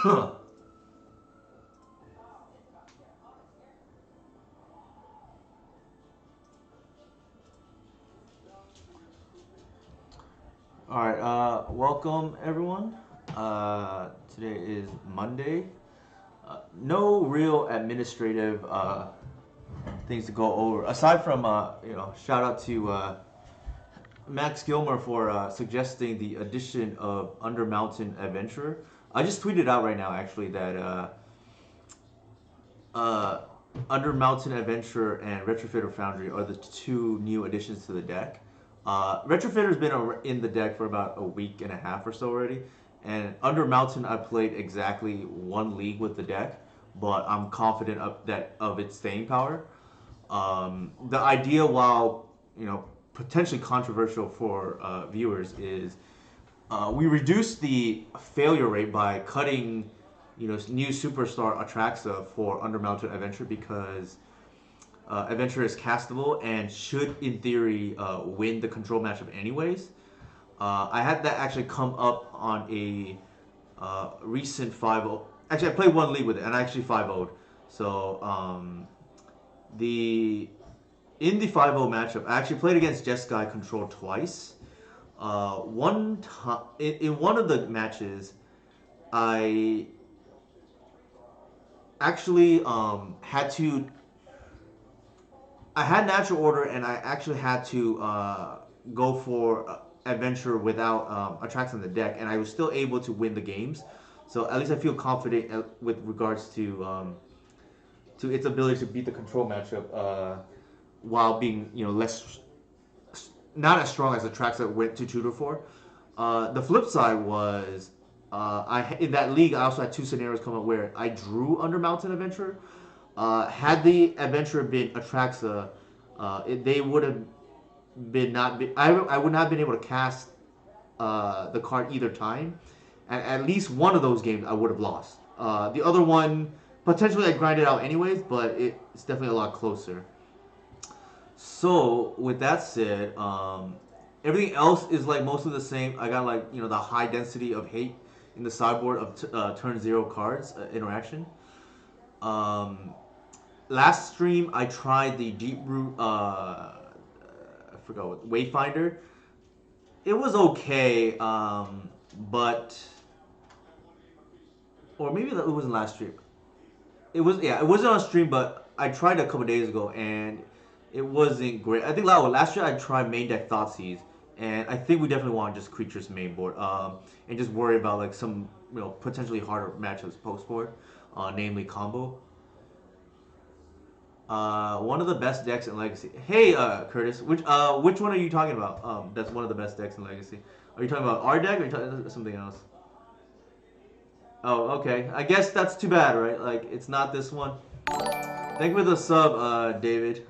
All right, welcome everyone. Today is Monday. No real administrative things to go over aside from shout out to Max Gilmer for suggesting the addition of Under Mountain Adventurer. I just tweeted out right now actually that uh, Under Mountain Adventurer and Retrofitter Foundry are the two new additions to the deck. Retrofitter's been in the deck for about a week and a half or so already, and Under Mountain I played exactly one league with the deck, but I'm confident of its staying power. The idea, while potentially controversial for viewers, is we reduced the failure rate by cutting new superstar Atraxa for Undermounted Adventure because Adventure is castable and should in theory win the control matchup anyways. I had that actually come up on a recent 5-0. Actually, I played one league with it and I actually 5-0'd. So the in the 5-0 matchup, I actually played against Jeskai Control twice. One time in one of the matches, I actually I had natural order and I actually had to go for adventure without attracts on the deck, and I was still able to win the games. So at least I feel confident with regards to its ability to beat the control matchup while being less not as strong as the tracks that went to tutor for. The flip side was I in that league I also had two scenarios come up where I drew under Mountain Adventure. Had the adventurer been Atraxa, they would have been not. Be, I would not have been able to cast the card either time, and at least one of those games I would have lost. The other one potentially I grinded out anyways, but it's definitely a lot closer. So with that said, everything else is like mostly the same. I got like the high density of hate in the sideboard of turn zero cards interaction. Um, Last stream I tried the deep root. I forgot what Wayfinder. It was okay, but or maybe it wasn't last stream. It was yeah, it wasn't on stream, but I tried a couple days ago and it wasn't great. I think last year I tried main deck Thoughtseize, and I think we definitely want just creatures main board, and just worry about like some potentially harder matchups post board, namely combo. One of the best decks in Legacy. Hey, Curtis, which one are you talking about? That's one of the best decks in Legacy. Are you talking about our deck or are you talking about something else? Oh, okay. I guess that's too bad, right? Like, it's not this one. Thank you for the sub, David.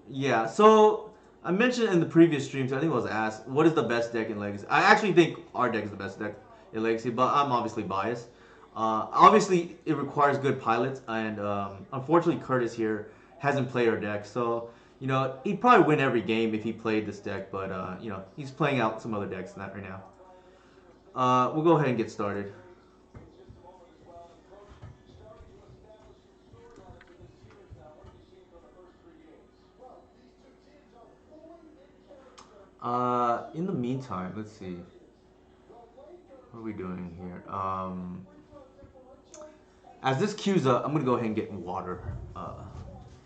Yeah, so I mentioned in the previous streams, I think it was asked, what is the best deck in Legacy? I actually think our deck is the best deck in Legacy, but I'm obviously biased. Obviously, it requires good pilots, and unfortunately, Curtis here hasn't played our deck, so he'd probably win every game if he played this deck, but he's playing out some other decks right now. We'll go ahead and get started. In the meantime, let's see. What are we doing here? As this queues up, I'm gonna go ahead and get water. I'll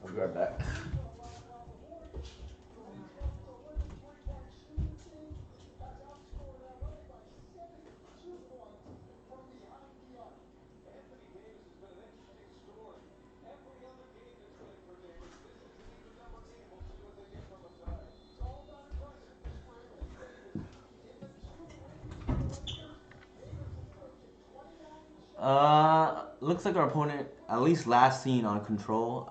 grab that. Looks like our opponent, at least last seen on control,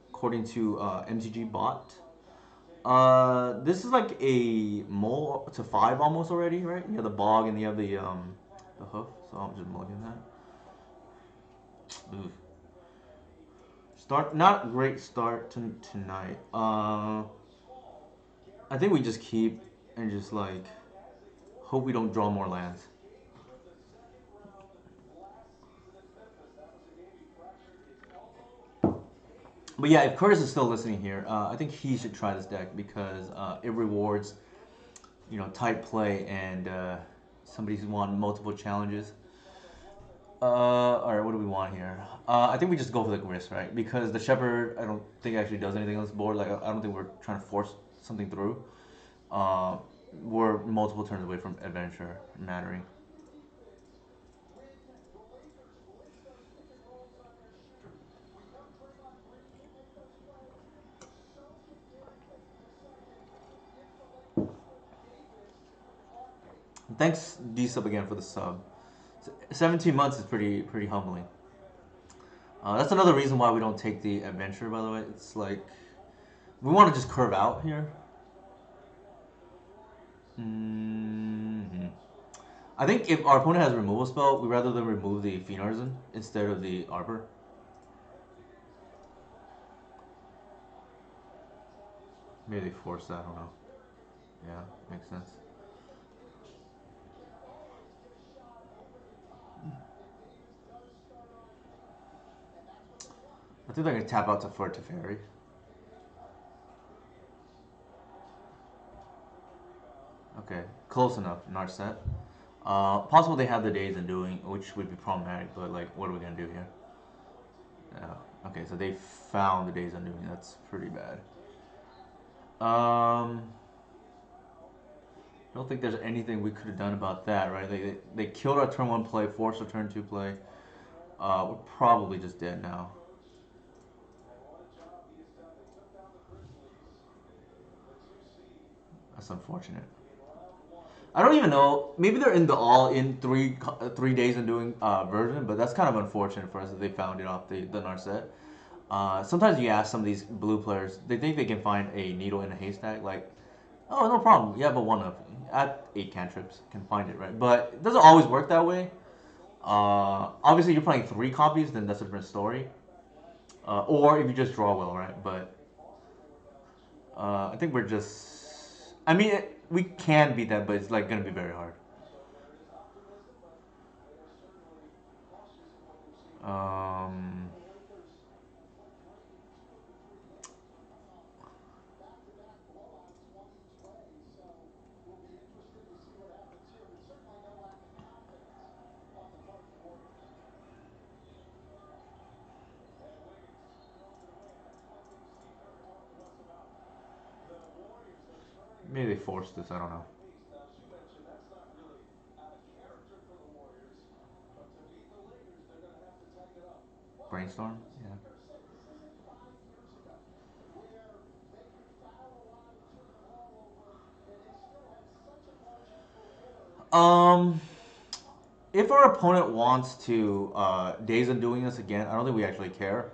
according to MTG bot. This is like a mole to 5 almost already, right? You have the bog and you have the hoof, so I'm just mulling that. Oof. Start not great start tonight. I think we just keep and just like Hope we don't draw more lands. But yeah, if Curtis is still listening here, I think he should try this deck because it rewards, tight play and somebody's won multiple challenges. All right, what do we want here? I think we just go for the risk, right? Because the Shepherd, I don't think actually does anything on this board. Like, I don't think we're trying to force something through. Uh, we're multiple turns away from adventure mattering. Thanks, D sub again for the sub. 17 months is pretty humbling. That's another reason why we don't take the adventure. By the way, it's like we want to just curve out here. I think if our opponent has a removal spell, we rather than remove the Fiend Artisan instead of the Arbor. Maybe they force that. I don't know. Yeah, makes sense. I think they're gonna tap out to for Teferi. Okay, close enough. Narset. Possible they have the Days Undoing, which would be problematic. But like, what are we gonna do here? Yeah. Okay, so they found the Days Undoing. That's pretty bad. I don't think there's anything we could have done about that, right? They killed our turn one play, forced our turn two play. We're probably just dead now. That's unfortunate. I don't even know. Maybe they're in the all in 3 days and doing version, but that's kind of unfortunate for us that they found it off the Narset. Sometimes you ask some of these blue players, they think they can find a needle in a haystack. Like, oh, no problem. You have a one up at 8 cantrips, can find it, right? But it doesn't always work that way. Obviously, you're playing 3 copies, then that's a different story. Or if you just draw well, right? But I think we're just. I mean, we can beat that, but it's like gonna be very hard. Um, Maybe they forced this. I don't know. Brainstorm. Yeah. Um, if our opponent wants to Days Undoing us again, I don't think we actually care.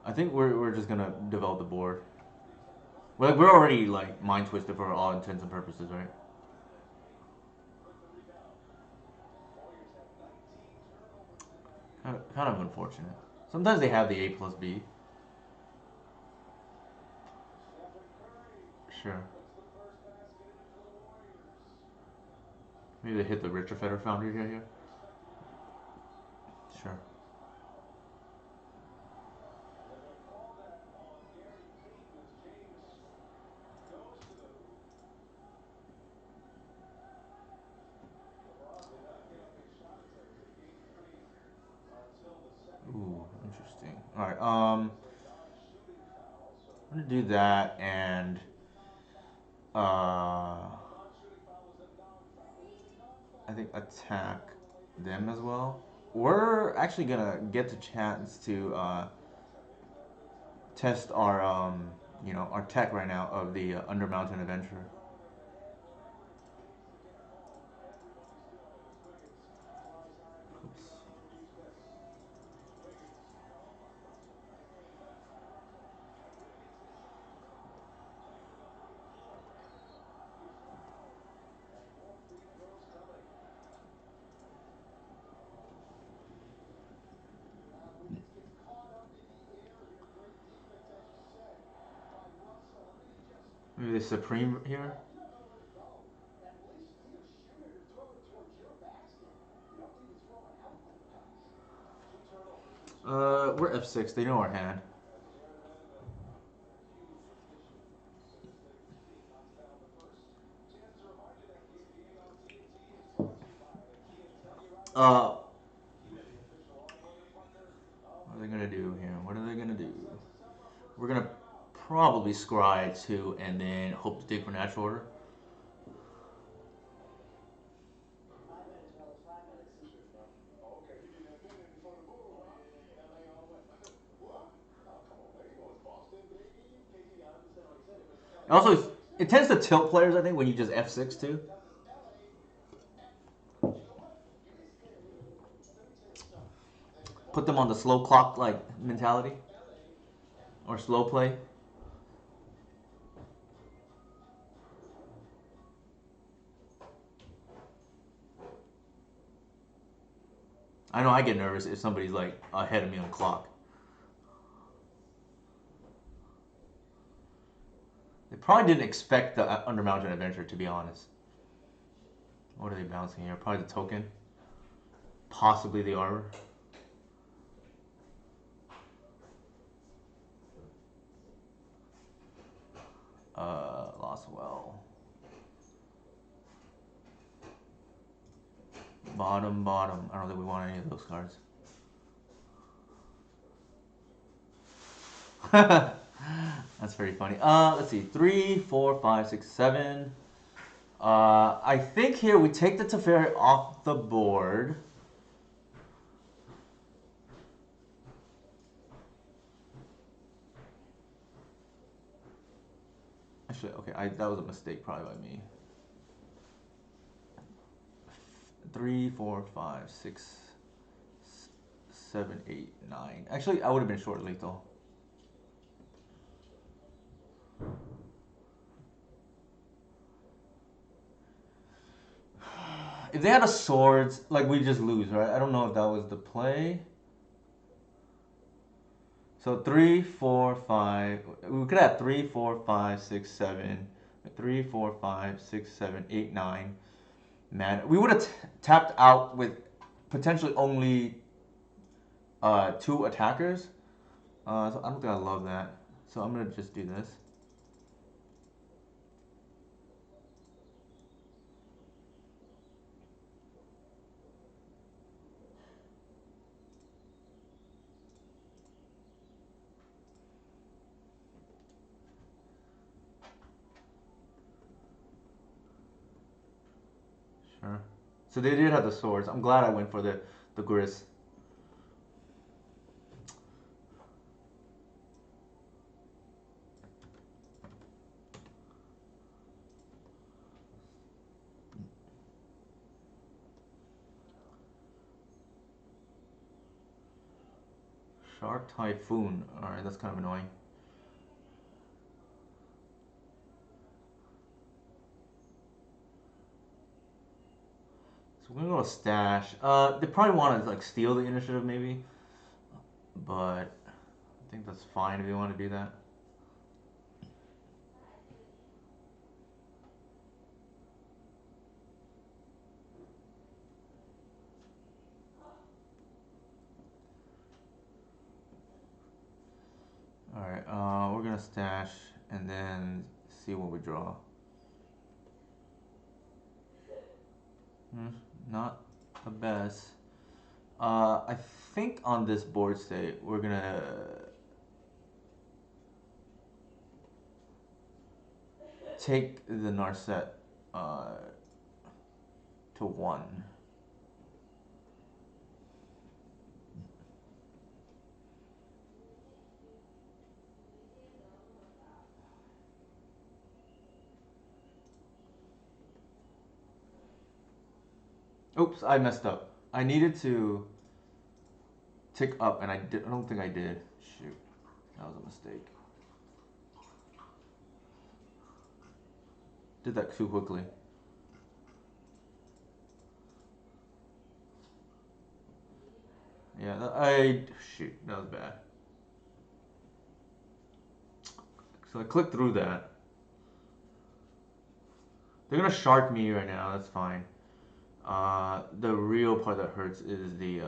I think we're just gonna develop the board. We're already like mind twisted for all intents and purposes, right? Kind of unfortunate. Sometimes they have the A plus B. Sure. Maybe they hit the Retrofitter Foundry here. Sure. Ooh, interesting. All right. I'm gonna do that and I think attack them as well. We're actually gonna get the chance to test our our tech right now of the Under Mountain Adventure. Oops. Maybe the Supreme here. We're F6. They know our hand. What are they gonna do here? What are they gonna do? We're gonna probably scry 2 and then hope to dig for natural order. Also, it tends to tilt players, I think, when you just F6 too. Put them on the slow clock like mentality or slow play. I know I get nervous if somebody's like ahead of me on the clock. They probably didn't expect the Undermountain Adventure, to be honest. What are they bouncing here? Probably the token. Possibly the arbor. Lost well. Bottom, bottom. I don't think we want any of those cards. That's very funny. Let's see. 3, 4, 5, 6, 7. I think here we take the Teferi off the board. Actually, okay, that was a mistake probably by me. 3, 4, 5, 6, 7, 8, 9. Actually, I would have been short lethal. If they had a swords, like we just lose, right? I don't know if that was the play. So 3, 4, 5. We could have 3, 4, 5, 6, 7. 3, 4, 5, 6, 7, 8, 9. Man, we would have tapped out with potentially only 2 attackers. So I don't think I love that. So I'm gonna just do this. Sure. So they did have the swords. I'm glad I went for the gris. Shark Typhoon. Alright, that's kind of annoying. So we're gonna go stash. They probably want to like steal the initiative maybe, but I think that's fine if you want to do that. Alright, we're gonna stash and then see what we draw. Not the best. I think on this board state we're gonna take the Narset to 1. Oops, I messed up. I needed to tick up, and I don't think I did. Shoot, that was a mistake. Did that too quickly. Yeah, shoot, that was bad. So I clicked through that. They're gonna shark me right now. That's fine. The real part that hurts is the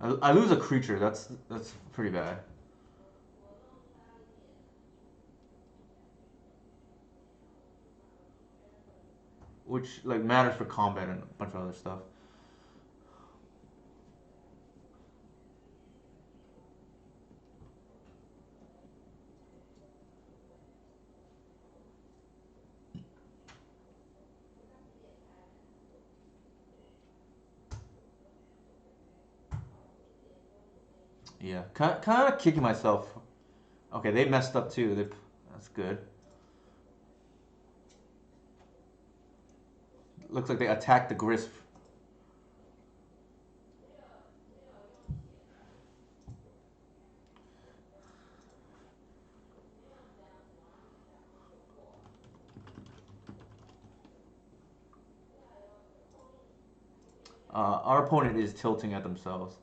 I lose a creature. That's pretty bad. Which like matters for combat and a bunch of other stuff. Yeah, kind of kicking myself. Okay, they messed up too. That's good. Looks like they attacked the Grisp. Our opponent is tilting at themselves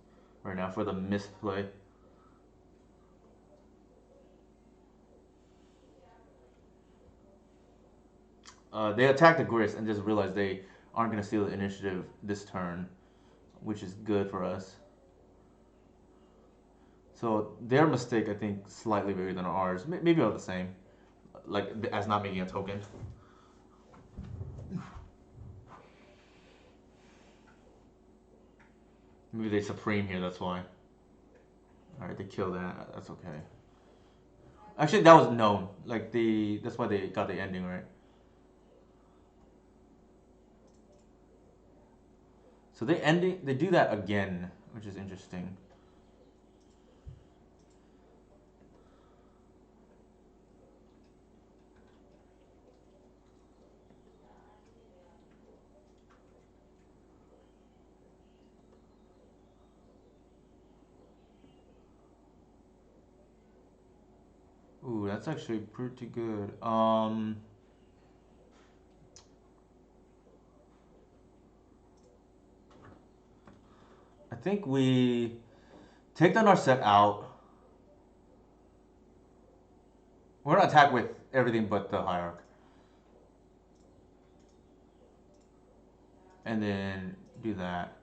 right now for the misplay. They attacked the Grist and just realized they aren't going to steal the initiative this turn, which is good for us. So their mistake, I think, slightly bigger than ours. Maybe all the same, like as not making a token. Maybe they supreme here. That's why. All right, they kill that. That's okay. Actually, that was known. Like that's why they got the ending right. So they do that again, which is interesting. Ooh, that's actually pretty good. I think we take the Narset out. We're gonna attack with everything but the Hierarch. And then do that.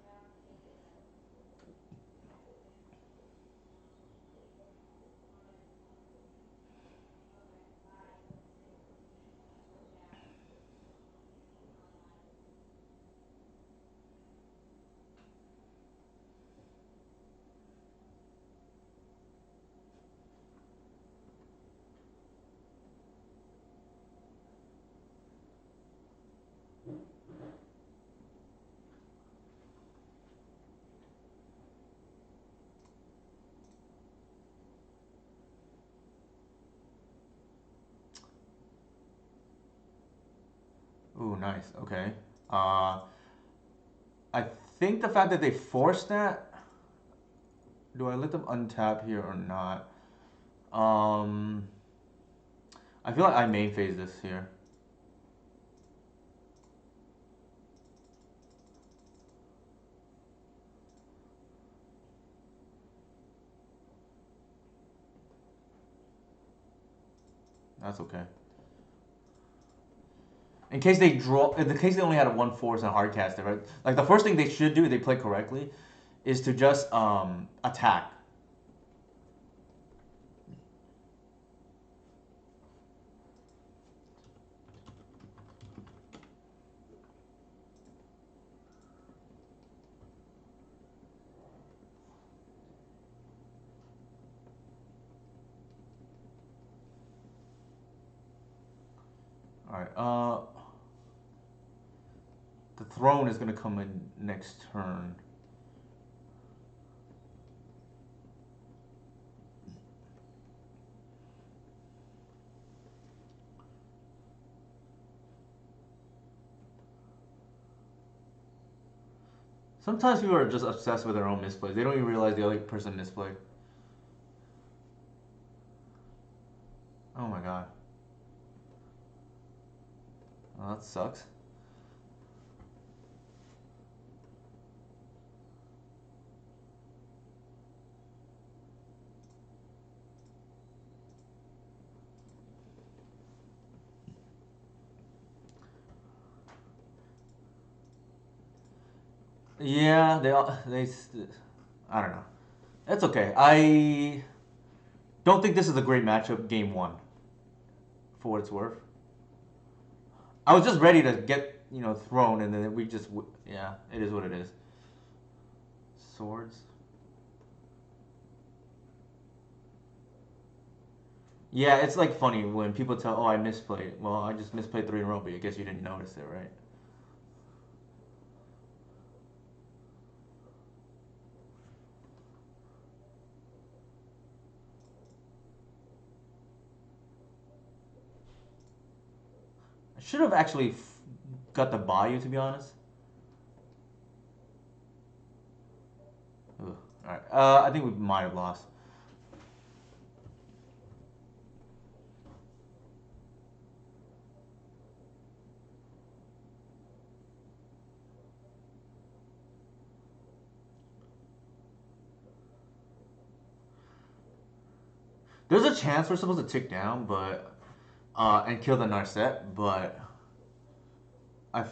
Ooh, nice. Okay. Uh, I think the fact that they forced that. Do I let them untap here or not? Um, I feel like I main phase this here. That's okay. In case they draw, in the case they only had a 1 force and a hard caster, right? Like the first thing they should do if they play correctly is to just attack. All right. The throne is gonna come in next turn. Sometimes people are just obsessed with their own misplays. They don't even realize the other person misplayed. Oh my god. Oh, that sucks. Yeah, they all they. I don't know. That's okay. I don't think this is a great matchup. Game one, for what it's worth. I was just ready to get thrown, and then we just yeah. It is what it is. Swords. Yeah, it's like funny when people tell, "Oh, I misplayed." Well, I just misplayed three in a row, but I guess you didn't notice it, right? I should have actually got the Bayou, to be honest. Ugh. All right. I think we might have lost. There's a chance we're supposed to tick down, but and kill the Narset, but I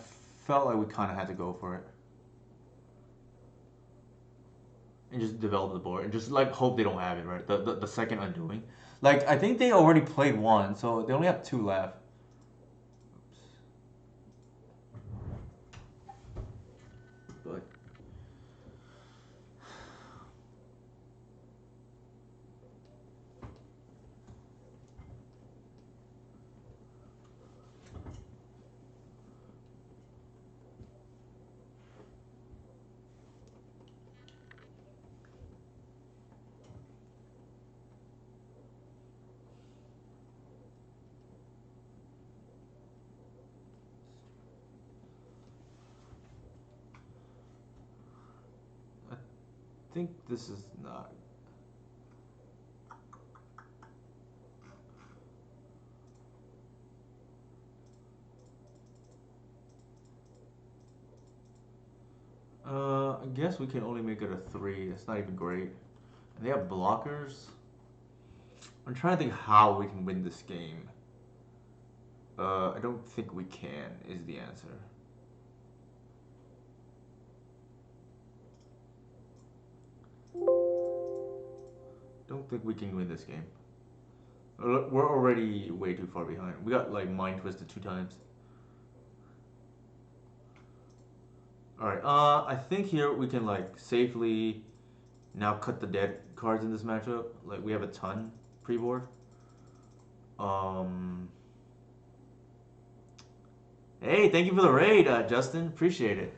felt like we kind of had to go for it and just develop the board and just like hope they don't have it, right? The second undoing. Like I think they already played one, so they only have two left. But I think this is not. I guess we can only make it a three. It's not even great. And they have blockers. I'm trying to think how we can win this game. I don't think we can, is the answer. Don't think we can win this game. We're already way too far behind. We got like mind twisted two times. All right. I think here we can like safely now cut the dead cards in this matchup. Like we have a ton pre-board. Um. Hey, thank you for the raid, Justin. Appreciate it.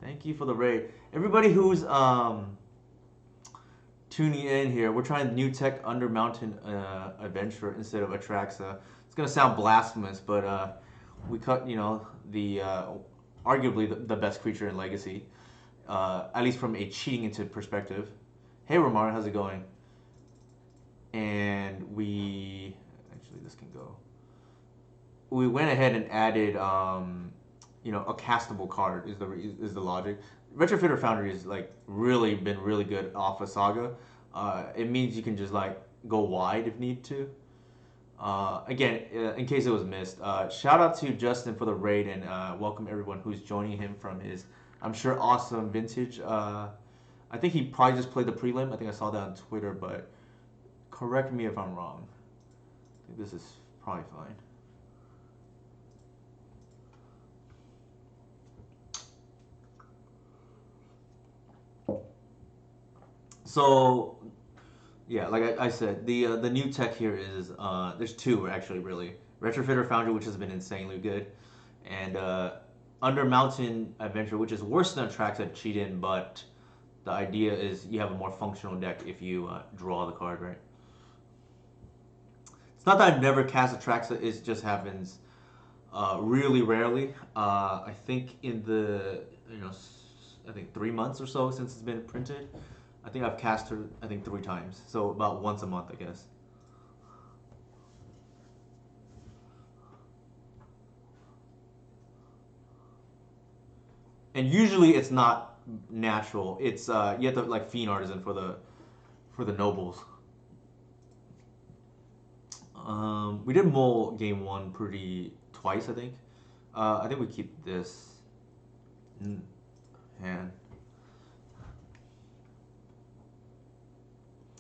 Thank you for the raid. Everybody who's tuning in here, we're trying new tech under Mountain Adventure instead of Atraxa. It's gonna sound blasphemous, but we cut the arguably the best creature in Legacy, at least from a cheating into perspective. Hey Ramar, how's it going? And we actually this can go. We went ahead and added a castable card is the logic. Retrofitter Foundry has like really been really good off of Saga. It means you can just like go wide if need to. Again, in case it was missed, shout out to Justin for the raid and welcome everyone who's joining him from his, I'm sure, awesome vintage. I think he probably just played the prelim. I think I saw that on Twitter, but correct me if I'm wrong. I think this is probably fine. So yeah, like I said, the new tech here is there's two actually really Retrofitter Foundry, which has been insanely good, and Under Mountain Adventure, which is worse than Tracks at Cheat In, but the idea is you have a more functional deck if you draw the card right. It's not that I've never cast a Traxa, it just happens really rarely. I think in the I think 3 months or so since it's been printed. I think I've cast her, I think 3 times. So about once a month, I guess. And usually it's not natural. It's you have to like Fiend Artisan for the nobles. We did Mole game one pretty twice, I think. I think we keep this hand.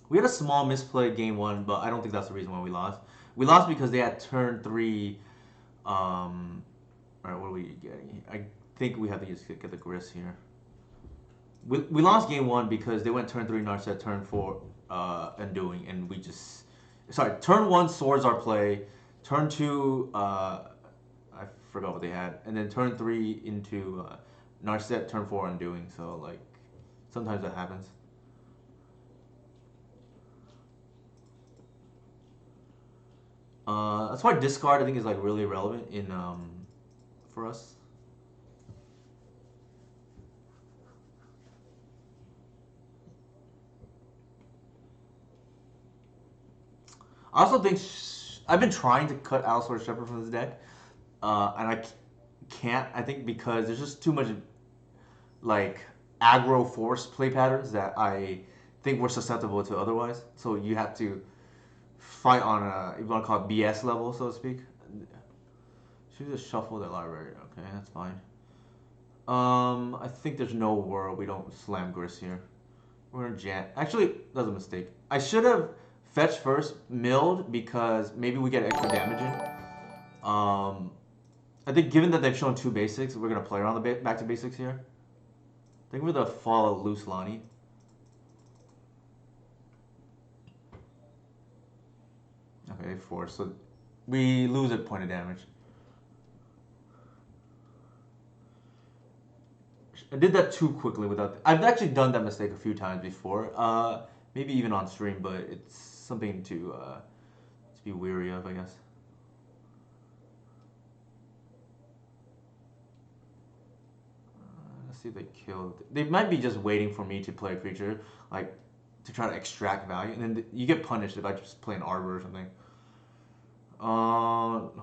We had a small misplay game one, but I don't think that's the reason why we lost. We lost because they had turn three. All right, what are we getting? I think we have to just get the grist here. We lost game one because they went turn three, Narset, turn four, Undoing, and we just. Sorry, turn one, Swords our play. Turn two, I forgot what they had. And then turn three into Narset, turn four, Undoing. So, like, sometimes that happens. That's why discard I think is like really relevant in for us. I also think I've been trying to cut Allosaur Shepherd from this deck, and I can't. I think because there's just too much like aggro force play patterns that I think we're susceptible to otherwise. So you have to fight on a, if you want to call it BS level, so to speak. Should just shuffle the library. Okay, that's fine. I think there's no world we don't slam Grist here. We're gonna jam. Actually, that's a mistake. I should have fetched first, milled, because maybe we get extra damage in. I think given that they've shown two basics, we're gonna play around the back to basics here. I think we're gonna follow loose Lonnie. Okay, 4. So we lose a point of damage. I did that too quickly without. I've actually done that mistake a few times before. Maybe even on stream, but it's something to be weary of, I guess. Let's see if they killed. They might be just waiting for me to play a creature, like to try to extract value, and then you get punished if I just play an arbor or something.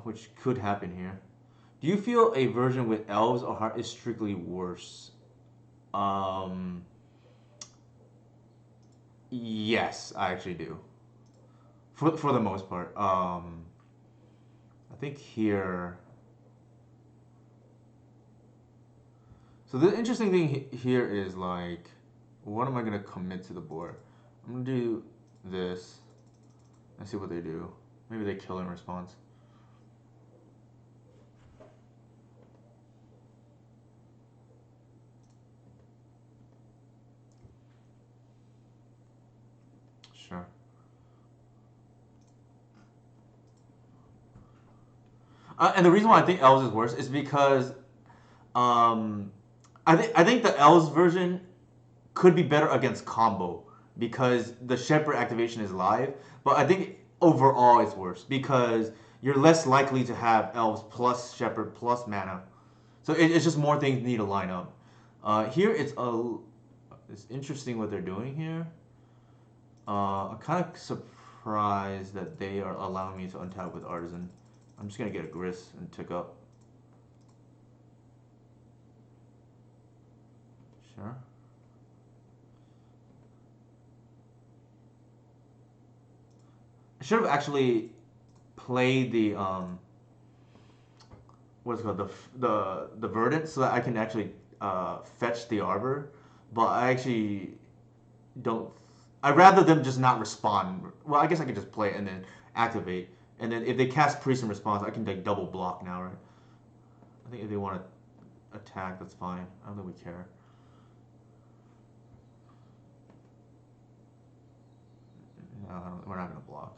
Which could happen here. Do you feel a version with elves or heart is strictly worse? Yes, I actually do. For the most part. I think here. So the interesting thing here is like, what am I gonna commit to the board? I'm gonna do this and see what they do. Maybe they kill in response. Sure. And the reason why I think elves is worse is because I think the elves version could be better against combo because the shepherd activation is live. But I think overall it's worse because you're less likely to have elves plus shepherd plus mana. So it's just more things need to line up. Here it's interesting what they're doing here. I'm kind of surprised that they are allowing me to untap with Artisan. I'm just gonna get a Grist and tick up. Sure. I should have actually played the what's it called, the Verdant, so that I can actually fetch the Arbor. But I actually don't. I'd rather them just not respond. Well, I guess I could just play it and then activate, and then if they cast Priest in response, I can like double block now, right? I think if they want to attack, that's fine. I don't think we care. No, we're not gonna block.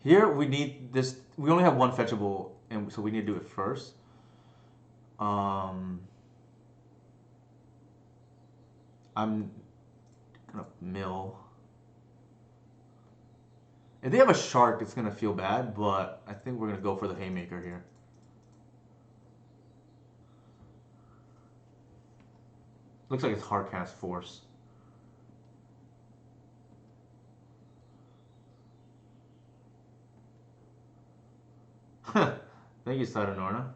Here we need this. We only have one fetchable, and so we need to do it first. I'm gonna mill. If they have a shark, it's gonna feel bad, but I think we're gonna go for the haymaker here. Looks like it's hardcast force. Thank you, Saturnorna.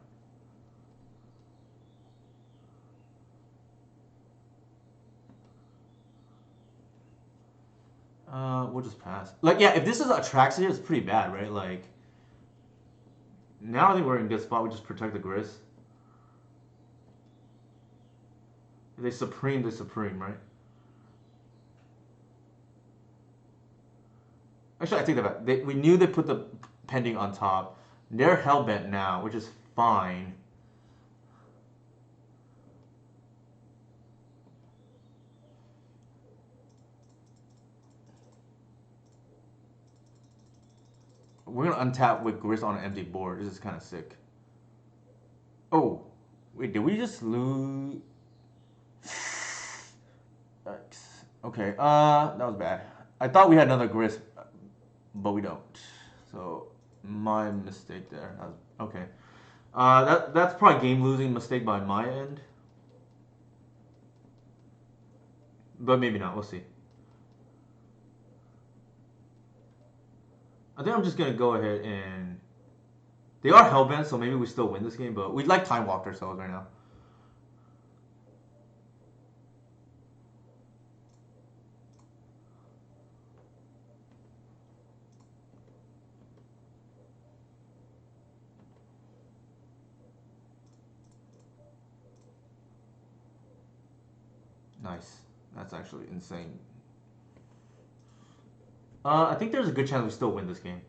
We'll just pass. Like, yeah, if this is Atraxia, it's pretty bad, right? Like, now I think we're in a good spot. We just protect the Gris. If they Supreme, right? Actually, I take that back. We knew they put the pending on top. They're hellbent now, which is fine. We're gonna untap with Gris on an empty board. This is kind of sick. Oh, wait, did we just lose? Yikes. Okay, that was bad. I thought we had another Gris, but we don't. So my mistake there. Okay. That's probably game losing mistake by my end, but maybe not. We'll see. I think I'm just gonna go ahead and they are hellbent, so maybe we still win this game. But we'd like time walked ourselves right now. Nice. That's actually insane. I think there's a good chance we still win this game,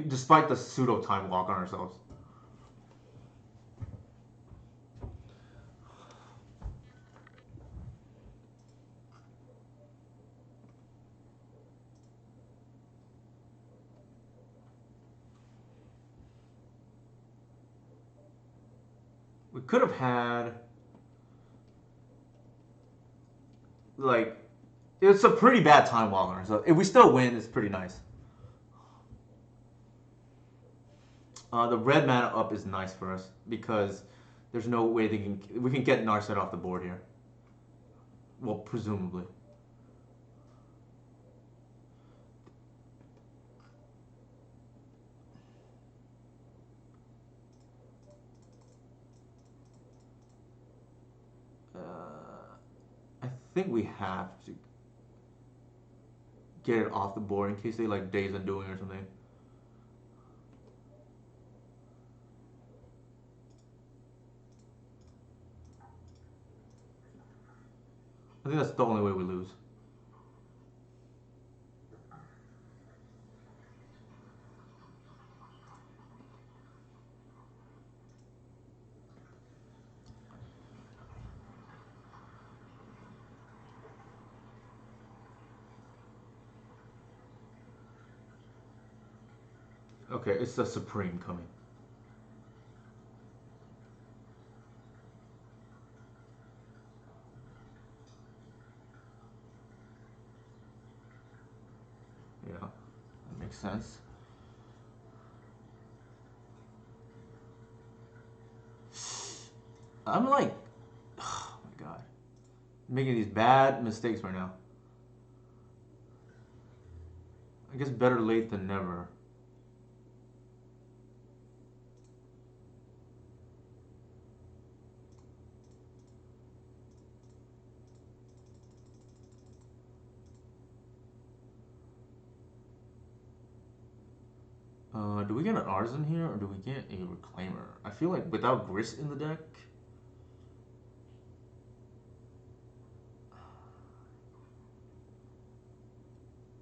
despite the pseudo time walk on ourselves. We could have had like it's a pretty bad time walk on ourselves. If we still win, it's pretty nice. The red mana up is nice for us because there's no way we can get Narset off the board here. Well, presumably. I think we have to get it off the board in case they like Days Undoing or something. I think that's the only way we lose. Okay, it's the Supreme coming. Yeah, that makes sense. I'm like, oh my god, making these bad mistakes right now. I guess better late than never. Do we get an Artisan here or do we get a Reclaimer? I feel like without Gris in the deck,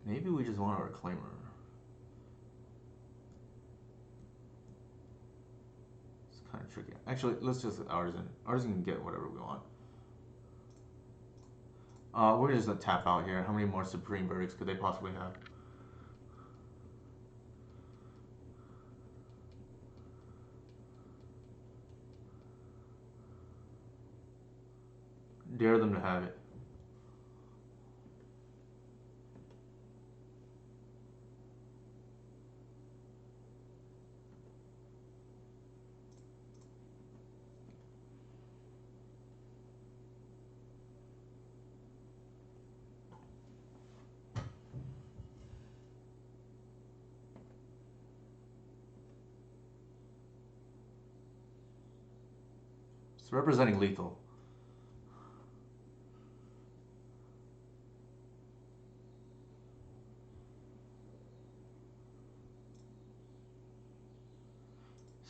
maybe we just want a Reclaimer. It's kind of tricky. Actually, let's just Artisan. Artisan can get whatever we want. We're just gonna tap out here. How many more Supreme Verdicts could they possibly have? Dare them to have it. It's representing lethal.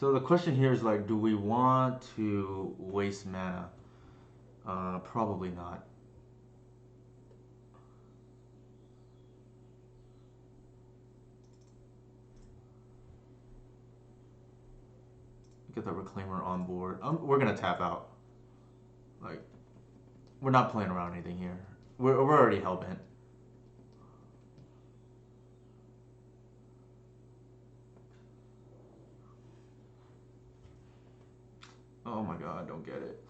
So the question here is like, do we want to waste mana? Probably not. Get the Reclaimer on board. We're gonna tap out. Like, we're not playing around anything here. We're already hellbent. Oh my god, I don't get it.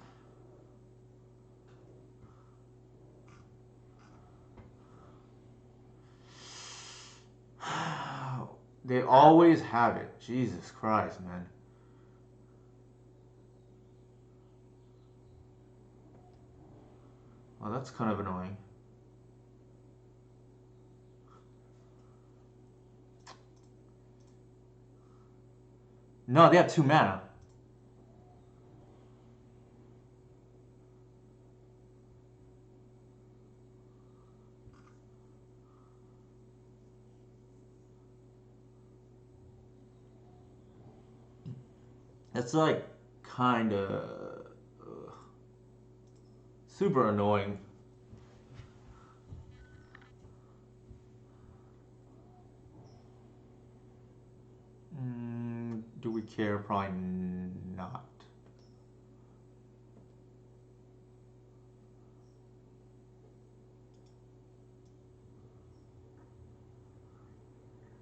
They always have it. Jesus Christ, man. Well, that's kind of annoying. No, they have 2 mana. That's like kind of super annoying. Do we care? Probably not.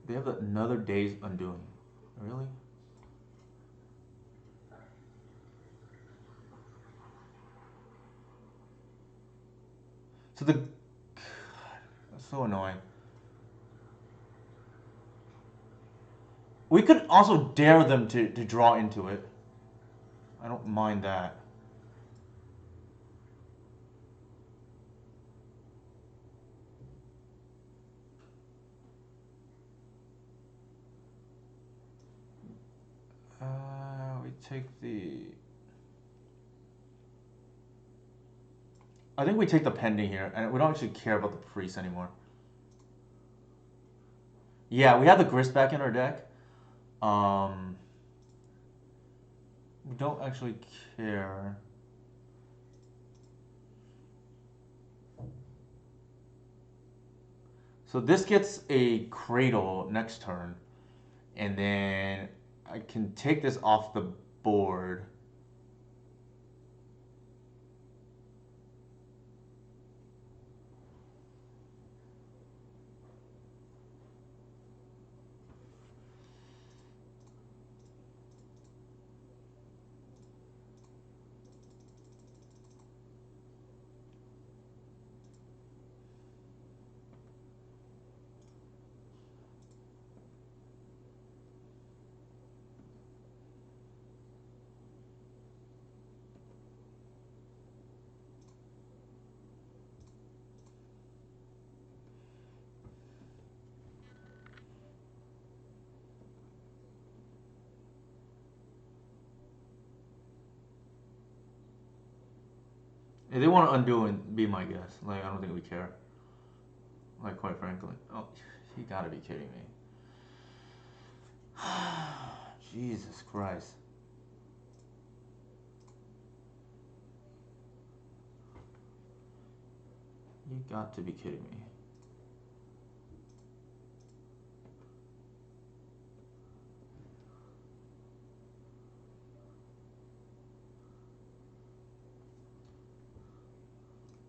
They have another day's undoing. Really? So the... God, that's so annoying. We could also dare them to draw into it. I don't mind that. We take the... I think we take the pending here, and we don't actually care about the priest anymore. Yeah, we have the grist back in our deck. We don't actually care. So this gets a cradle next turn, and then I can take this off the board. If they want to undo and be my guess, like I don't think we care. Like quite frankly, oh, you gotta be kidding me. Jesus Christ. You got to be kidding me.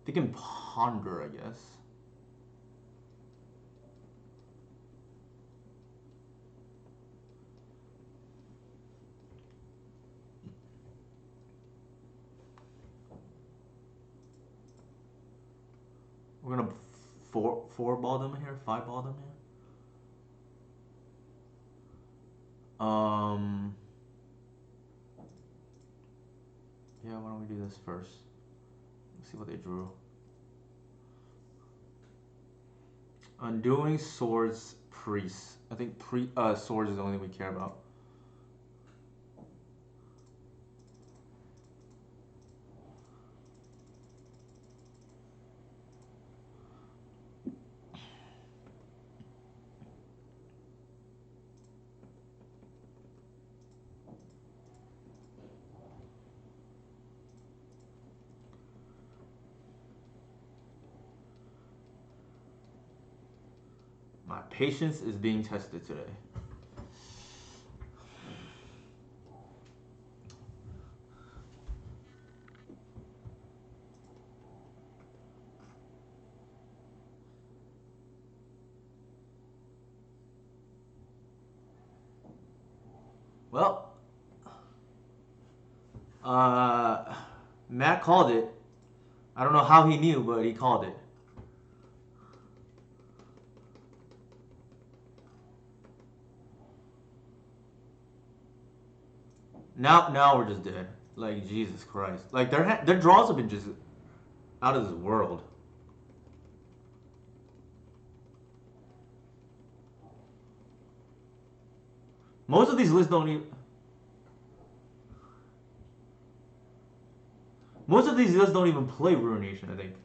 They can ponder, I guess. We're gonna four ball them here, 5 ball them here. Yeah, why don't we do this first? Let's see what they drew. Undoing swords, priests. I think swords is the only thing we care about. patience is being tested today. Well, Matt called it. I don't know how he knew, but he called it. Now we're just dead. Like Jesus Christ. Like their draws have been just out of this world. Most of these lists don't even. Most of these lists don't even play Ruination, I think.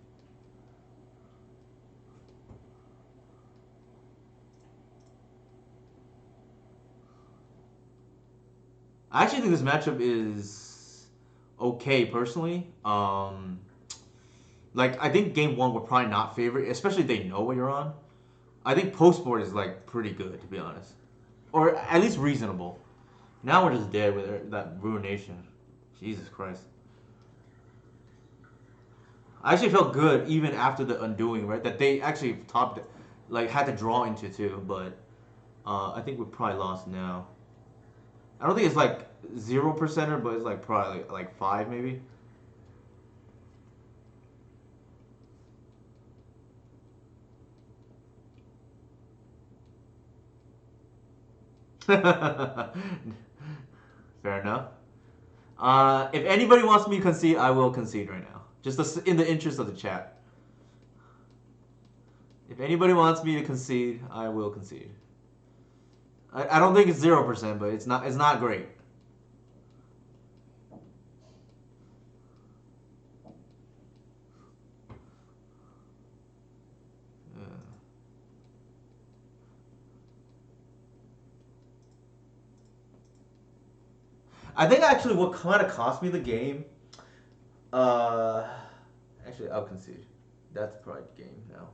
I actually think this matchup is okay personally. Like I think game one would probably not favor it, especially if they know what you're on. I think post board is like pretty good to be honest, or at least reasonable. Now we're just dead with that Ruination. Jesus Christ. I actually felt good even after the undoing, right? That they actually topped, like had to draw into too. But I think we're probably lost now. I don't think it's like 0%er, but it's like probably like 5 maybe. Fair enough. If anybody wants me to concede, I will concede right now. Just in the interest of the chat. If anybody wants me to concede, I will concede. I don't think it's 0%, but it's not great. I think actually what kind of cost me the game. Uh, Actually, I'll concede. That's probably game now.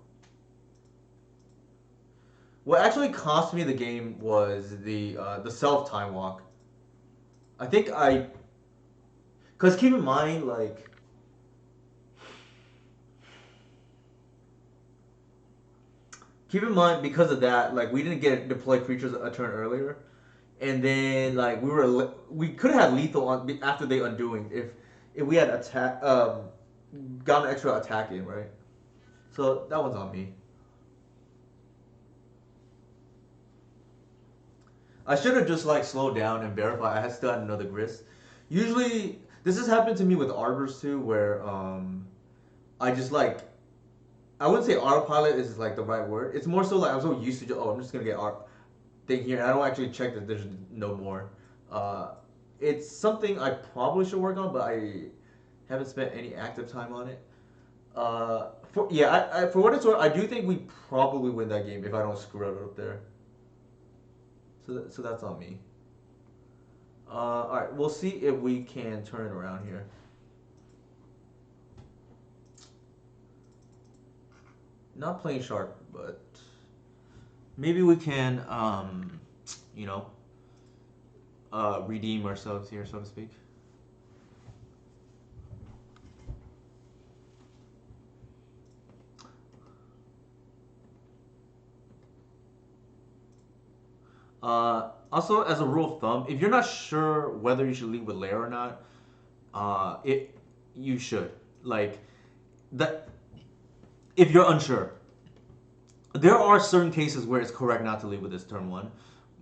What actually cost me the game was the self time walk. I think cause keep in mind like keep in mind because of that like we didn't get deploy creatures a turn earlier, and then like we could have had lethal on after they undoing if we had got an extra attack in, right. So that one's on me. I should have just like slowed down and verified. I had still had another grist. Usually, this has happened to me with arbors too, where I just like I wouldn't say autopilot is like the right word. It's more so like I'm so used to I'm just gonna get art thing here, and I don't actually check that there's no more. Uh, it's something I probably should work on, but I haven't spent any active time on it. For what it's worth, I do think we probably win that game if I don't screw it up there. So that's on me. All right, we'll see if we can turn it around here. Not playing sharp, but maybe we can, you know, redeem ourselves here, so to speak. Also, as a rule of thumb, if you're not sure whether you should lead with layer or not, it you should like that. If you're unsure, there are certain cases where it's correct not to lead with this turn one,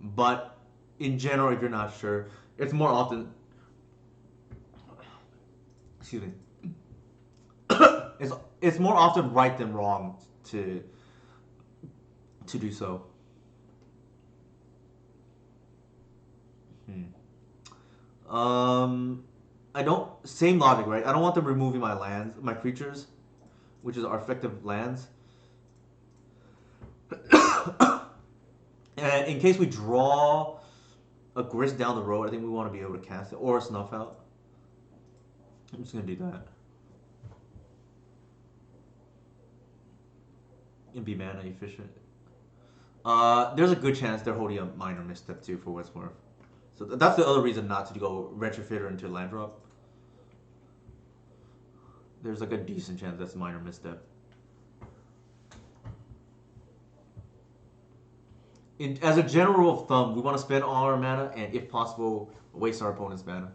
but in general, if you're not sure, it's more often. Excuse me. It's more often right than wrong to do so. Um, I don't same logic, right? I don't want them removing my lands, my creatures, which is our effective lands. And in case we draw a grist down the road, I think we want to be able to cast it or a snuff out. I'm just gonna do that and be mana efficient. There's a good chance they're holding a minor misstep too for what's worth. So that's the other reason not to go Retrofitter into land drop. There's like a decent chance that's a minor misstep. As a general rule of thumb, we want to spend all our mana and, if possible, waste our opponent's mana.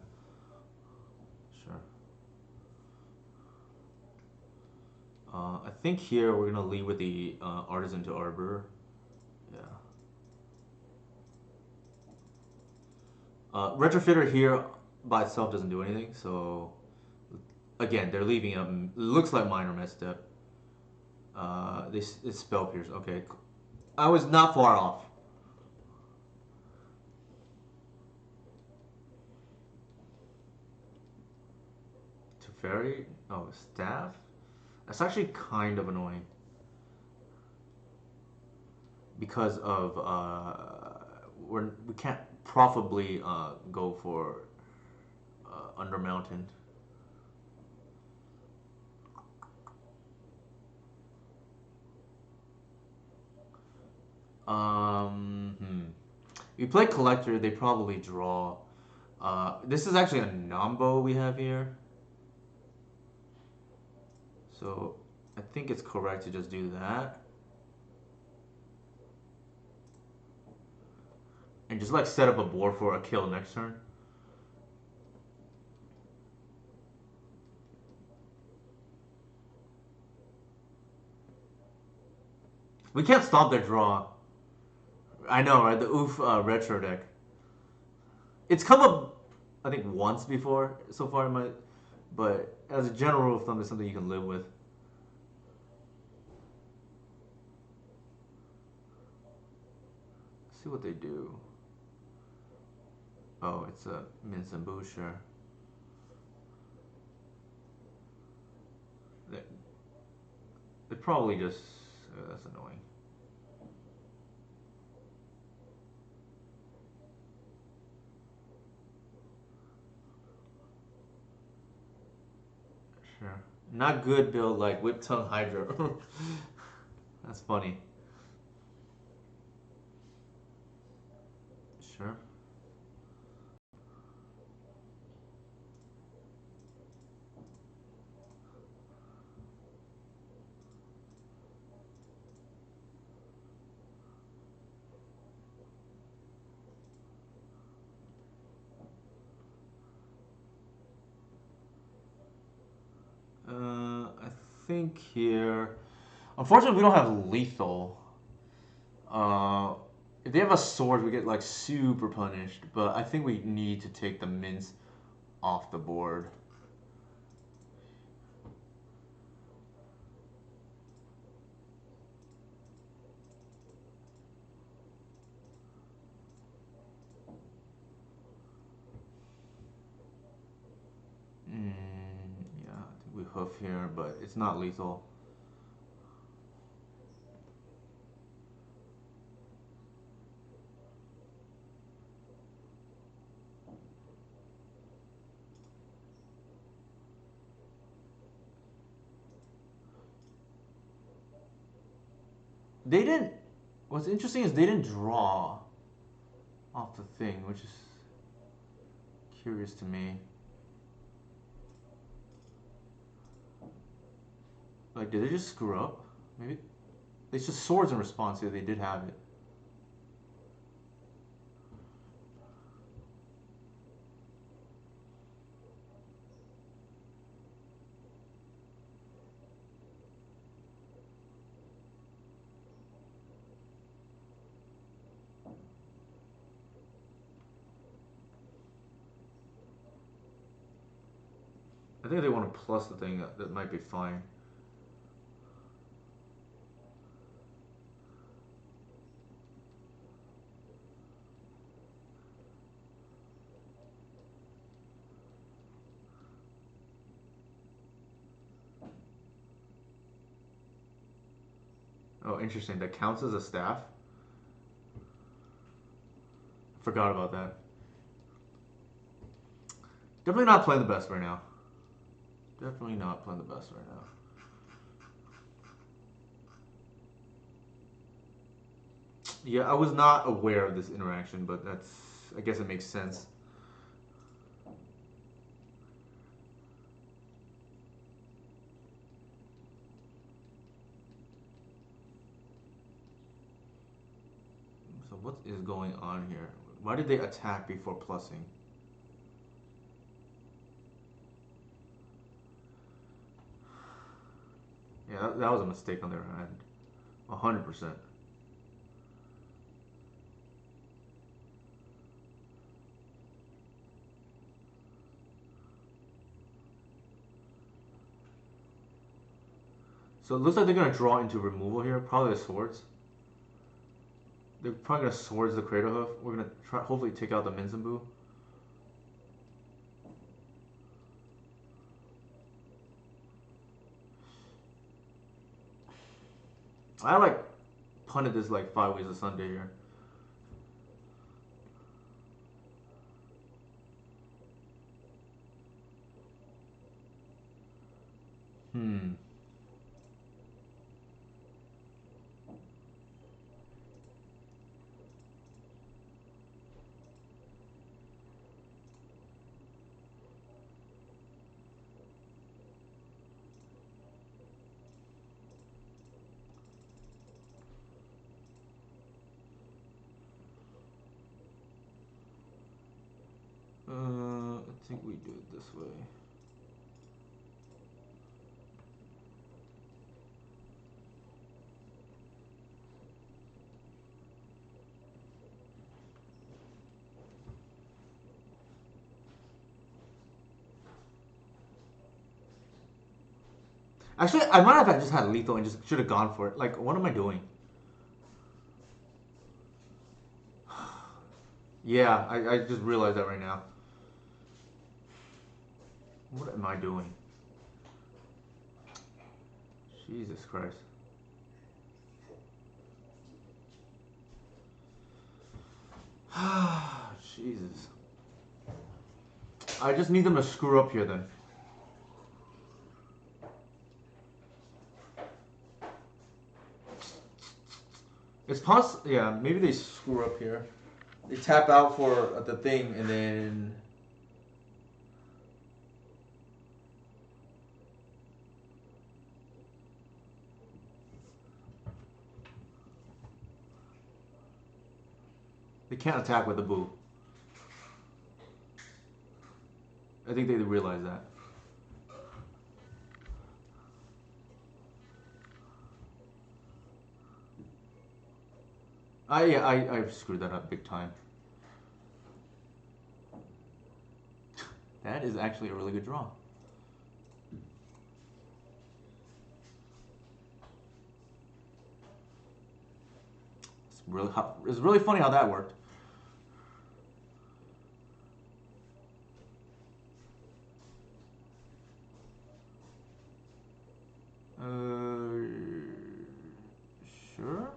Sure. I think here we're gonna lead with the Artisan to Arbor. Yeah. Retrofitter here by itself doesn't do anything, so again they're leaving a looks like minor misstep. This is Spell Pierce. Okay, I was not far off. To Fairy? Oh, Staff? That's actually kind of annoying. Because of, we can't profitably go for Under Mountain. We play Collector, they probably draw. This is actually a Nombo we have here. So I think it's correct to just do that. And just like set up a board for a kill next turn. We can't stop their draw. I know, right? The oof retro deck. It's come up, I think, once before so far in my, but as a general rule of thumb, it's something you can live with. Let's see what they do. Oh, it's a Mince and Boucher. They probably just. That's annoying. Sure. Not good build like Whip Tongue Hydra. That's funny. Sure. I think here. Unfortunately, we don't have lethal. If they have a sword, we get like super punished. But I think we need to take the mints off the board. Yeah, I think we hoof here, but it's not lethal. They didn't. What's interesting is they didn't draw off the thing, which is curious to me. Like, did they just screw up? Maybe it's just swords in response to it. They did have it. I think they want to plus the thing that might be fine. Oh, interesting. That counts as a staff? Forgot about that. Definitely not playing the best right now. Definitely not playing the best right now. Yeah, I was not aware of this interaction, but that's, I guess it makes sense. So what is going on here? Why did they attack before plussing? Yeah, that was a mistake on their end. 100%. So it looks like they're gonna draw into removal here. Probably the swords. They're probably gonna swords the Crater Hoof. We're gonna try hopefully take out the Minzambu. I like punted this like 5 ways of Sunday here. Hmm. I think we do it this way. Actually, I might have just had lethal and just should have gone for it. Like, what am I doing? Yeah, I just realized that right now. What am I doing? Jesus Christ. Jesus. I just need them to screw up here then. It's possible. Yeah, maybe they screw up here. They tap out for the thing and then. They can't attack with the boo. I think they realize that. I screwed that up big time. That is actually a really good draw. It's really funny how that worked. Sure.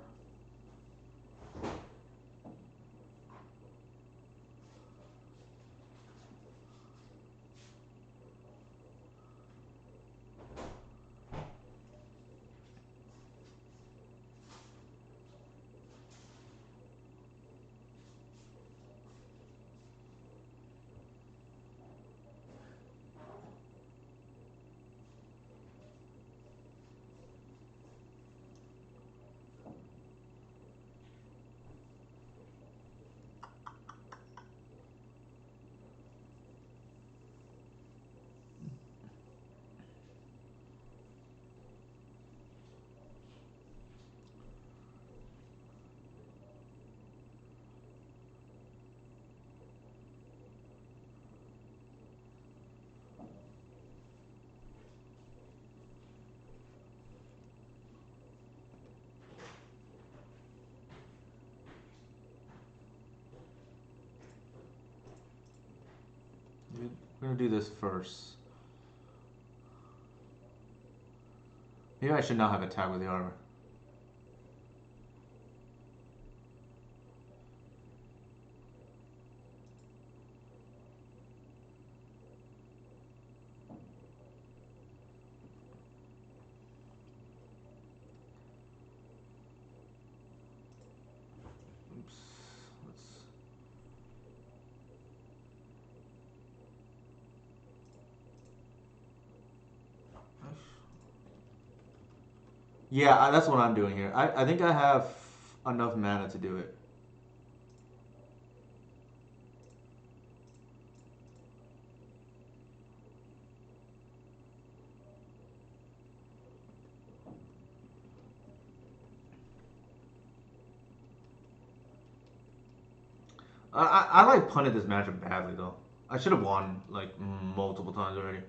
We're gonna do this first. Maybe I should not have attacked with the armor. Yeah, that's what I'm doing here. I think I have enough mana to do it. I like punted this matchup badly though. I should have won like multiple times already.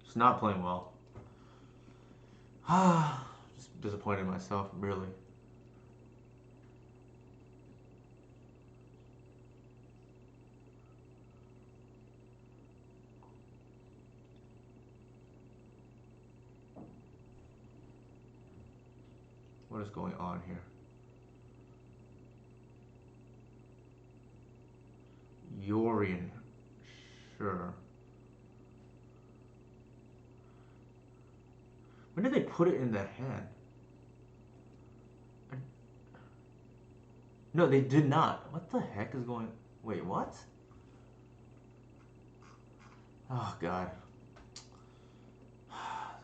Just not playing well. Just disappointed in myself, really. What is going on here? Yorian. Sure. When did they put it in that hand? No, they did not. What the heck is going... Wait, what? Oh, God.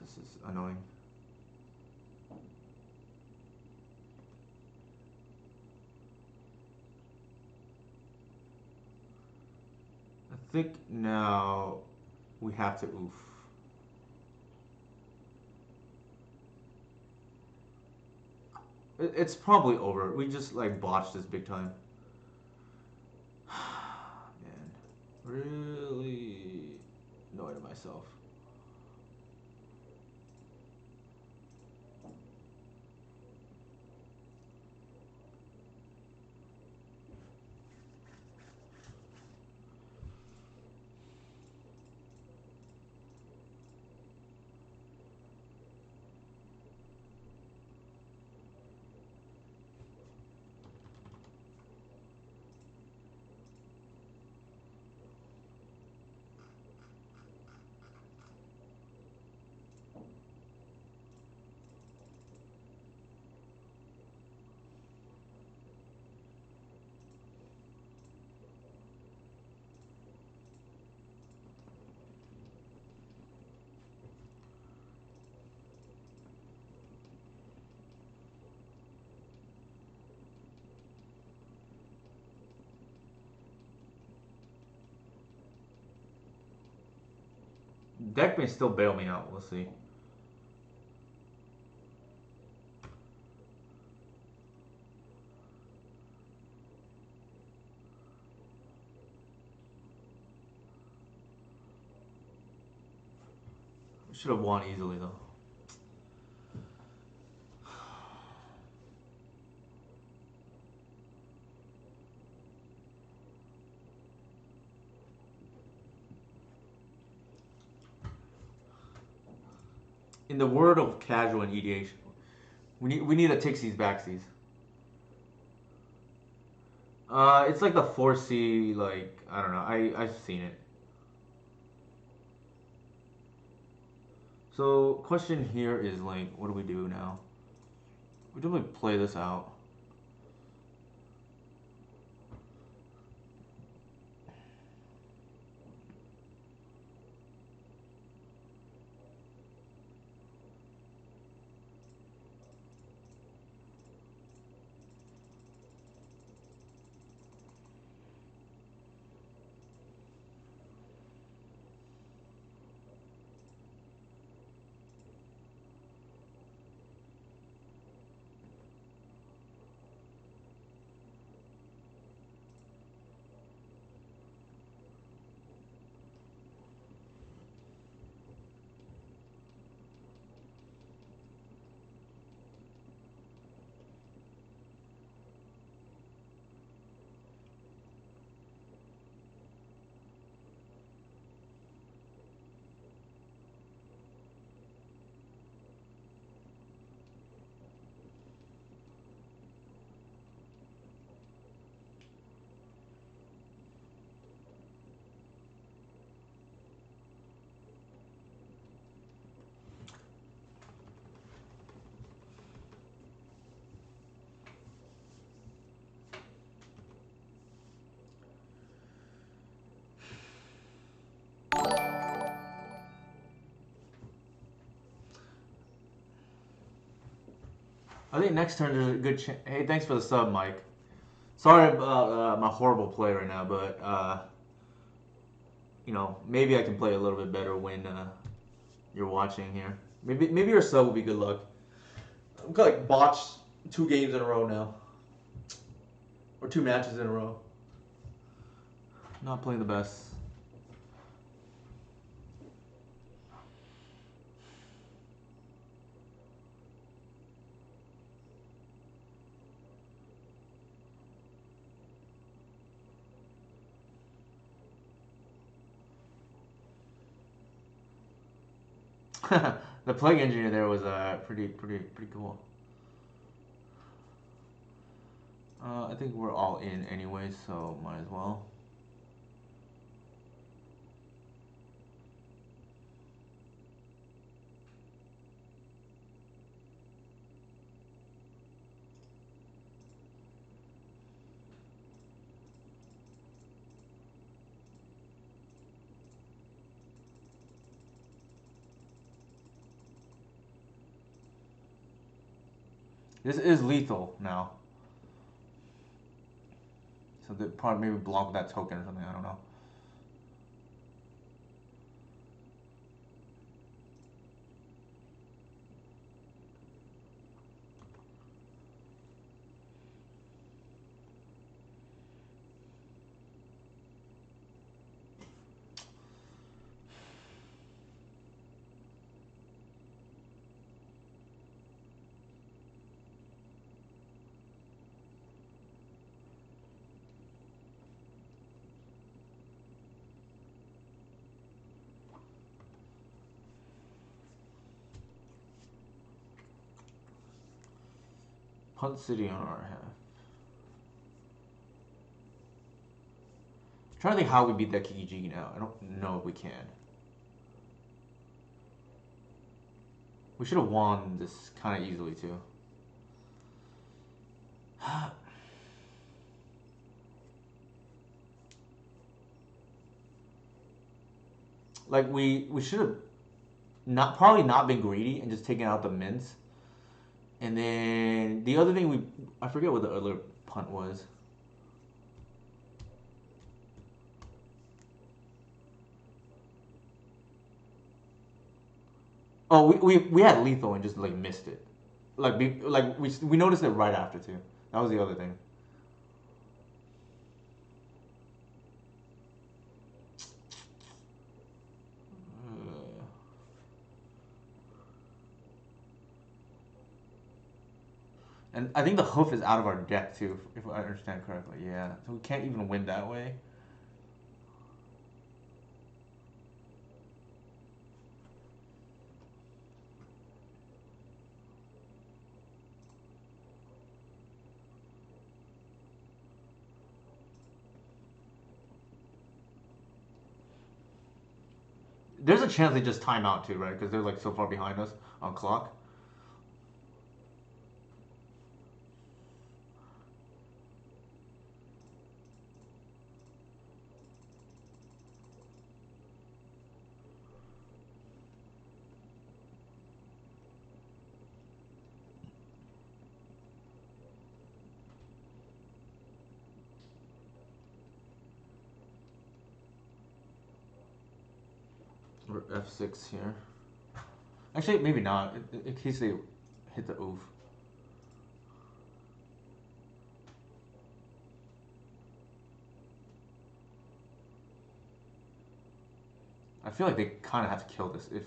This is annoying. I think now we have to oof. It's probably over. We just like botched this big time. Man, really annoyed at myself. Deck may still bail me out. We'll see. Should have won easily though. In the word of casual and EDH, we need to take these backsies. It's like the 4C, like I don't know. I've seen it. So question here is like, what do we do now? We do we play this out? I think next turn there's a good chance. Hey, thanks for the sub, Mike. Sorry about my horrible play right now, but maybe I can play a little bit better when you're watching here. Maybe your sub will be good luck. I'm kind of like botched 2 games in a row now, or 2 matches in a row. Not playing the best. The plague engineer there was pretty cool. I think we're all in anyway, so might as well. This is lethal now. So they probably maybe block that token or something, I don't know. Punt City on our half. I'm trying to think how we beat that Kiki now. I don't know if we can. We should have won this kind of easily too. Like we should have probably not been greedy and just taken out the mints. And then the other thing I forget what the other punt was. Oh, we had lethal and just like missed it. We noticed it right after too. That was the other thing. And I think the hoof is out of our deck too, if I understand correctly. Yeah, so we can't even win that way. There's a chance they just time out too, right? Because they're like so far behind us on clock. Or F6 here. Actually, maybe not. In case they hit the oof. I feel like they kind of have to kill this if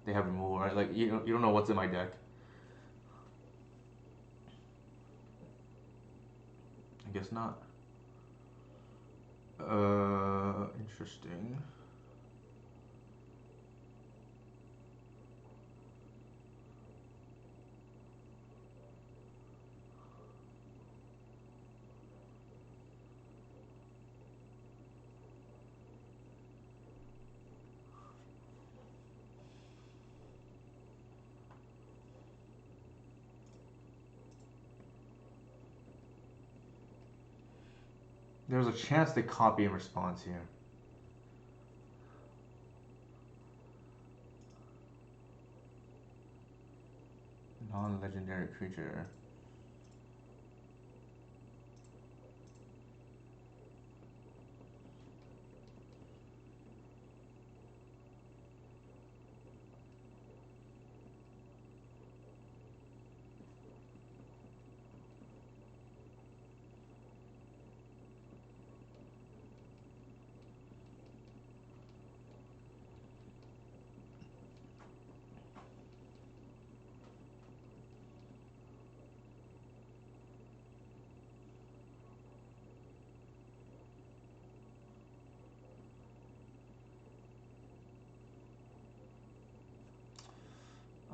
they have removal, right? Like you don't know what's in my deck. I guess not. Interesting. There's a chance they copy and response here. Non-legendary creature.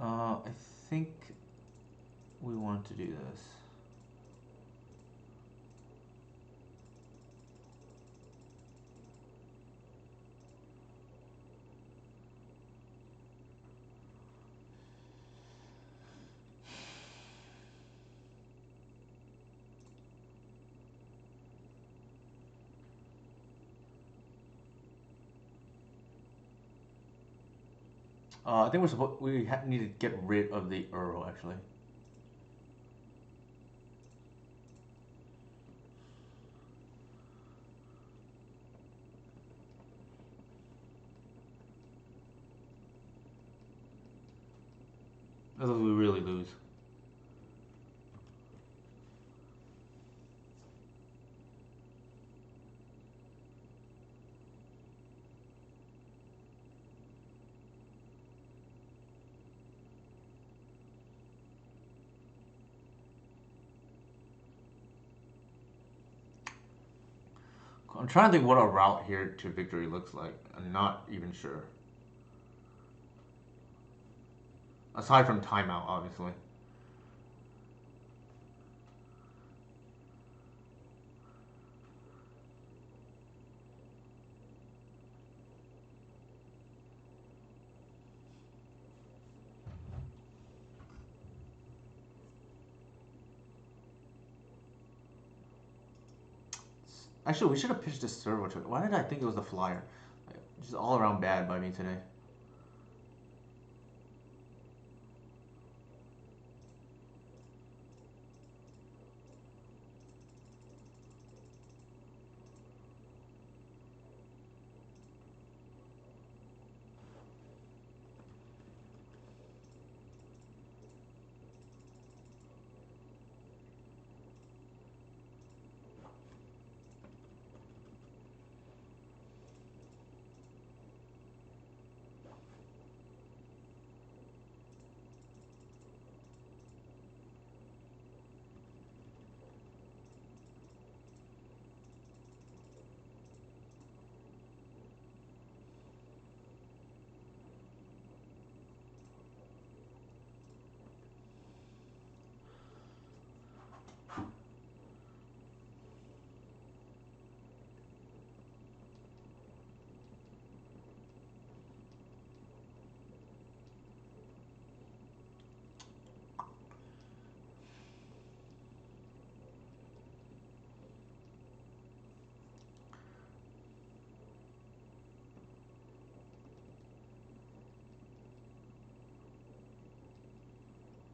I think we want to do this. I think we need to get rid of the Earl actually. Otherwise we really lose. I'm trying to think what a route here to victory looks like. I'm not even sure. Aside from timeout, obviously. Actually, we should have pitched a servo to it. Why did I think it was the flyer? Just all around bad by me today.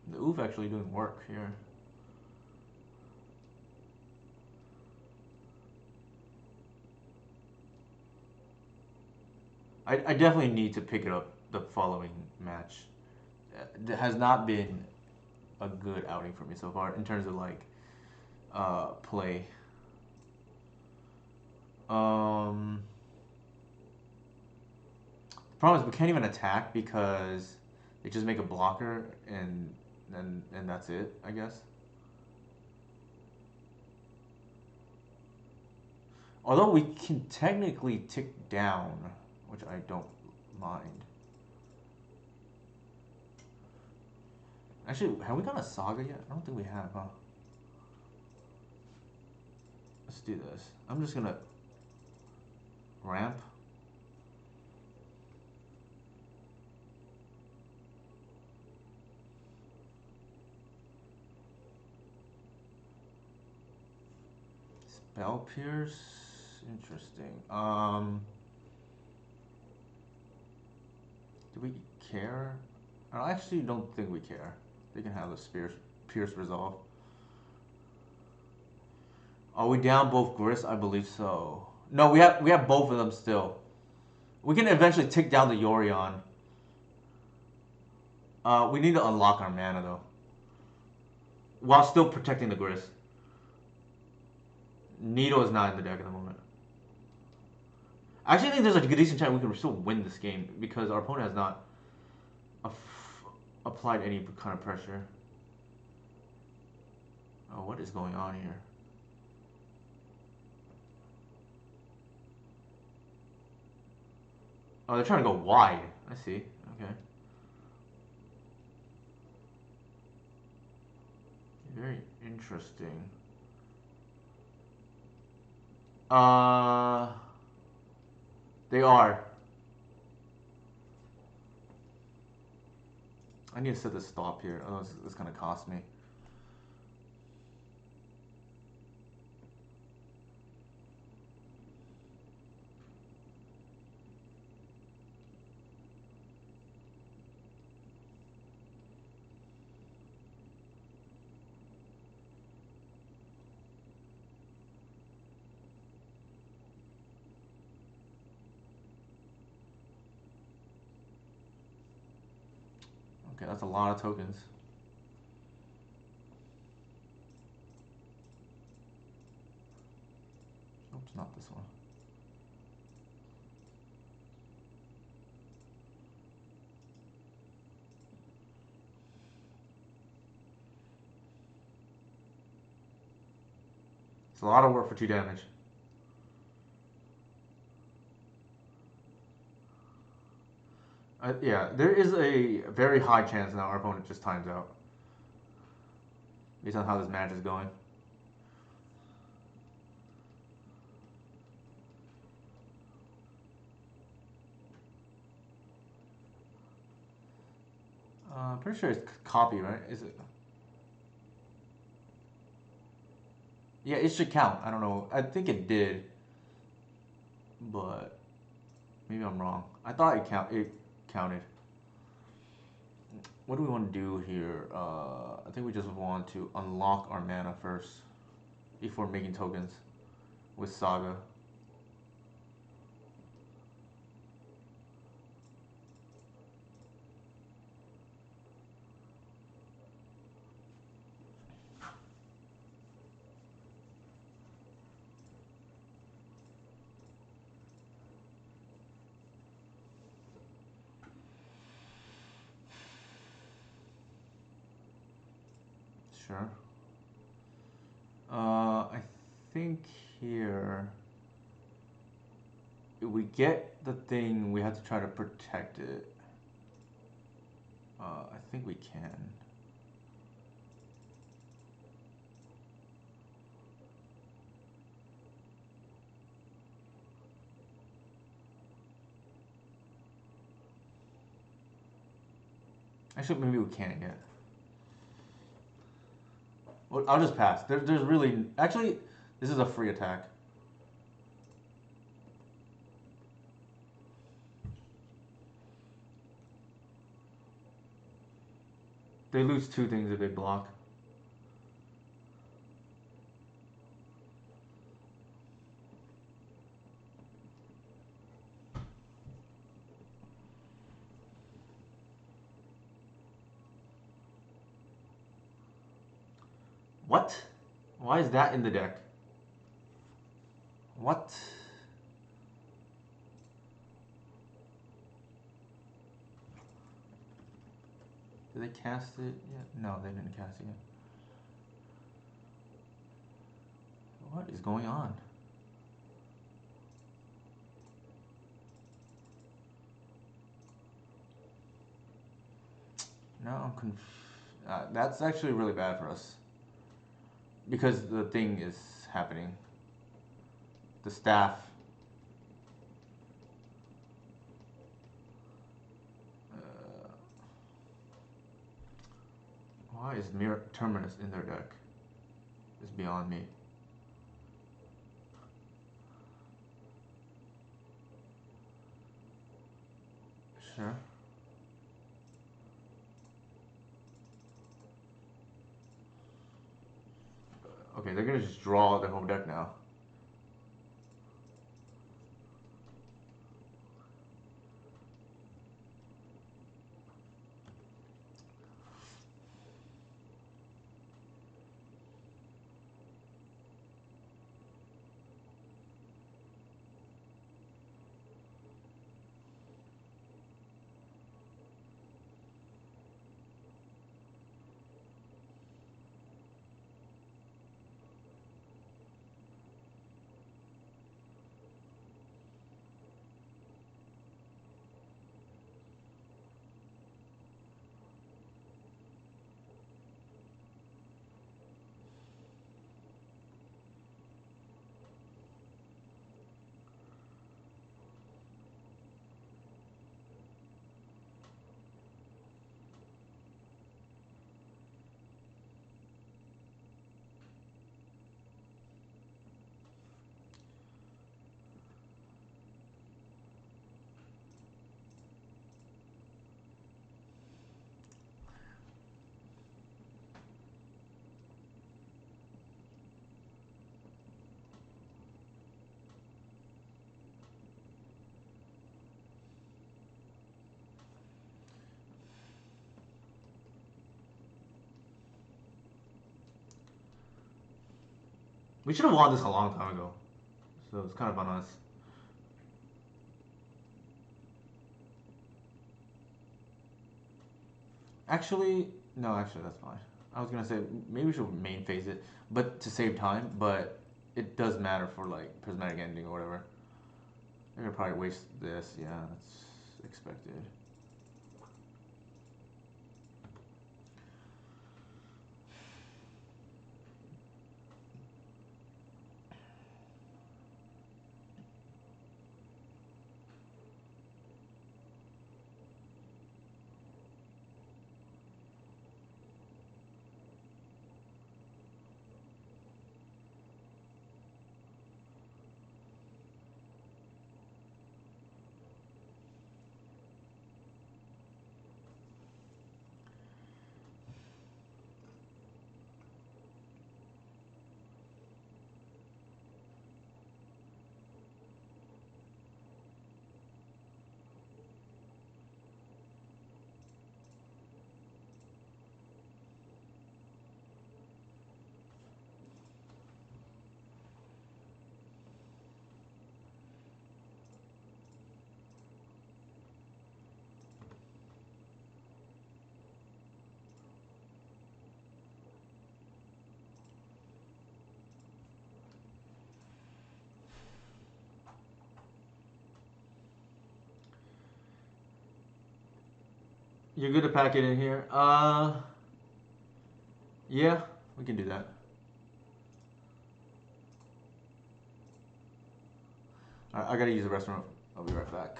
The oof actually doing work here. I definitely need to pick it up the following match. It has not been a good outing for me so far in terms of like play. The problem is we can't even attack because they just make a blocker and that's it, I guess. Although we can technically tick down, which I don't mind. Actually, have we got a saga yet? I don't think we have, huh? Let's do this. I'm just gonna ramp. Spell Pierce? Interesting. Do we care? I actually don't think we care. They can have the Pierce Resolve. Are we down both Grist? I believe so. No, we have both of them still. We can eventually take down the Yorion. We need to unlock our mana though, while still protecting the Grist. Needle is not in the deck at the moment. I actually think there's a decent chance we can still win this game because our opponent has not applied any kind of pressure. Oh, what is going on here? Oh, they're trying to go wide. I see. Okay. Very interesting. They are. I need to set this stop here. Otherwise, it's gonna cost me. Okay, that's a lot of tokens. Oops, not this one. It's a lot of work for 2 damage. Yeah, there is a very high chance now our opponent just times out. Based on how this match is going. I'm pretty sure it's copy, right? Is it? Yeah, it should count. I don't know. I think it did. But maybe I'm wrong. I thought it counted. What do we want to do here? I think we just want to unlock our mana first before making tokens with Saga. Sure. I think here, if we get the thing, we have to try to protect it. I think we can. Actually, maybe we can't yet. Well, I'll just pass. There's really... Actually, this is a free attack. They lose 2 things if they block. What? Why is that in the deck? What? Did they cast it yet? No, they didn't cast it yet. What is going on? Now I'm confused. That's actually really bad for us. Because the thing is happening. The staff. Why is Mirror Terminus in their deck? It's beyond me. Sure. Okay, they're gonna just draw their home deck now. We should have won this a long time ago. So it's kind of on us. Actually, no, actually that's fine. I was gonna say maybe we should main phase it, but to save time. But it does matter for like prismatic ending or whatever. They're gonna probably waste this. Yeah, that's expected. You're good to pack it in here. Yeah, we can do that. I gotta use the restroom. I'll be right back.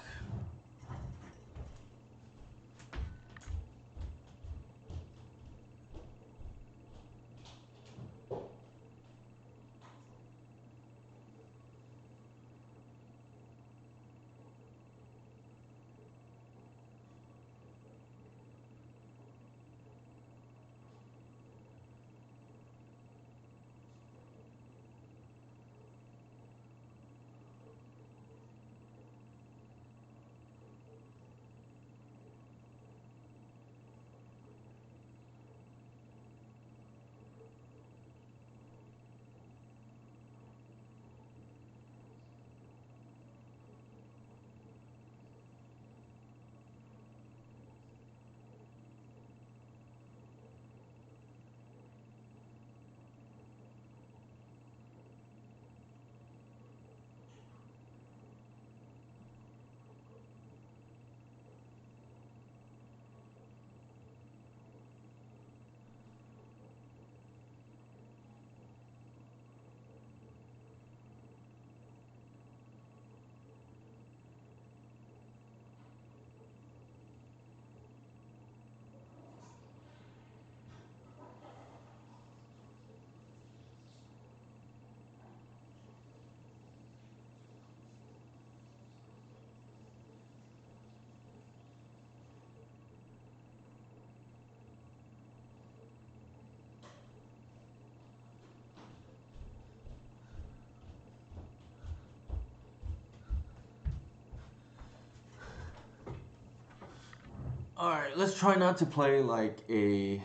Alright, let's try not to play like a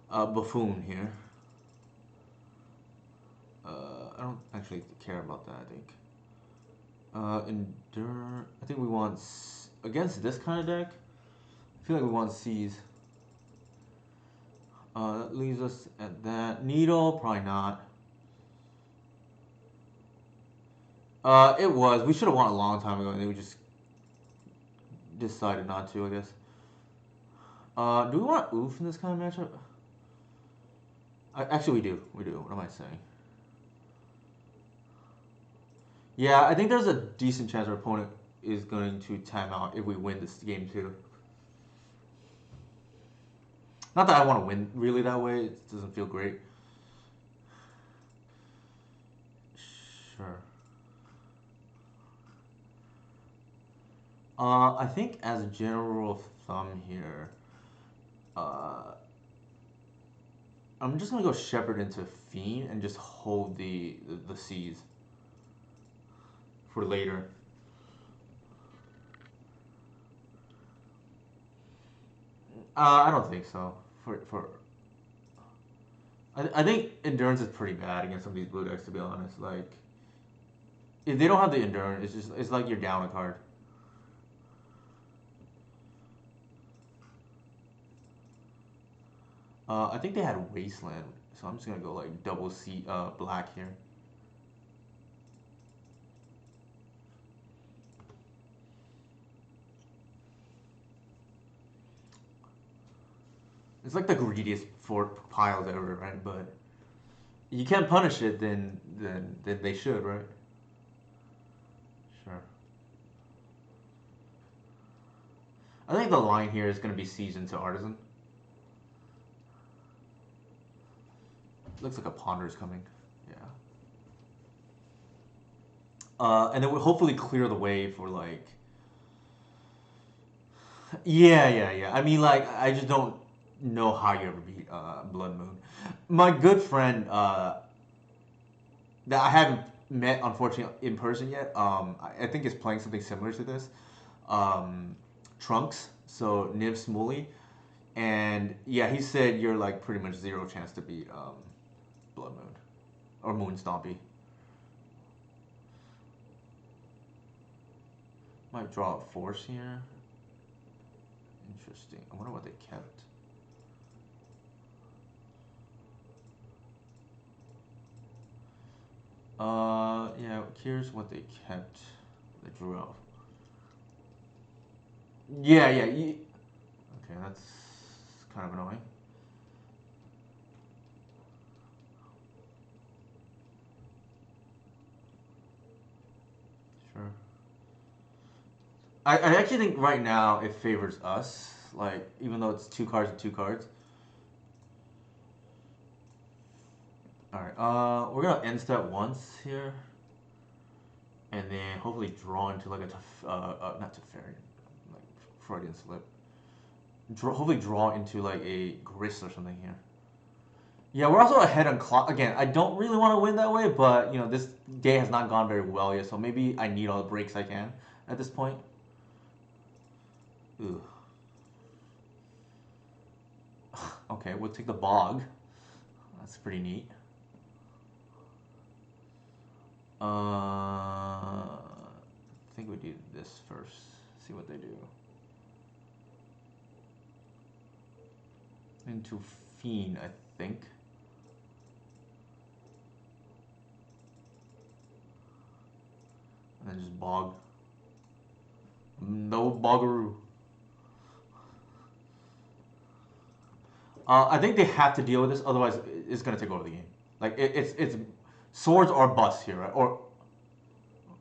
buffoon here. I don't actually care about that, I think. Endure. I think we want against this kind of deck. I feel like we want C's. That leaves us at that. Needle, probably not. It was. We should have won a long time ago, and then we just decided not to, I guess. Do we want oof in this kind of matchup? Actually, we do. We do. What am I saying? Yeah, I think there's a decent chance our opponent is going to time out if we win this game too. Not that I want to win really that way. It doesn't feel great. Sure. I think as a general of thumb here, I'm just gonna go Shepherd into Fiend and just hold the C's for later. I don't think so. I think Endurance is pretty bad against some of these blue decks, to be honest. Like, if they don't have the Endurance, it's like you're down a card. I think they had Wasteland, so I'm just gonna go like double C black here. It's like the greediest for piles ever, right? But you can't punish it, then they should, right? Sure. I think the line here is gonna be Siege into Artisan. Looks like a Ponder is coming. Yeah. And then we'll hopefully clear the way for like. Yeah. I mean, like, I just don't know how you ever beat Blood Moon. My good friend that I haven't met, unfortunately, in person yet. I think is playing something similar to this. Trunks, so Niv Smooly, and yeah, he said you're like pretty much zero chance to beat Blood Moon or Moon Stompy. Might draw a force here. Interesting. I wonder what they kept. Yeah, here's what they kept. They drew out. Yeah. Okay, that's kind of annoying. Sure. I actually think right now it favors us. Like, even though it's 2 cards and 2 cards. Alright, we're gonna end step once here. And then hopefully draw into like a not Teferi, like Freudian slip. Hopefully draw into like a Grist or something here. Yeah, we're also ahead on clock. Again, I don't really want to win that way, but you know, this day has not gone very well yet, so maybe I need all the breaks I can at this point. Ooh. Okay, we'll take the Bog. That's pretty neat. I think we do this first. See what they do. Into Fiend, I think. And then just Bog. No Boggaroo. I think they have to deal with this, otherwise it's gonna take over the game. Like it's swords or bust here, right? Or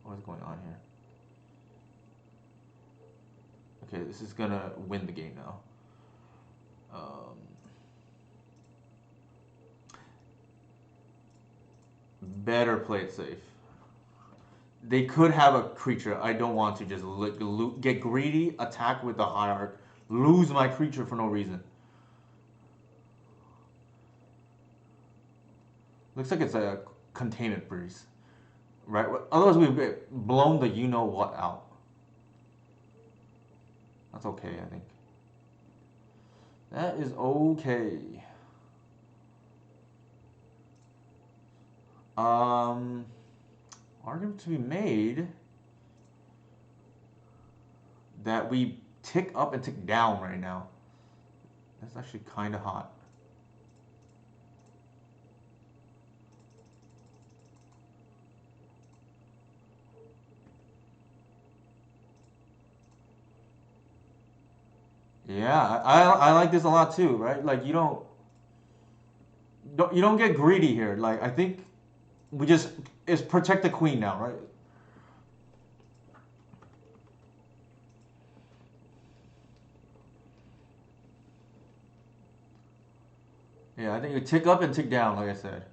what is going on here? Okay, this is gonna win the game now. Better play it safe. They could have a creature. I don't want to just get greedy, attack with the Hierarch, lose my creature for no reason. Looks like it's a containment breeze, right? Otherwise we've blown the you know what out. That's okay, I think. That is okay. Argument to be made that we tick up and tick down right now. That's actually kind of hot. Yeah, I like this a lot too, right? Like you don't get greedy here. Like I think we just is protect the queen now, right? Yeah, I think you tick up and tick down, like I said,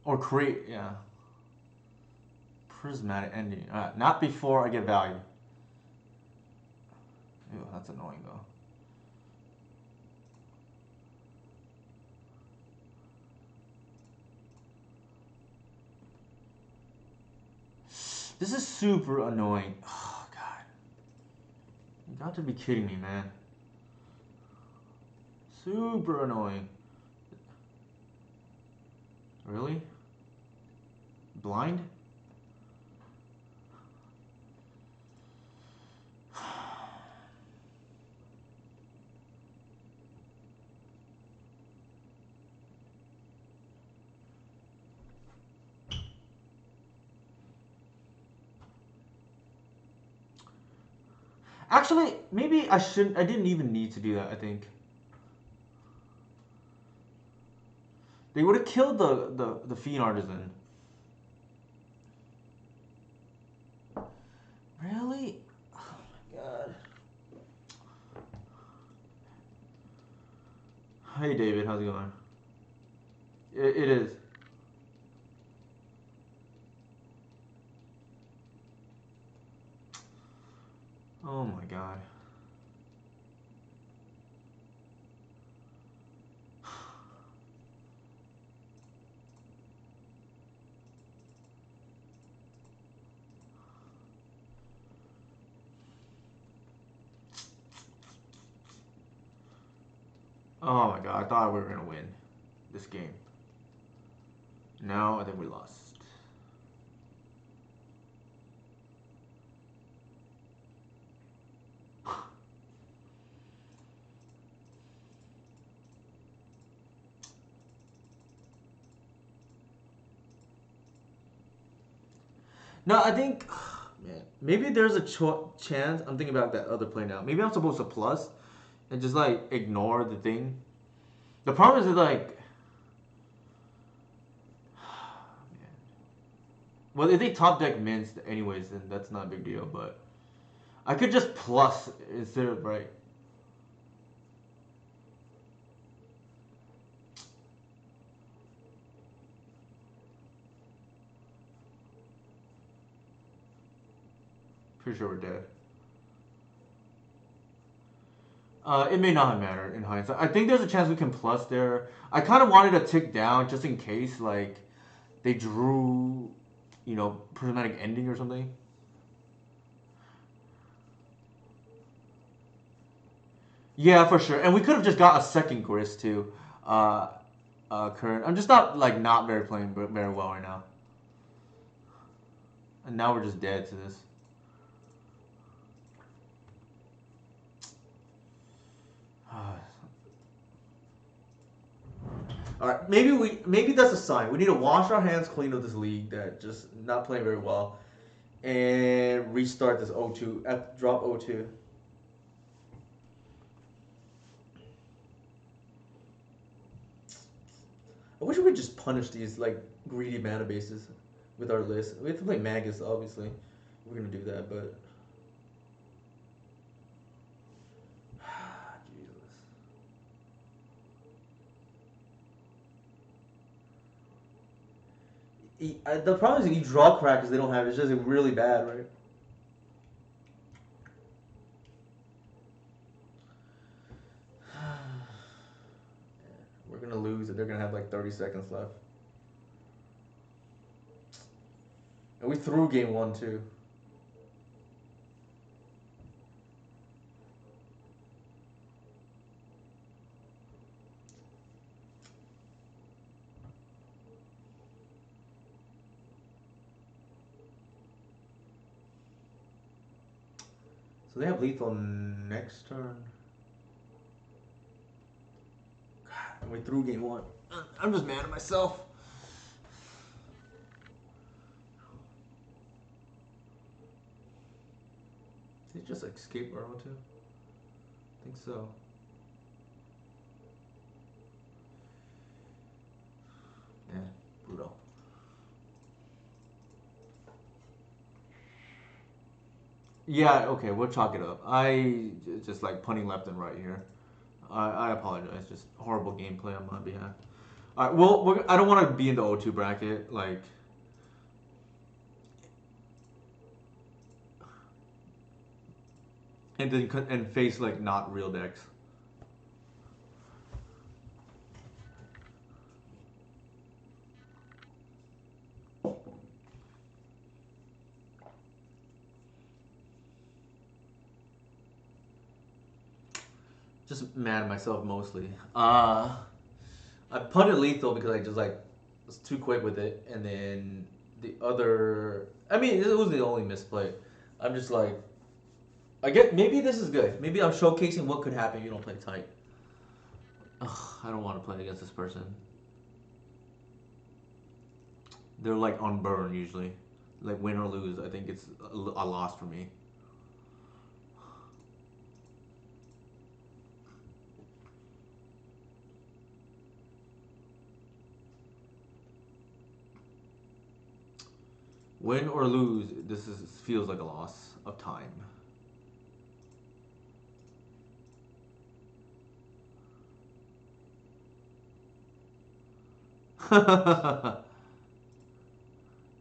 or create. Yeah, prismatic ending. Not before I get value. Ew, that's annoying though. This is super annoying. Oh god, you got to be kidding me, man. Super annoying. Really? Blind? Actually, maybe I shouldn't. I didn't even need to do that. I think they would have killed the fiend artisan. Really? Oh my god. Hey David, how's it going? It is. Oh my god. Oh my god, I thought we were gonna win this game. No, I think we lost. No, I think, man, maybe there's a chance. I'm thinking about that other play now. Maybe I'm supposed to plus and just like ignore the thing. The problem is that like, man. Well, if they top deck minced anyways, then that's not a big deal. But I could just plus instead of right. Pretty sure we're dead. It may not have mattered in hindsight. I think there's a chance we can plus there. I kind of wanted to tick down just in case, like, they drew, prismatic ending or something. Yeah, for sure. And we could have just got a second grist too. Uh, current. I'm just not very playing very well right now. And now we're just dead to this. All right, maybe that's a sign. We need to wash our hands clean of this league that just not playing very well, and restart this O2 drop O2. I wish we could just punish these like greedy mana bases with our list. We have to play Magus, obviously. We're gonna do that, but the problem is you draw crackers they don't have. It's just really bad, right? We're gonna lose, and they're gonna have like 30 seconds left. And we threw game one too. So they have lethal next turn. God, we threw game one. I'm just mad at myself. Did he just escape Burrow too? I think so. Yeah, brutal. Yeah, okay, we'll chalk it up. I just like punting left and right here. I apologize. Just horrible gameplay on my behalf. All right, well, I don't want to be in the O2 bracket, like, and then and face like not real decks. Just mad at myself mostly. I punted lethal because I just like was too quick with it, and then the other. I mean, it was the only misplay. I'm just like, I get maybe this is good. Maybe I'm showcasing what could happen if you don't play tight. Ugh, I don't want to play against this person. They're like on burn usually, like win or lose. I think it's a loss for me. Win or lose, this feels like a loss of time.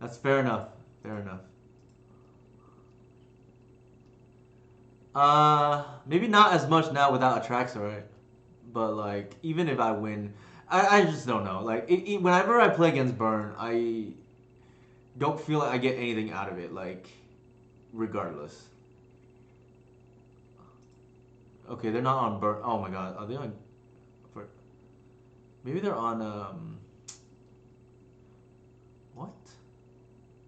That's fair enough. Fair enough. Maybe not as much now without Atraxa, right? But like, even if I win, I just don't know. Like, whenever I play against Burn, I don't feel like I get anything out of it. Like, regardless. Okay, they're not on Burn. Oh my God, are they on? For, maybe they're on. What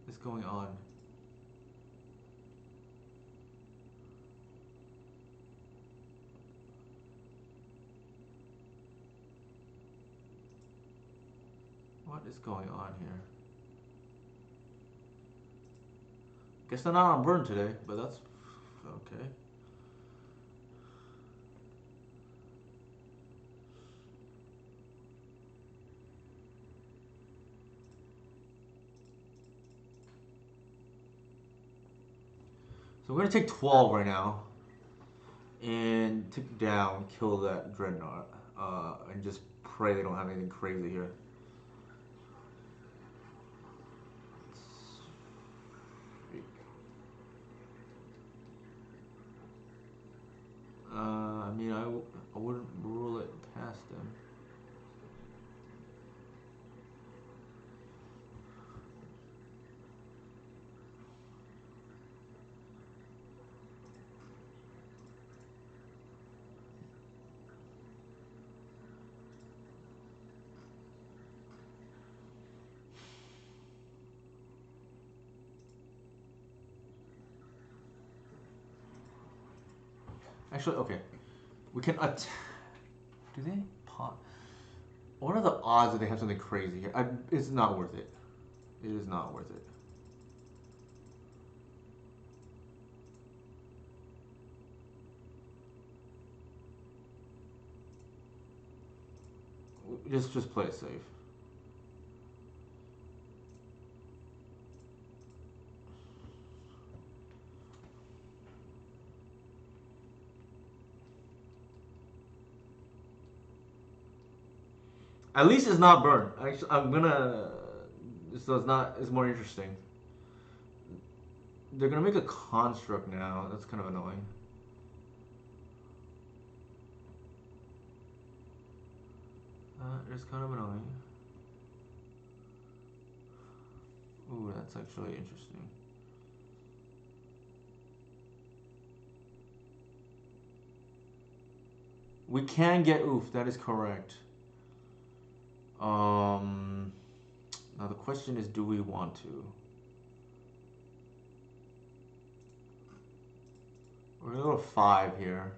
is going on? What is going on here? Guess they're not on Burn today, but that's okay. So we're gonna take 12 right now, and take down, kill that Dreadnought, and just pray they don't have anything crazy here. I mean, I wouldn't rule it past them. Actually, okay, we can do they pot? What are the odds that they have something crazy here? It's not worth it. It is not worth it. Just play it safe. At least it's not Burn. Actually, I'm gonna. So it's not. It's more interesting. They're gonna make a construct now. That's kind of annoying. It's kind of annoying. Ooh, that's actually interesting. We can get oof. That is correct. Now the question is, do we want to? We're gonna go to 5 here.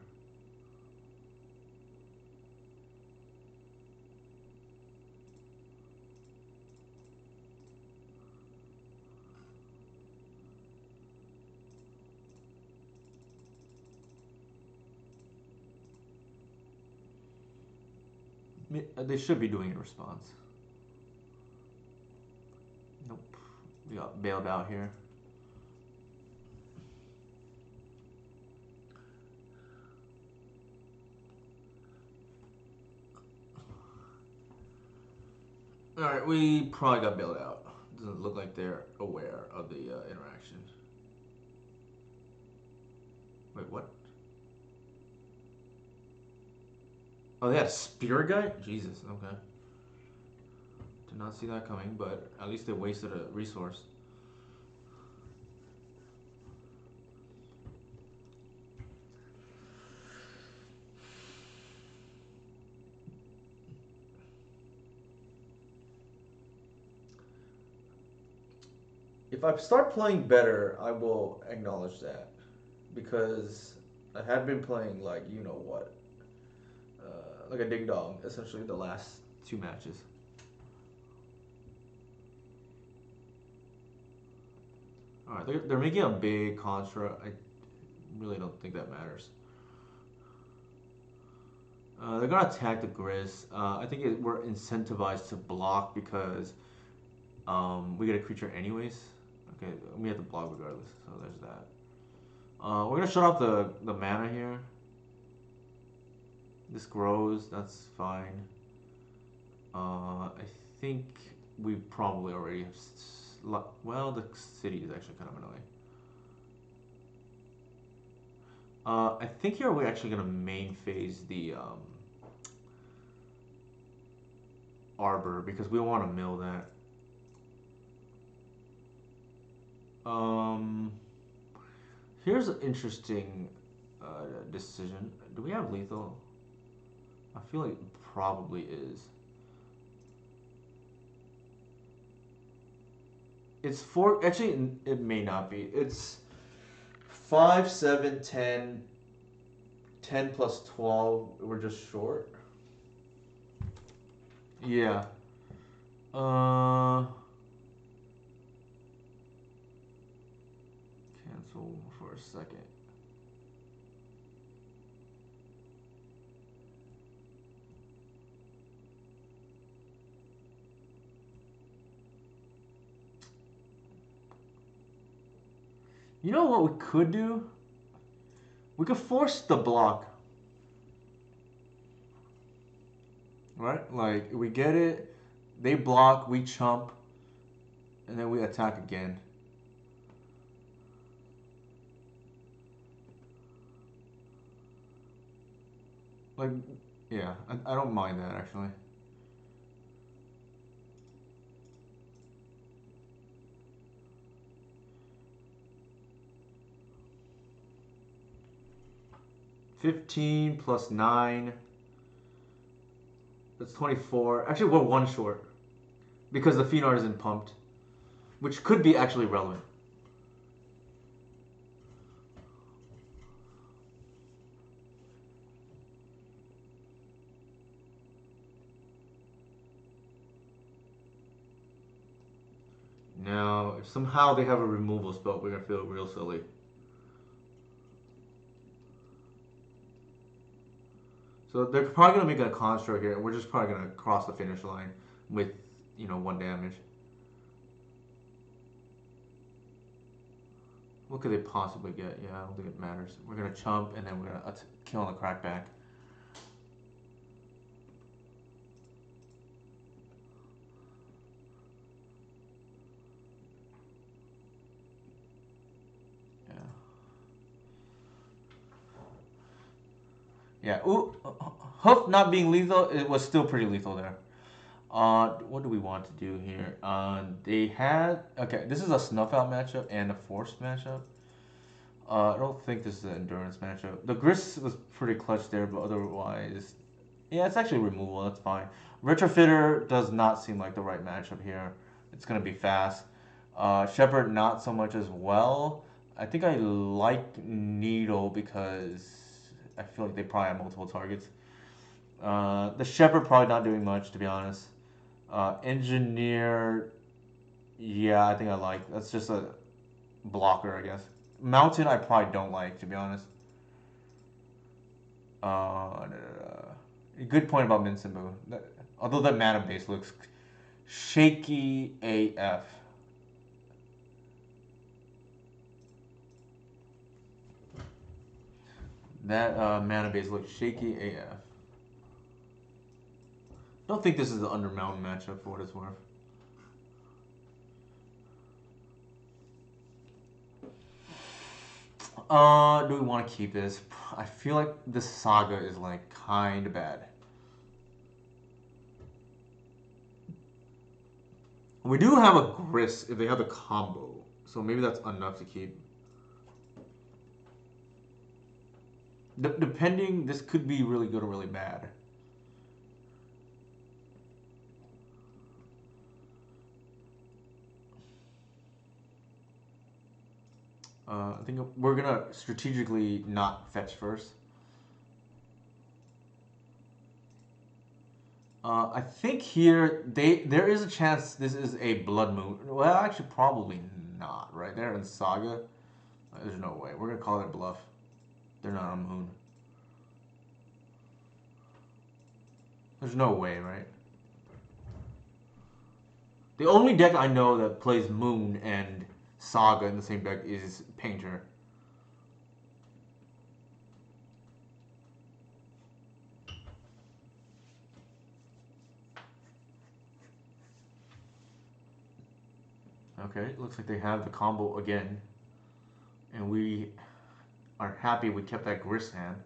They should be doing a response. Nope. We got bailed out here. Alright, we probably got bailed out. Doesn't look like they're aware of the interaction. Wait, what? Oh, they had a spear guy? Jesus, okay. Did not see that coming, but at least they wasted a resource. If I start playing better, I will acknowledge that. Because I had been playing like, you know what. Like a ding dong, essentially, the last 2 matches. Alright, they're making a big construct. I really don't think that matters. They're gonna attack the Grizz. I think we're incentivized to block because we get a creature anyways. Okay, we have to block regardless, so there's that. We're gonna shut off the mana here. This grows, that's fine. I think we probably already have. Well, the city is actually kind of annoying. I think here we're actually gonna main phase the Arbor because we want to mill that. Here's an interesting decision. Do we have lethal? I feel like it probably is. It's 4. Actually, it may not be. It's 5, 7, 10, 10 plus 12. We're just short. Yeah. Cancel for a second. You know what we could do? We could force the block. Right? Like, we get it, they block, we chump, and then we attack again. Like, yeah, I don't mind that actually. $15 plus 9. That's 24. Actually, we're 1 short. Because the Phenar isn't pumped. Which could be actually relevant. Now, if somehow they have a removal spell, we're going to feel real silly. So they're probably going to make a construct here, and we're just probably going to cross the finish line with, 1 damage. What could they possibly get? Yeah, I don't think it matters. We're going to chump, and then we're going to kill on the crackback. Yeah. Ooh, Hoof not being lethal, it was still pretty lethal there. What do we want to do here? They had okay. This is a snuff out matchup and a forced matchup. I don't think this is an endurance matchup. The Gris was pretty clutch there, but otherwise, yeah, it's actually removal. That's fine. Retrofitter does not seem like the right matchup here. It's gonna be fast. Shepherd not so much as well. I think I like Needle because I feel like they probably have multiple targets. The Shepherd probably not doing much, to be honest. Engineer, yeah, I think I like. That's just a blocker, I guess. Mountain, I probably don't like, to be honest. Good point about Minsimbu. Although that mana base looks shaky AF. That mana base looks shaky AF. Don't think this is an Undermountain matchup for what it's worth. Do we want to keep this? I feel like this Saga is like kind of bad. We do have a Gris if they have a combo, so maybe that's enough to keep. Depending, this could be really good or really bad. I think we're gonna strategically not fetch first. I think here there is a chance this is a Blood Moon. Well, actually, probably not. Right there in Saga, there's no way. We're gonna call it bluff. They're not on Moon. There's no way, right? The only deck I know that plays Moon and Saga in the same deck is Painter. Okay, looks like they have the combo again. And we are happy we kept that Gris hand.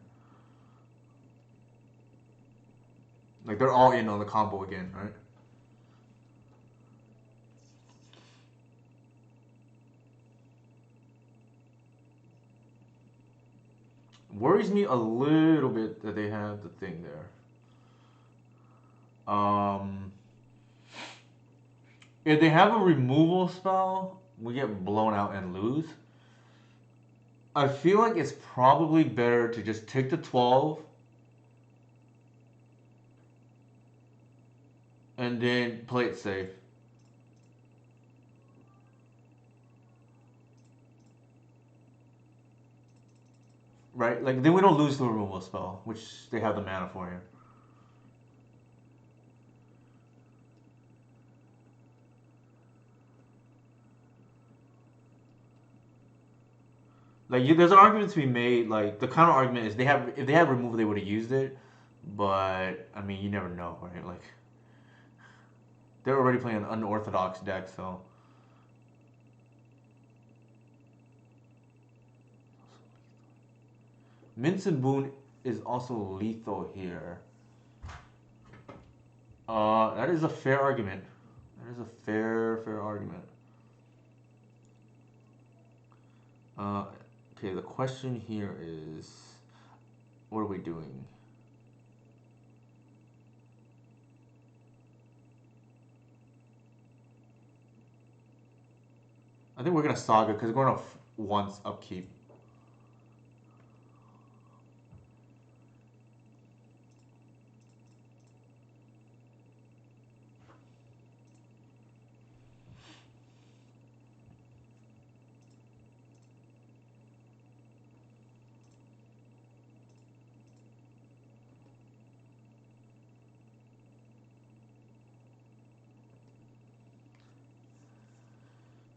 Like, they're all in on the combo again, right? Worries me a little bit that they have the thing there. If they have a removal spell, we get blown out and lose. I feel like it's probably better to just take the 12 and then play it safe. Right? Like, then we don't lose the removal spell, which they have the mana for here. Like, there's an argument to be made. Like, the counter argument is if they had removal, they would have used it. But I mean, you never know, right? Like, they're already playing an unorthodox deck, so. Mince and Boone is also lethal here. That is a fair argument. That is a fair argument. Okay, the question here is, what are we doing? I think we're gonna Saga because we're gonna once upkeep.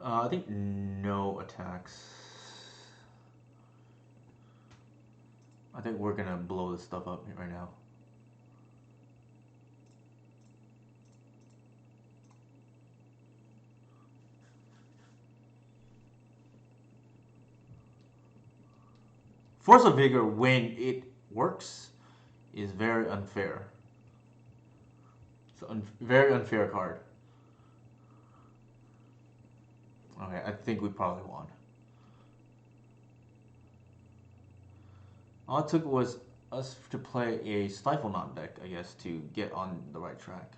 I think no attacks. I think we're gonna blow this stuff up right now. Force of Vigor, when it works, is very unfair. It's a very unfair card. Okay, I think we probably won. All it took was us to play a Stifle Knot deck, I guess, to get on the right track.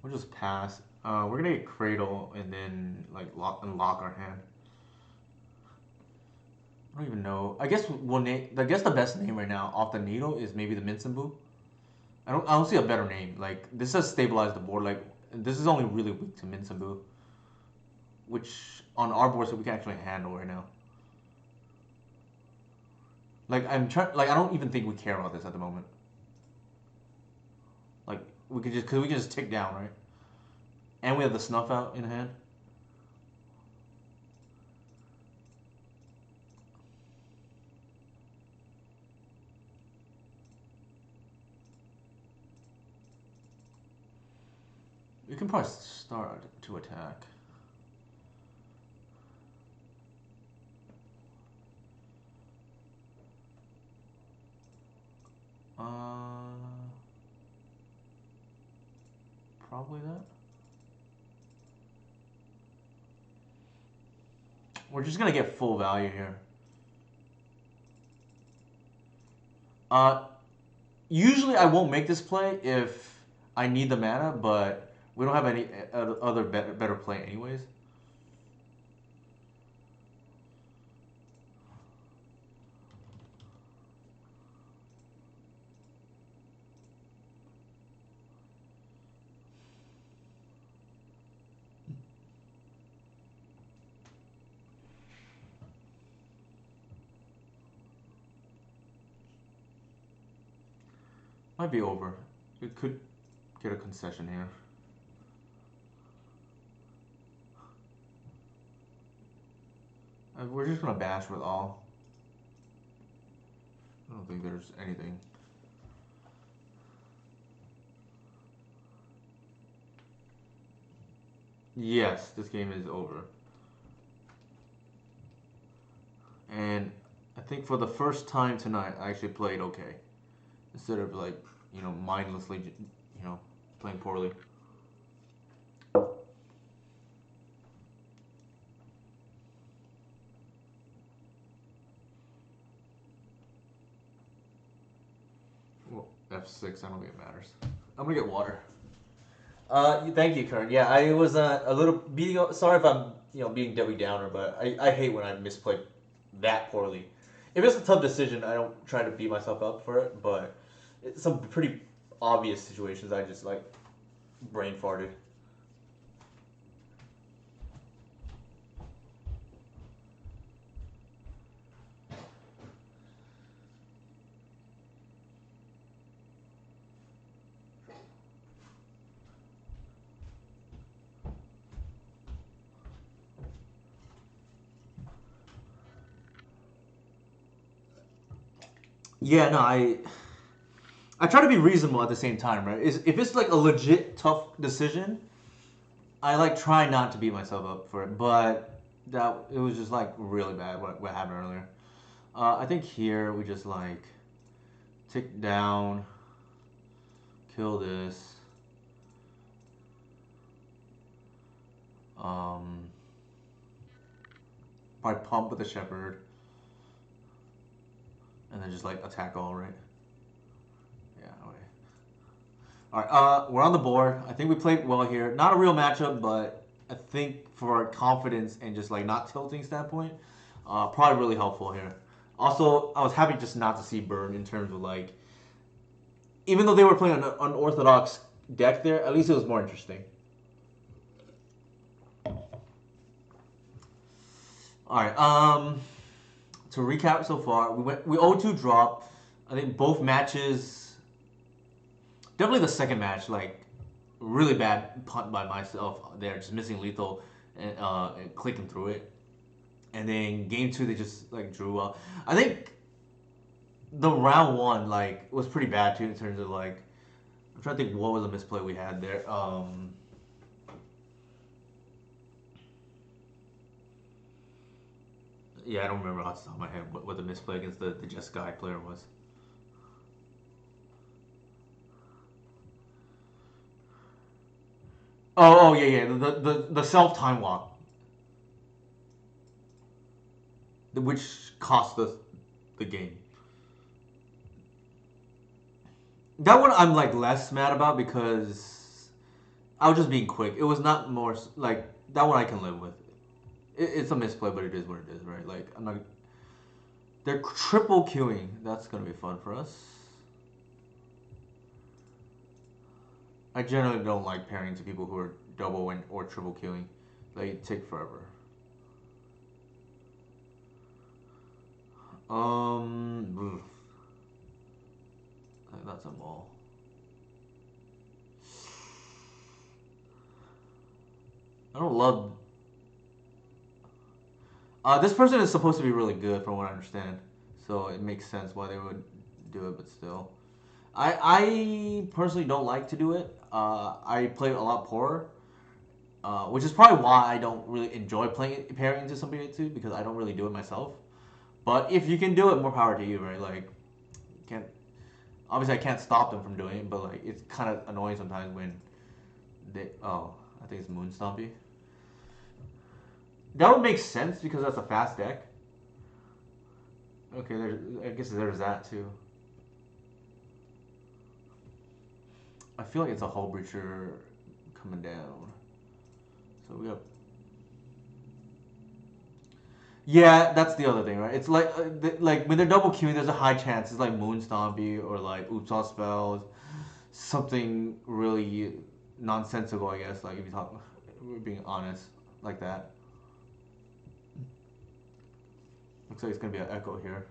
We'll just pass. We're gonna get Cradle and then like unlock our hand. I don't even know. I guess we'll name. I guess the best name right now off the needle is maybe the Minsambu. I don't see a better name. Like this has stabilized the board. Like this is only really weak to Minsambu, which on our board so we can actually handle right now. Like I'm trying. Like I don't even think we care about this at the moment. Like we could just, cause we can just tick down, right? And we have the snuff out in hand. We can probably start to attack. Probably that. We're just gonna get full value here. Usually I won't make this play if I need the mana, but we don't have any other better play anyways. Might be over. We could get a concession here. We're just gonna bash with all. I don't think there's anything. Yes, this game is over. And I think for the first time tonight, I actually played okay. Instead of like, mindlessly, playing poorly. Well, F6, I don't think it matters. I'm gonna get water. Thank you, Kern. Yeah, I was a little beating. Sorry if I'm being Debbie Downer, but I hate when I misplay that poorly. If it's a tough decision, I don't try to beat myself up for it. But it's some pretty obvious situations, I just like brain farted. Yeah, no, I try to be reasonable at the same time, right? If it's like a legit tough decision, I like try not to beat myself up for it. But that it was just like really bad what happened earlier. I think here we just like tick down, kill this. Probably pump with the shepherd, and then just like attack all, right? Yeah. Okay. All right. We're on the board. I think we played well here. Not a real matchup, but I think for confidence and just like not tilting standpoint, probably really helpful here. Also, I was happy just not to see burn in terms of like, even though they were playing an unorthodox deck there, at least it was more interesting. All right. To recap so far, we 0-2 drop. I think both matches, definitely the second match, like really bad punt by myself there, just missing lethal and clicking through it. And then game two, they just like drew well. I think the round one like was pretty bad too in terms of like I'm trying to think what was a misplay we had there. Yeah, I don't remember off the top of my head what the misplay against the Jeskai player was. Oh yeah, yeah, the self time walk, which cost us the game. That one I'm like less mad about because I was just being quick. It was not more like that one I can live with. It's a misplay, but it is what it is, right? Like I'm not. They're triple queuing. That's gonna be fun for us. I generally don't like pairing to people who are double and or triple queuing. They take forever. Oof. That's a mall. I don't love. This person is supposed to be really good, from what I understand. So it makes sense why they would do it, but still. I personally don't like to do it. I play a lot poorer, which is probably why I don't really enjoy playing pairing into somebody too, because I don't really do it myself. But if you can do it, more power to you, right? Like, can't obviously I can't stop them from doing it, but like it's kind of annoying sometimes when they. Oh, I think it's Moon Stompy. That would make sense because that's a fast deck. Okay, I guess there's that too. I feel like it's a Hull Breacher coming down. So we have. Yeah, that's the other thing, right? It's like like when they're double queuing, there's a high chance it's like Moon Stompy or like Oops All Spells, something really nonsensical, I guess. Like if you talk, we're being honest, like that. Looks like it's gonna be an echo here.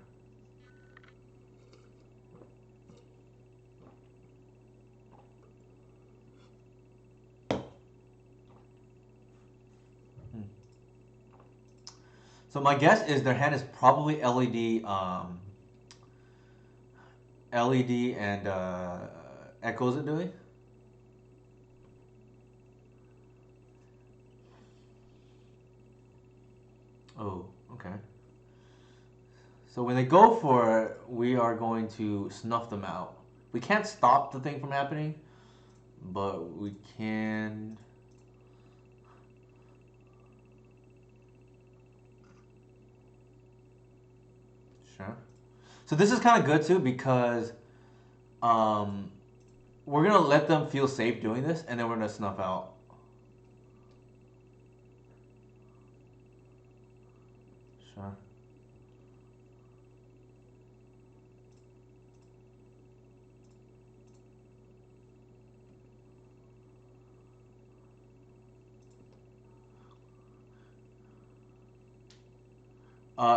Hmm. So my guess is their hand is probably LED, LED and echoes it doing. Oh, okay. So when they go for it, we are going to snuff them out. We can't stop the thing from happening, but we can. Sure. So this is kind of good too because um, we're gonna let them feel safe doing this, and then we're gonna snuff out. Sure.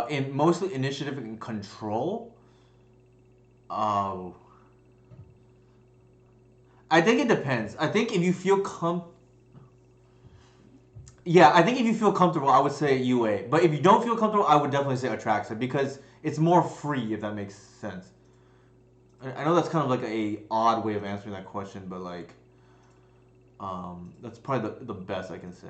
In mostly initiative and control. Uh, I think it depends. I think if you feel yeah, I think if you feel comfortable, I would say UA. But if you don't feel comfortable, I would definitely say Atraxa because it's more free, if that makes sense. I know that's kind of like a odd way of answering that question, but like, that's probably the best I can say.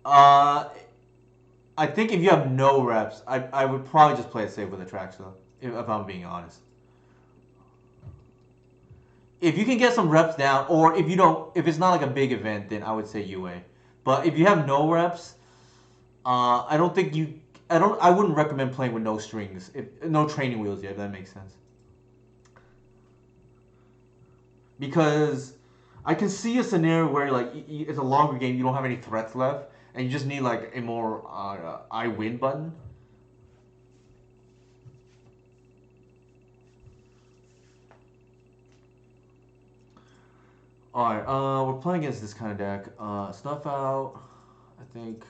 Uh, I think if you have no reps, I would probably just play it safe with Atraxa, if I'm being honest. If you can get some reps down, or if you don't, if it's not like a big event, then I would say UA. But if you have no reps, I don't think you. I wouldn't recommend playing with no strings, if no training wheels yet. If that makes sense. Because I can see a scenario where like it's a longer game, you don't have any threats left, and you just need like a more I win button. All right, we're playing against this kind of deck. Snuff out. I think.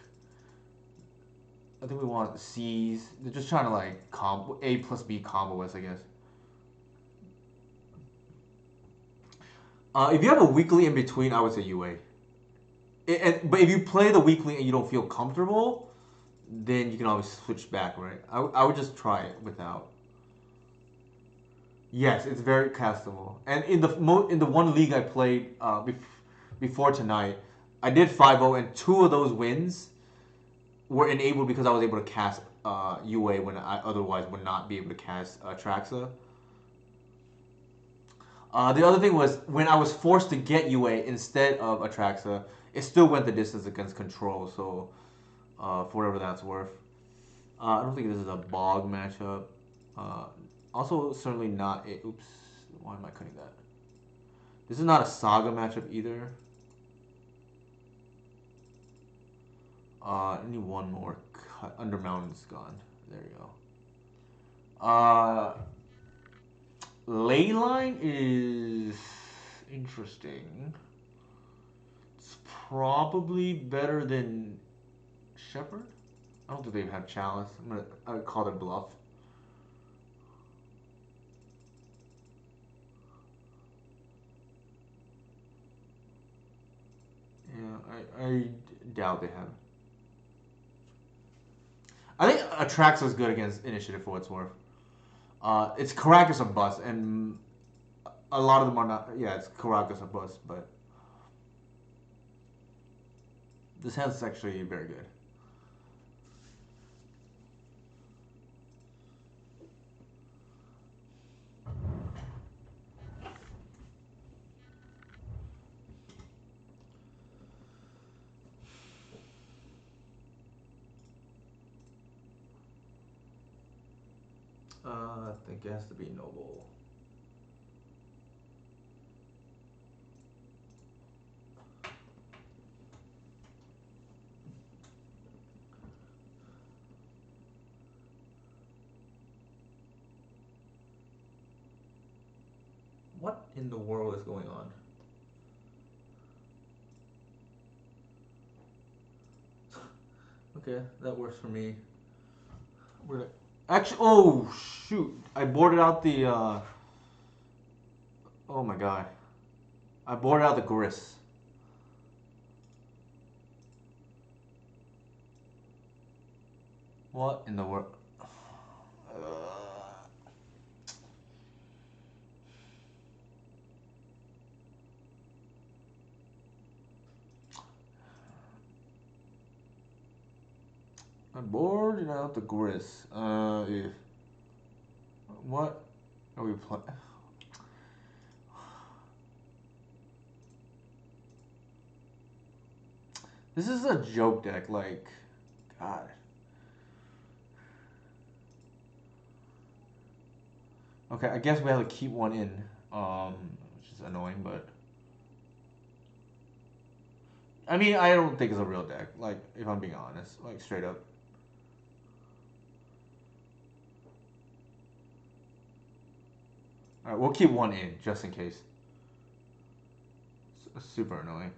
I think we want C's. They're just trying to like combo A plus B combo us, I guess. If you have a weekly in between, I would say UA. But if you play the weekly and you don't feel comfortable, then you can always switch back, right? I would just try it without. Yes, it's very castable. And in the one league I played before tonight, I did 5-0, and two of those wins were enabled because I was able to cast UA when I otherwise would not be able to cast Traxa. The other thing was when I was forced to get UA instead of Atraxa, it still went the distance against control. So for whatever that's worth, I don't think this is a bog matchup. Uh, also certainly not a. Oops, why am I cutting that? This is not a Saga matchup either. I need one more cut. Under Mountain's gone. There you go. Leyline is interesting. It's probably better than Shepherd. I don't think they have Chalice. I call it bluff. Yeah, I doubt they have. I think Atraxa's good against Initiative for what it's worth. It's Caracas or bust, and a lot of them are not. Yeah, it's Caracas or bust, but this hand's actually very good. I think it has to be Noble. What in the world is going on? Okay, that works for me. Actually, oh shoot! I boarded out the. Oh my god! I boarded out the Gris. What in the world? I boarded out the Gris. If what are we playing? This is a joke deck, like, God. Okay, I guess we have to keep one in, which is annoying, but I mean, I don't think it's a real deck. Like, if I'm being honest, like straight up. All right, we'll keep one in just in case. It's super annoying.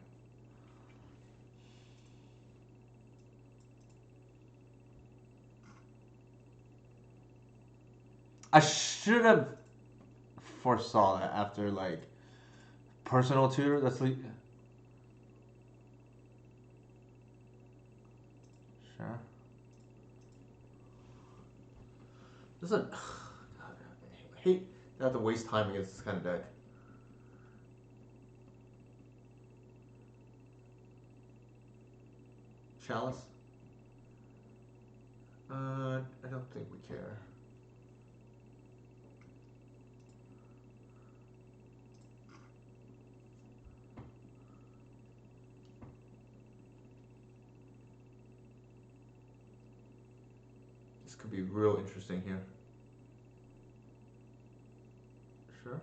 I should have foresaw that after like personal tutor. That's like sure. This is a God, I hate to have to waste time against this kind of deck. Chalice. I don't think we care. This could be real interesting here. Sure.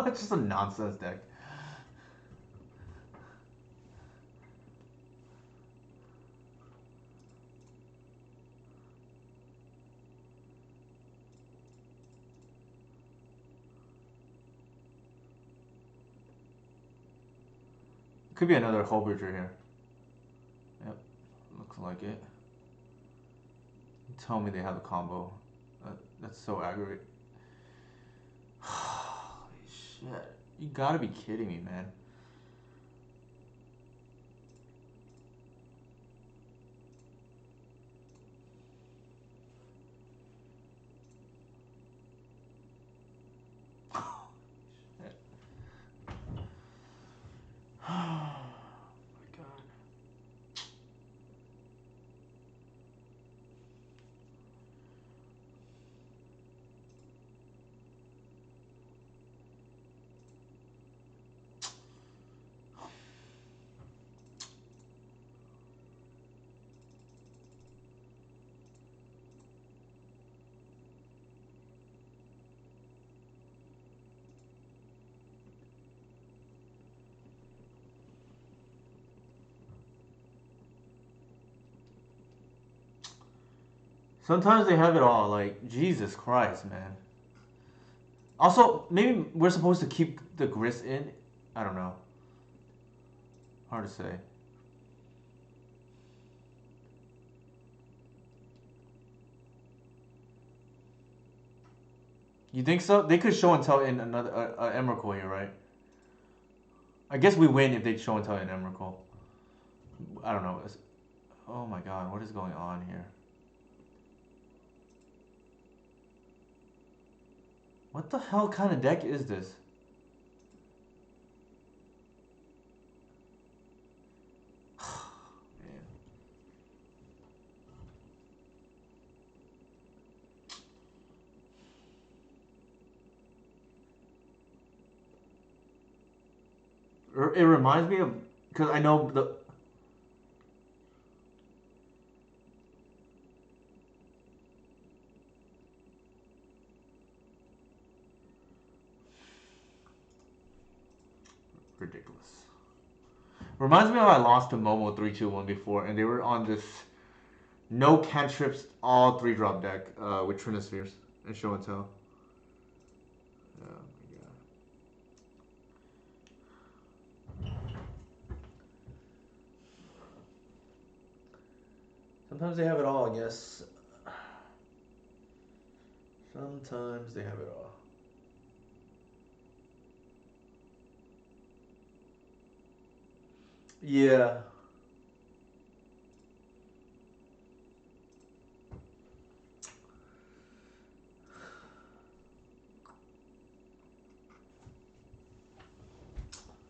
It's just a nonsense deck. Could be another Holbridger here. Yep, looks like it. Tell me they have a combo. That's so aggravating. Holy shit. You gotta be kidding me, man. Sometimes they have it all. Like Jesus Christ, man. Also, maybe we're supposed to keep the grist in. I don't know. Hard to say. You think so? They could show and tell in another Emrakul here, right? I guess we win if they show and tell in Emrakul. I don't know. Oh my god, what is going on here? What the hell kind of deck is this? Man. It reminds me of, because I know the ridiculous. Reminds me of I lost to Momo 3-2-1 before, and they were on this no cantrips all 3-drop deck with Trinispheres and show and tell. Oh my god. Sometimes they have it all, I guess. Sometimes they have it all. Yeah.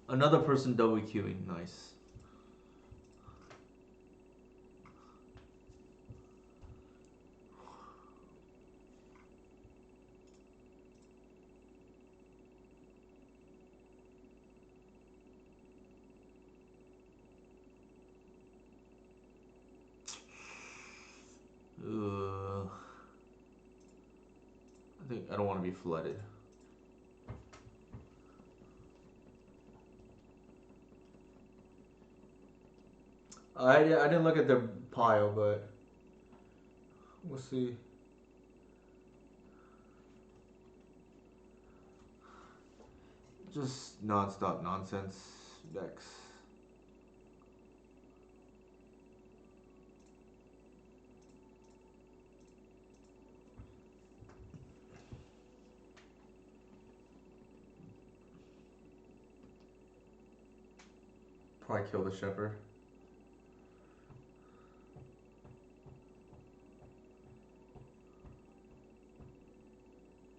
Another person double queuing. Nice. I think I don't want to be flooded. I didn't look at the pile, but we'll see. Just non-stop nonsense decks. Probably kill the shepherd.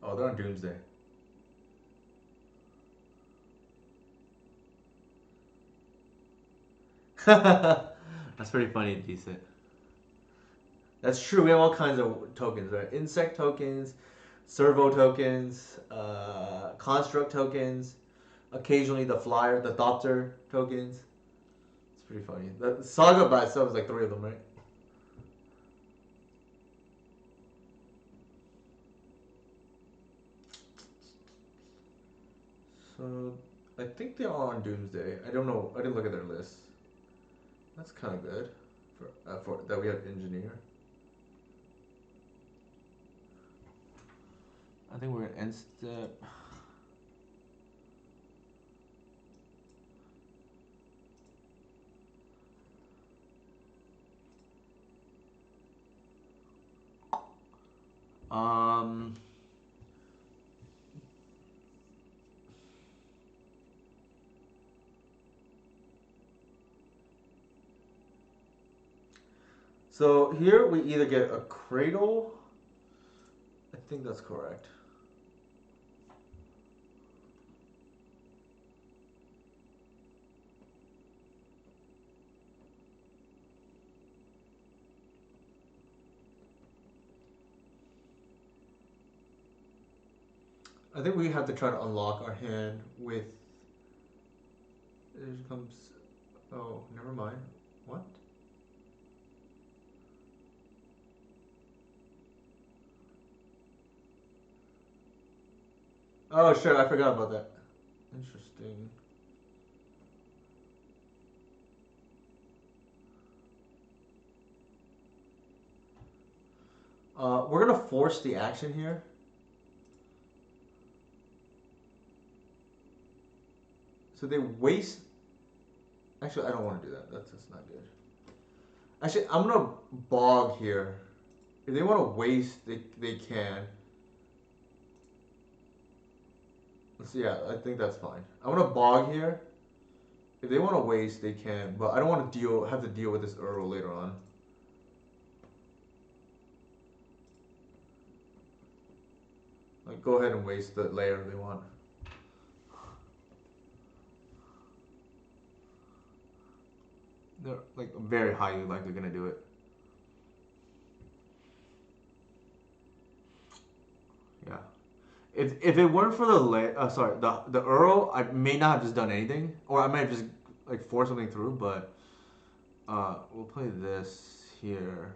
Oh, they're on Doomsday. That's pretty funny and decent. That's true. We have all kinds of tokens, right? Insect tokens, servo tokens, construct tokens. Occasionally the flyer, the Thopter tokens. It's pretty funny. The saga by itself is like 3 of them, right? So I think they're all on Doomsday. I don't know. I didn't look at their list. That's kind of good for that we have engineer. I think we're gonna end step. Um. So here we either get a cradle. I think that's correct. I think we have to try to unlock our hand with. There comes. Oh, never mind. What? Oh, sure. I forgot about that. Interesting. We're gonna force the action here. So they waste. Actually, I don't want to do that. That's not good. Actually, I'm gonna bog here. If they want to waste, they can. Let's see. Yeah, I think that's fine. I'm gonna bog here. If they want to waste, they can. But I don't want to have to deal with this Earl later on. Like, go ahead and waste the layer if they want. They're like very highly likely gonna do it. Yeah. If it weren't for the the Earl, I may not have just done anything, or I might have just like forced something through. But we'll play this here.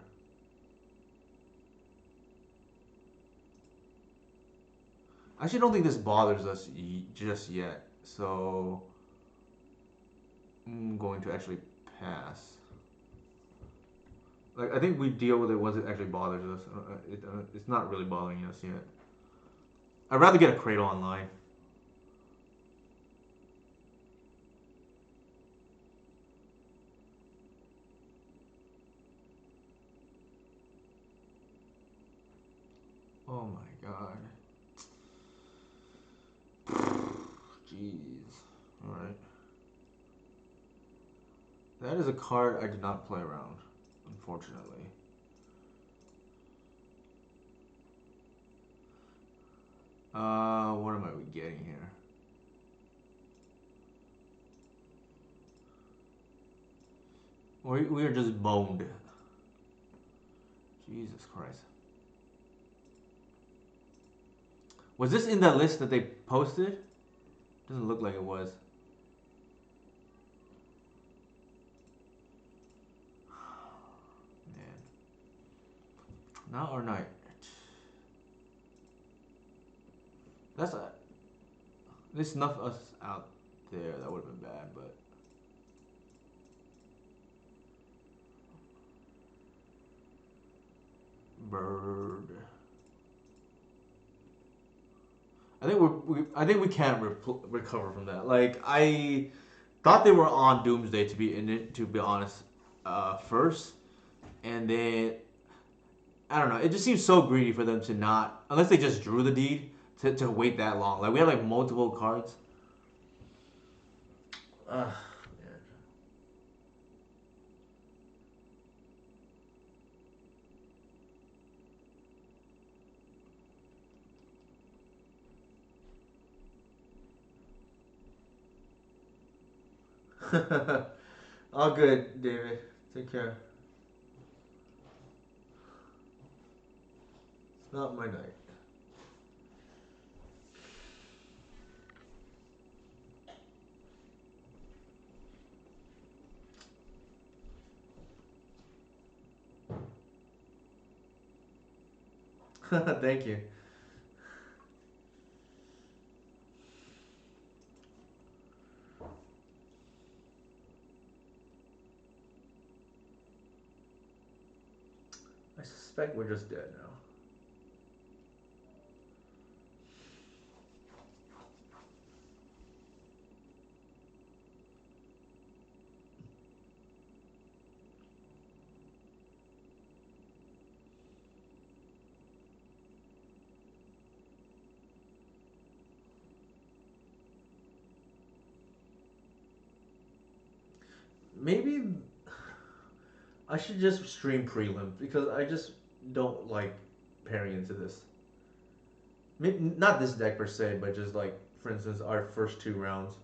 I actually don't think this bothers us just yet, so I'm going to actually pass. Like I think we deal with it once it actually bothers us. It's not really bothering us yet. I'd rather get a cradle online. Oh my god. Jeez. Alright. That is a card I did not play around, unfortunately. What am I getting here? We are just boned. Jesus Christ. Was this in that list that they posted? Doesn't look like it was. Man. Not our night. That's a. They snuffed us out there. That would have been bad, but. Bird. I think we can't recover from that. Like I thought they were on Doomsday to be in it. To be honest, first, and then I don't know. It just seems so greedy for them to not, unless they just drew the deed, to wait that long. Like we had like multiple cards. Ugh, man. All good, David. Take care. It's not my night. Thank you. I suspect we're just dead now. Maybe I should just stream prelim because I just don't like pairing into this. Maybe, not this deck per se, but just like for instance our first two rounds.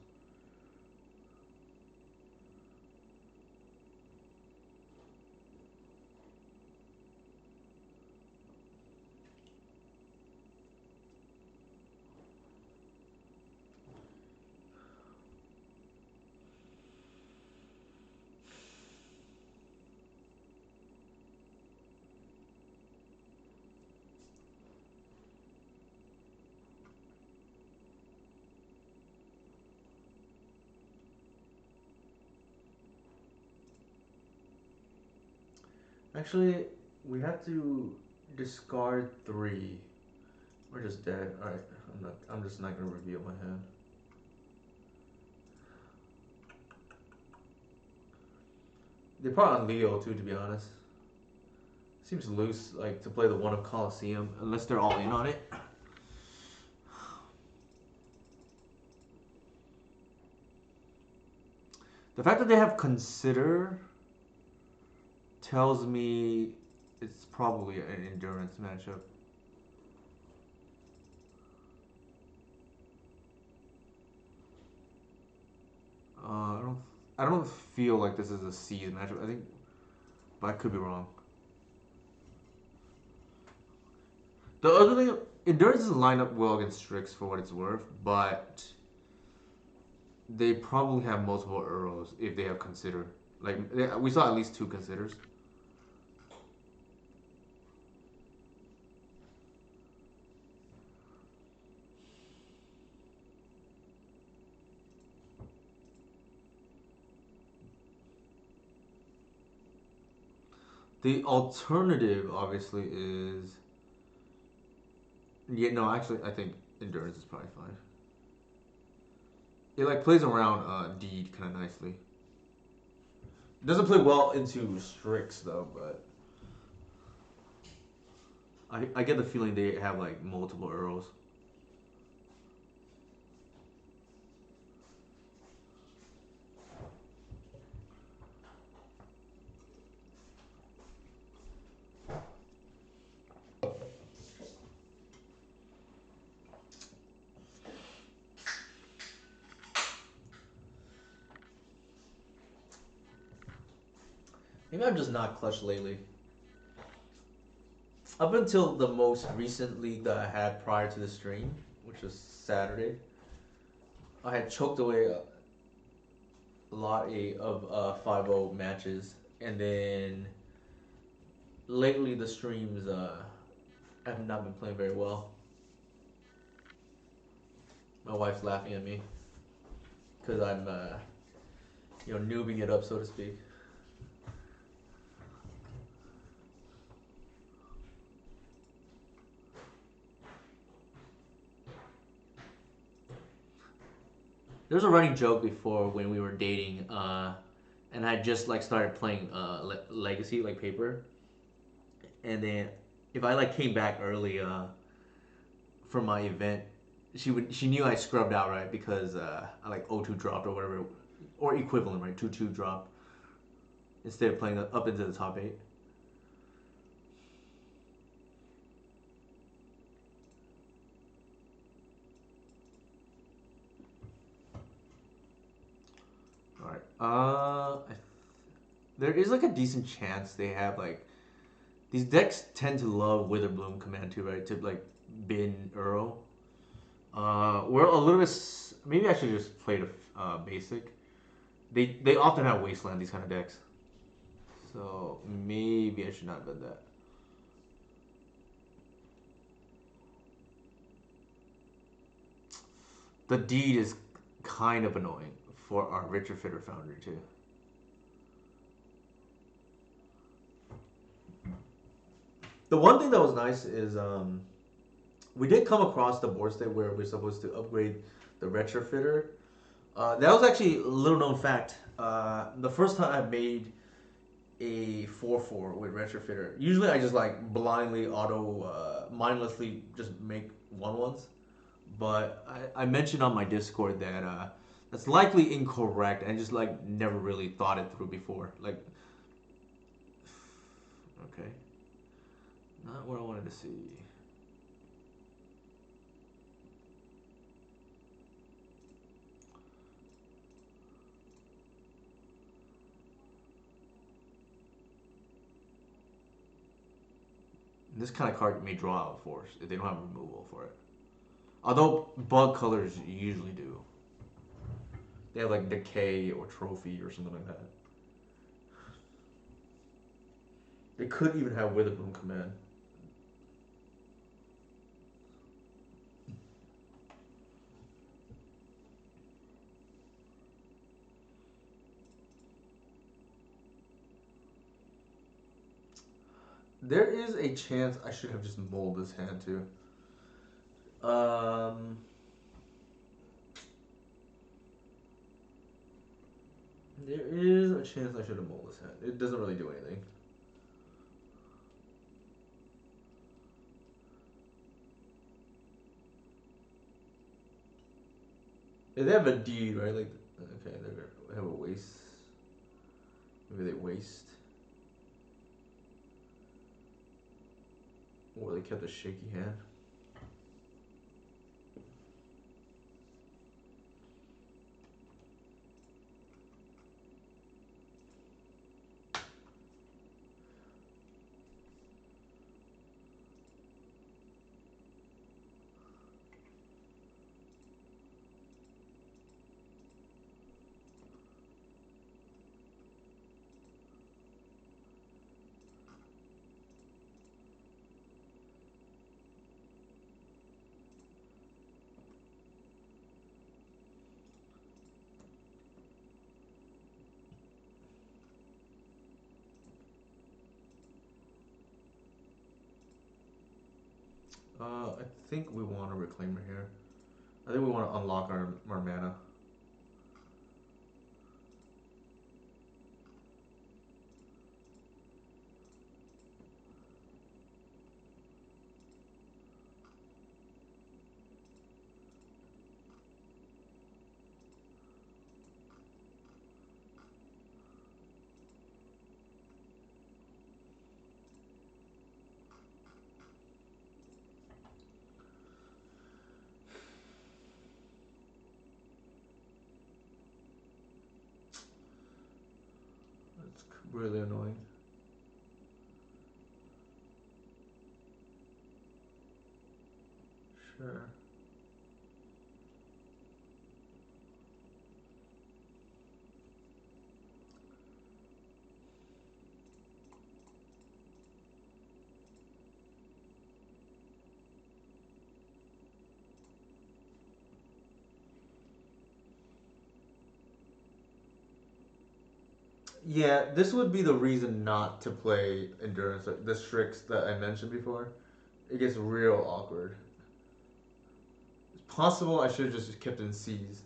Actually, we have to. Discard 3. We're just dead. Alright, I'm just not gonna reveal my hand. They're probably on Leo too, to be honest. Seems loose, like to play the one of Colosseum, unless they're all in on it. The fact that they have Consider tells me it's probably an endurance matchup. I don't feel like this is a C's matchup. I think, but I could be wrong. The other thing, endurance doesn't line up well against Strix for what it's worth, but they probably have multiple arrows if they have Consider. Like we saw at least 2 Considers. The alternative, obviously, is yeah. No, actually, I think endurance is probably fine. It like plays around Deed kind of nicely. It doesn't play well into Strix though, but I get the feeling they have like multiple arrows. Maybe I'm just not clutch lately. Up until the most recent league that I had prior to the stream, which was Saturday, I had choked away a lot of 5-0 matches, and then lately the streams have not been playing very well. My wife's laughing at me because I'm noobing it up, so to speak. There was a running joke before when we were dating, and I just like started playing Legacy, like paper, and then if I like came back early from my event, she knew I scrubbed out, right, because I like 0-2 dropped or whatever, or equivalent, right, 2-2 dropped instead of playing up into the top 8. All right. There is like a decent chance they have like these decks tend to love Witherbloom command too, right? To like bin Earl. We're a little bit. Maybe I should just play the basic. They often have Wasteland, these kind of decks. So maybe I should not have done that. The Deed is kind of annoying for our Retrofitter Foundry too. The one thing that was nice is we did come across the board state where we're supposed to upgrade the Retrofitter. That was actually a little known fact. The first time I made a 4-4 with Retrofitter, usually I just like blindly mindlessly just make 1-1s. But I mentioned on my Discord that that's likely incorrect and just like never really thought it through before. Like, okay, not what I wanted to see. This kind of card may draw out force if they don't have removal for it. Although bug colors usually do. They have like decay or trophy or something like that. They could even have Witherbloom command. There is a chance I should have just mulled this hand too. Um, there is a chance I should have mulled this hand. It doesn't really do anything. They have a D, right? Like, okay, they have a waste. Maybe they waste. Or they kept a shaky hand. I think we want a reclaimer here. I think we want to unlock our mana. That's really annoying. Sure. Yeah, this would be the reason not to play endurance. Like the tricks that I mentioned before, it gets real awkward. It's possible I should have just kept in C's.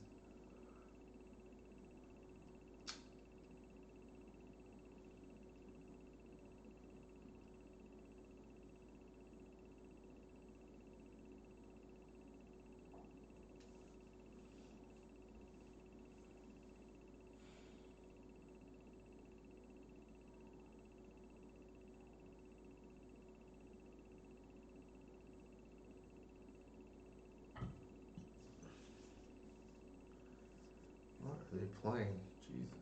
What are they playing? Jesus.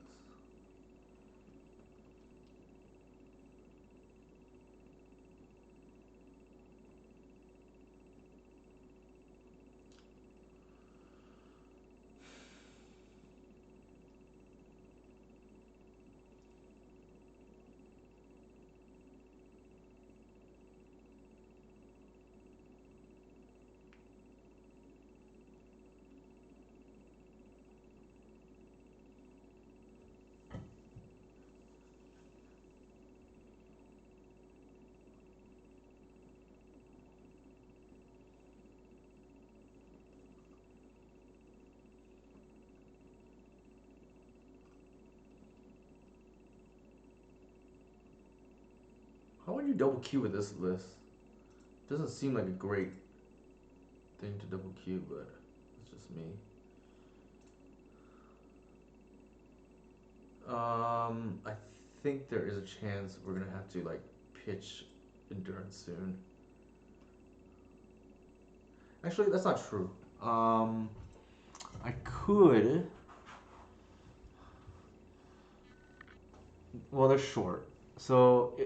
How would you double Q with this list? Doesn't seem like a great thing to double Q, but it's just me. I think there is a chance we're gonna have to like pitch endurance soon. Actually, that's not true. I could. Well, they're short, so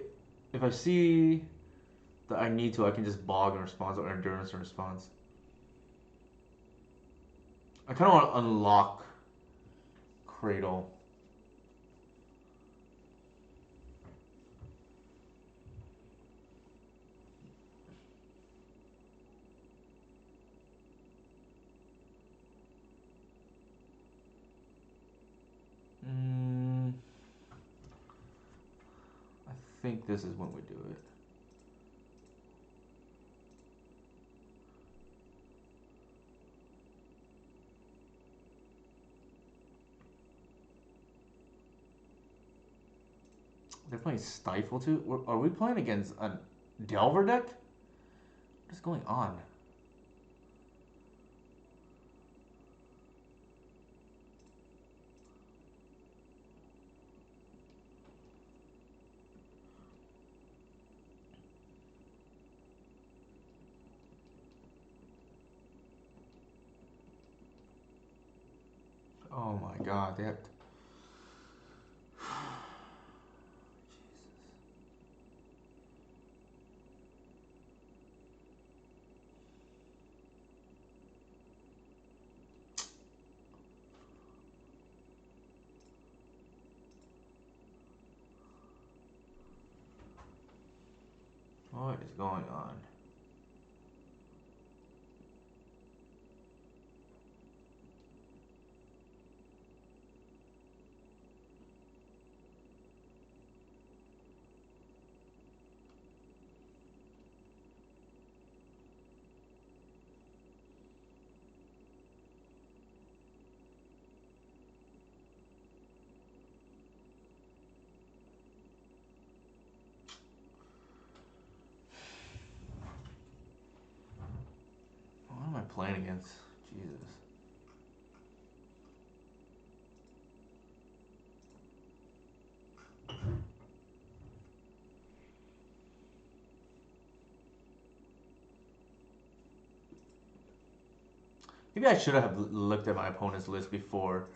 if I see that I need to, I can just bog in response or endurance in response. I kind of want to unlock Cradle. I think this is when we do it. They're playing Stifle too? Are we playing against a Delver deck? What is going on? Oh my god, they have to... What is going on? What am I playing against? Jesus. Maybe I should have looked at my opponent's list before.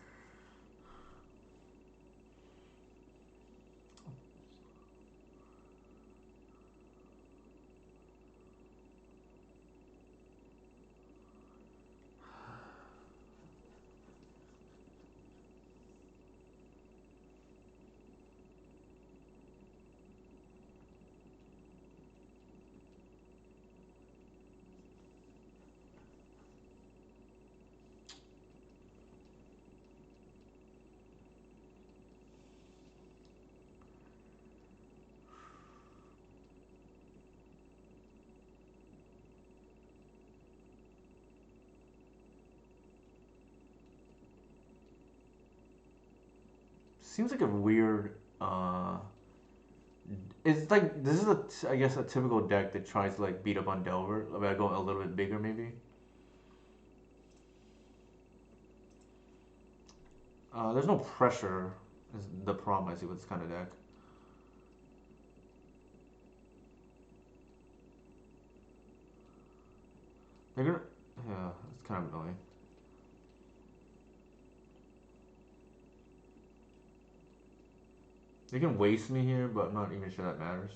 Seems like a weird. It's like this is I guess a typical deck that tries to like beat up on Delver by going a little bit bigger maybe. There's no pressure. Is the problem I see with this kind of deck. They're gonna. Yeah, it's kind of annoying. They can waste me here, but I'm not even sure that matters.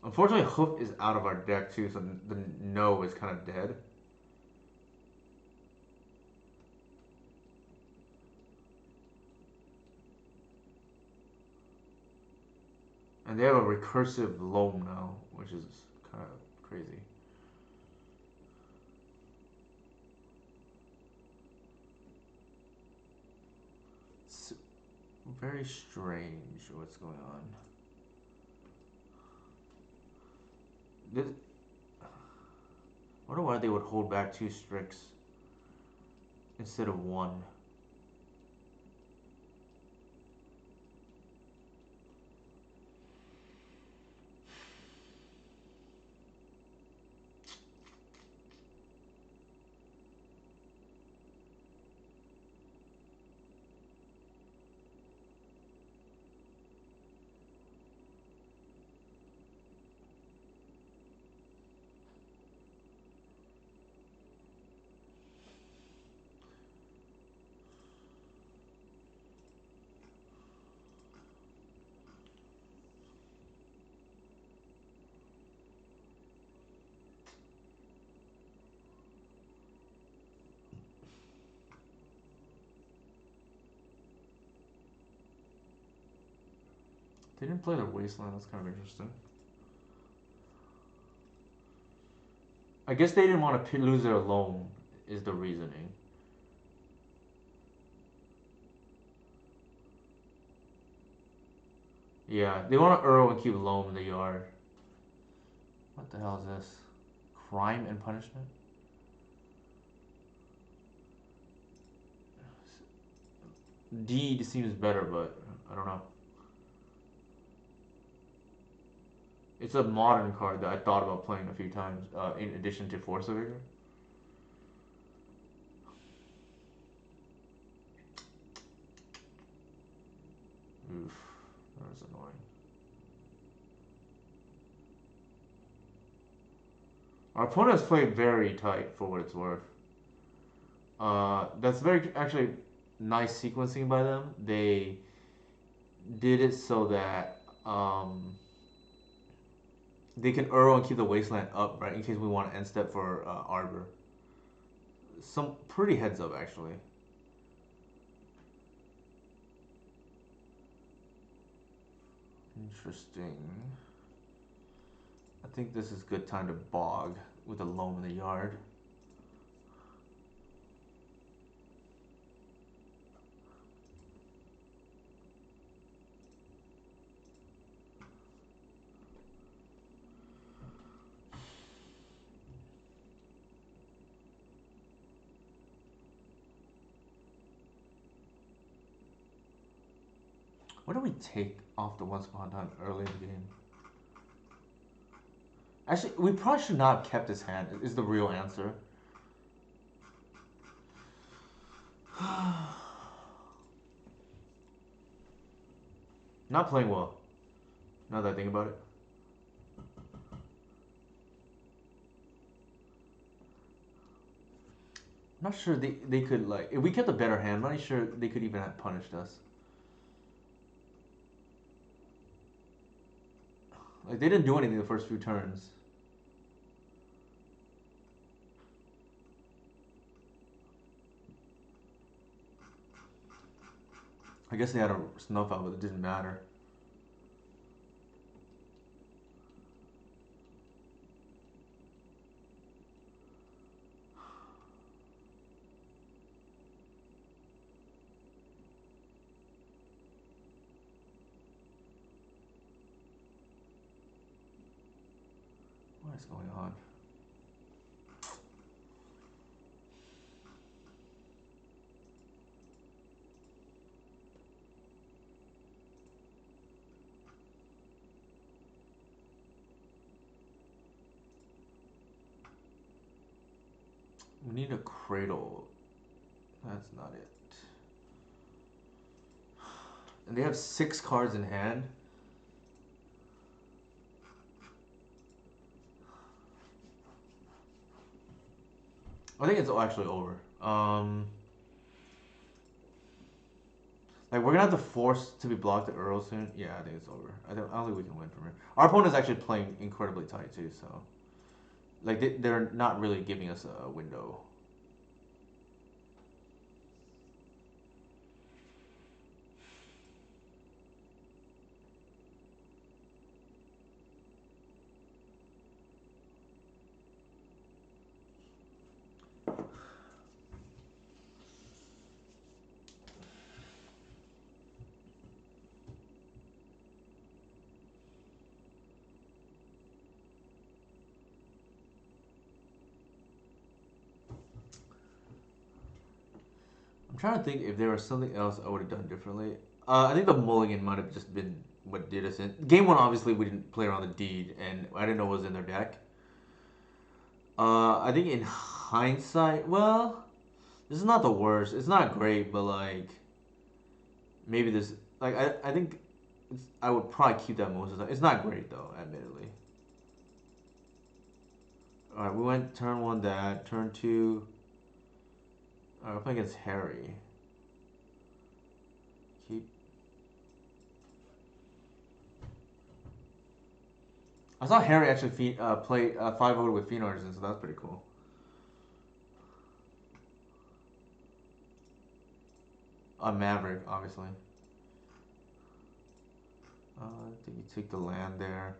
Unfortunately, Hoof is out of our deck too, so the no is kind of dead. And they have a recursive loam now, which is kind of crazy. It's very strange what's going on. This, I wonder why they would hold back 2 Strix instead of 1. They didn't play their Wasteland, that's kind of interesting. I guess they didn't want to lose their loam, is the reasoning. Yeah, they want to Earl and keep loam in the yard. What the hell is this? Crime and punishment? Deed seems better, but I don't know. It's a modern card that I thought about playing a few times, in addition to Force Awakener. Oof, that was annoying. Our opponent has played very tight for what it's worth. That's very actually nice sequencing by them. They did it so that they can Earl and keep the Wasteland up, right, in case we want to end step for Arbor. Some pretty heads up, actually. Interesting. I think this is good time to bog with a loam in the yard. What do we take off the Once Upon a Time early in the game? Actually, we probably should not have kept his hand, is the real answer. Not playing well, now that I think about it. I'm not sure they could, like, if we kept a better hand, I'm not sure they could even have punished us. Like, they didn't do anything the first few turns. I guess they had a snuff out, but it didn't matter. What is going on? We need a cradle. That's not it. And they have 6 cards in hand. I think it's actually over. Like, we're gonna have to force to be blocked at Earl soon. Yeah, I think it's over. I don't think we can win from here. Our opponent is actually playing incredibly tight too, so like they're not really giving us a window. I'm trying to think if there was something else I would have done differently. I think the mulligan might have just been what did us in. Game one, obviously, we didn't play around the deed, and I didn't know what was in their deck. I think in hindsight, well, this is not the worst. It's not great, but like maybe this, like I think I would probably keep that most of the time. It's not great though, admittedly. All right, we went turn one that, turn two. We're playing against Harry. Keep. I saw Harry actually play 5-0 with Fiend Artisan, so that's pretty cool. Maverick, obviously. I think you take the land there.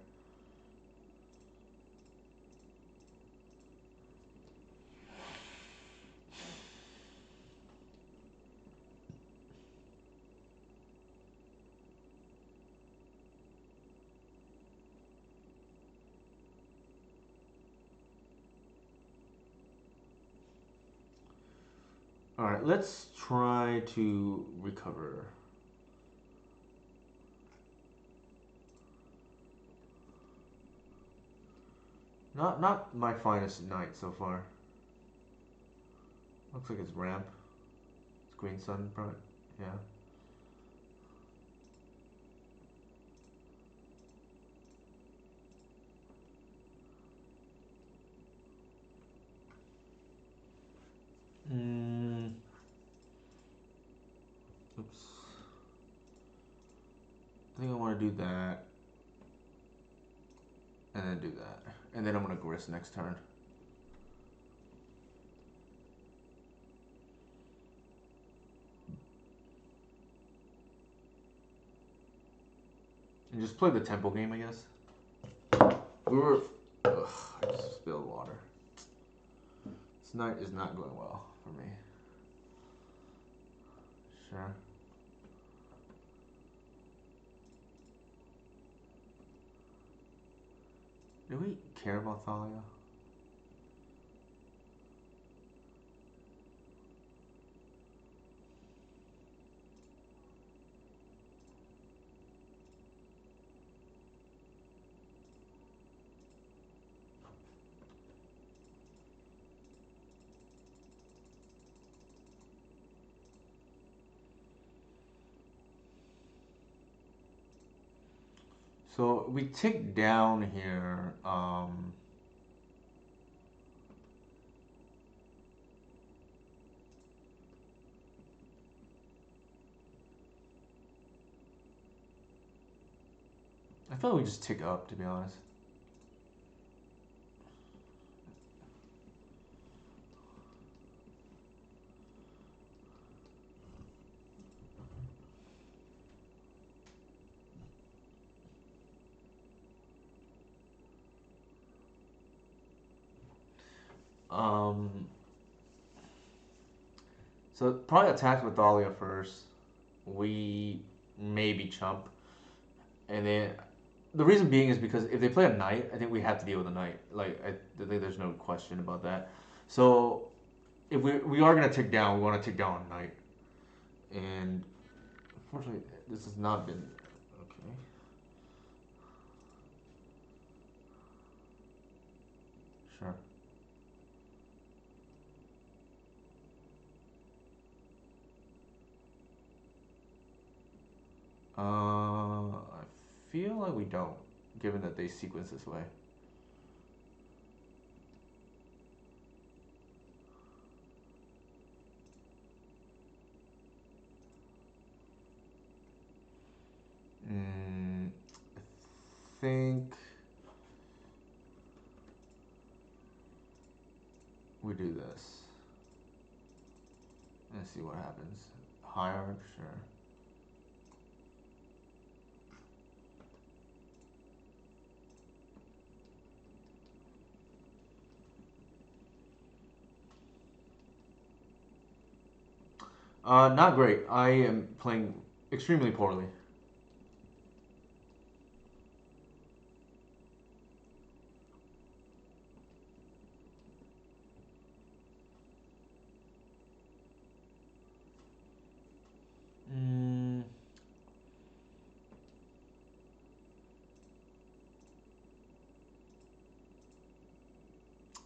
Alright, let's try to recover. Not my finest night so far. Looks like it's ramp. It's green sun, probably. Yeah. Mm, oops. I think I want to do that. And then do that. And then I'm going to grist next turn. And just play the tempo game, I guess. We were... Ugh, I just spilled water. This night is not going well for me. Sure. Do we care about Thalia? So we tick down here. I feel like we just tick up, to be honest. Um, so probably attack with Thalia first. We maybe chump. And then the reason being is because if they play a knight, I think we have to deal with a knight. Like I think there's no question about that. So if we are gonna tick down, we want to tick down a knight. And unfortunately, this has not been okay. Sure. I feel like we don't, given that they sequence this way. I think we do this. Let's see what happens. Hierarch, sure. Not great. I am playing extremely poorly. Mm,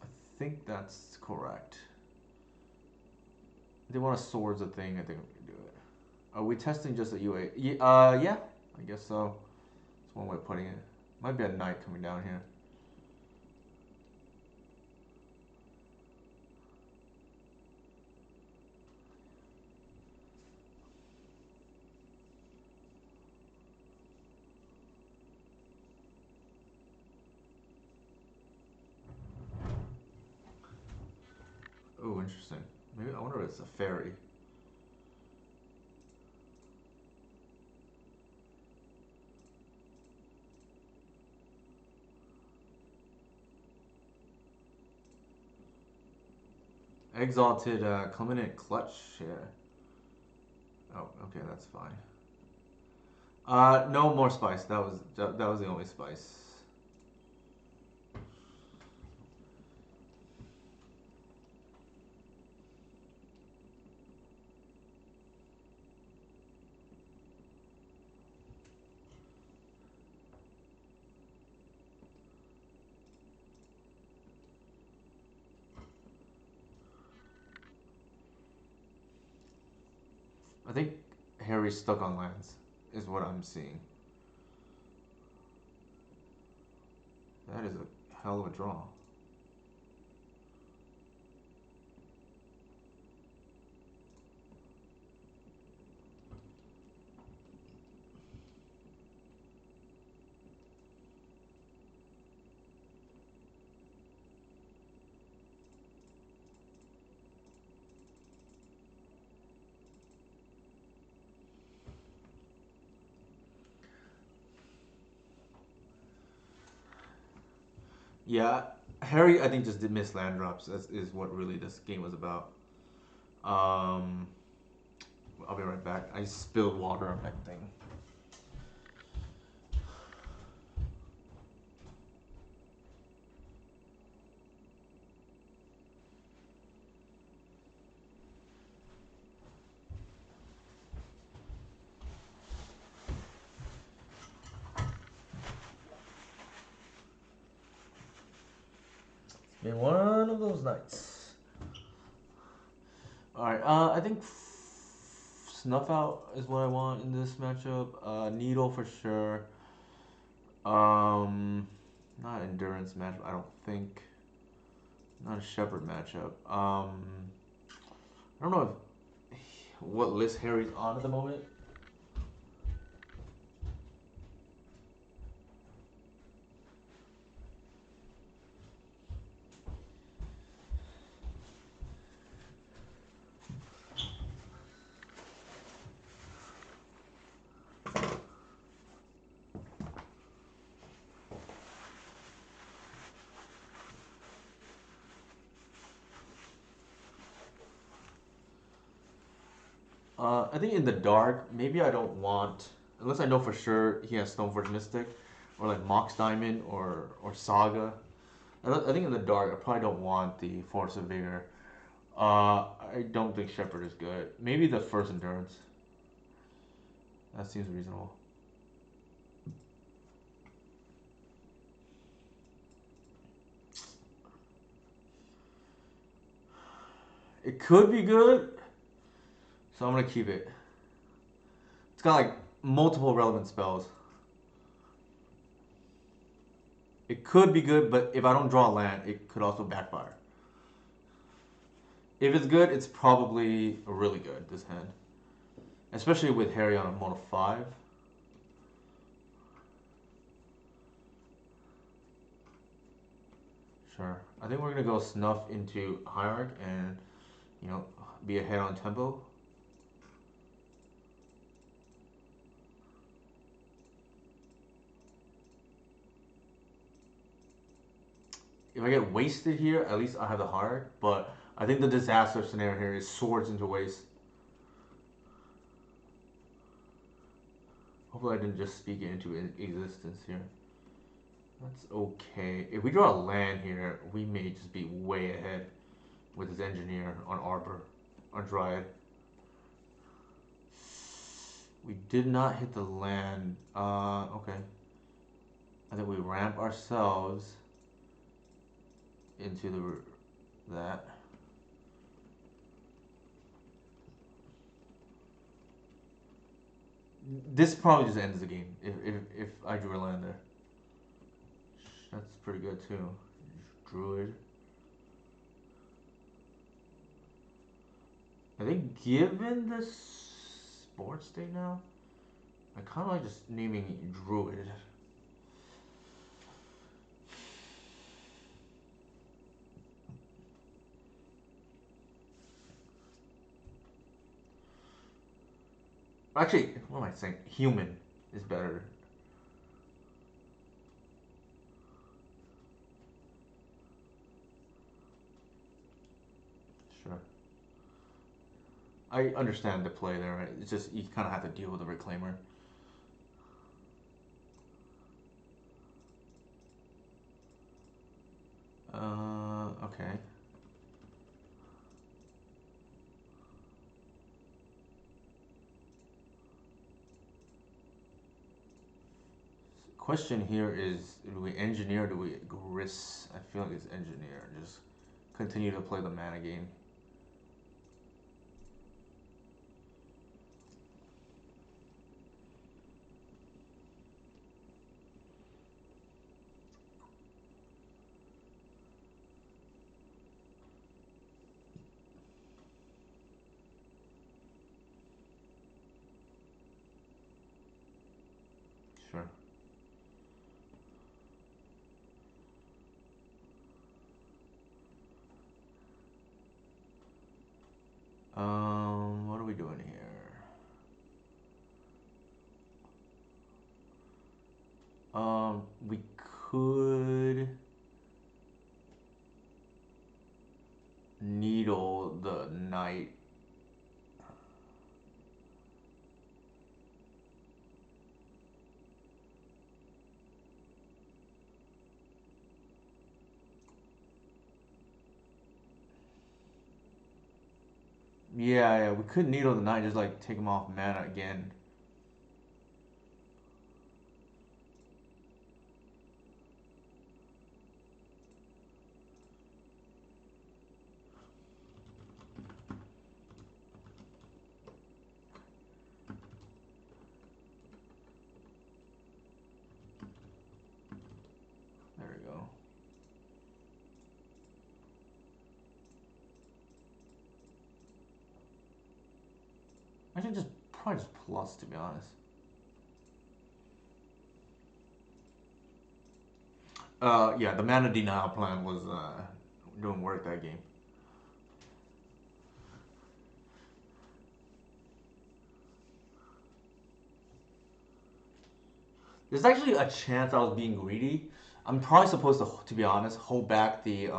I think that's correct. They want a swords a thing. I think we can do it. Are we testing just a UA? Yeah, I guess so. That's one way of putting it. Might be a knight coming down here. Oh, interesting. Maybe I wonder if it's a fairy. Exalted, Clement Clutch. Yeah. Oh, okay, that's fine. No more spice. That was the only spice. I think Harry's stuck on lands, is what I'm seeing. That is a hell of a draw. Yeah, Harry, I think just did miss land drops. That is what really this game was about. Um, I'll be right back. I spilled water on that thing. It's been one of those nights. All right. I think snuff out is what I want in this matchup. Needle for sure. Um, Not endurance matchup. I don't think. Not a shepherd matchup. I don't know if, what list Harry's on at the moment. I think in the dark, maybe I don't want, unless I know for sure he has Stoneforge Mystic, or like Mox Diamond, or Saga. I think in the dark, I probably don't want the Force of Vigor. I don't think Shepherd is good. Maybe the first Endurance. That seems reasonable. It could be good, so I'm gonna keep it. It's got like multiple relevant spells. It could be good, but if I don't draw a land, it could also backfire. If it's good, it's probably really good, this hand. Especially with Harry on a mono 5. Sure. I think we're gonna go snuff into Hierarch and, be ahead on tempo. If I get wasted here, at least I have the Hierarch, but I think the disaster scenario here is swords into waste. Hopefully I didn't just speak it into existence here. That's okay. If we draw a land here, we may just be way ahead with his engineer on Arbor, on Dryad. We did not hit the land. Okay. I think we ramp ourselves into that. This probably just ends the game if I drew a land there. That's pretty good too. Druid. I think given the sports state now, I kind of like just naming it Druid. Actually, what am I saying? Human is better. Sure. I understand the play there, right? It's just you kind of have to deal with the reclaimer. Okay. Question here is, do we engineer or do we gris? I feel like it's engineer. Just continue to play the mana game. sure. What are we doing here? We could needle the knight. Yeah, we could needle the knight, just like take him off mana again. There we go. I should just probably just plus, to be honest. Yeah, the mana denial plan was doing work that game. There's actually a chance I was being greedy. I'm probably supposed to be honest, hold back the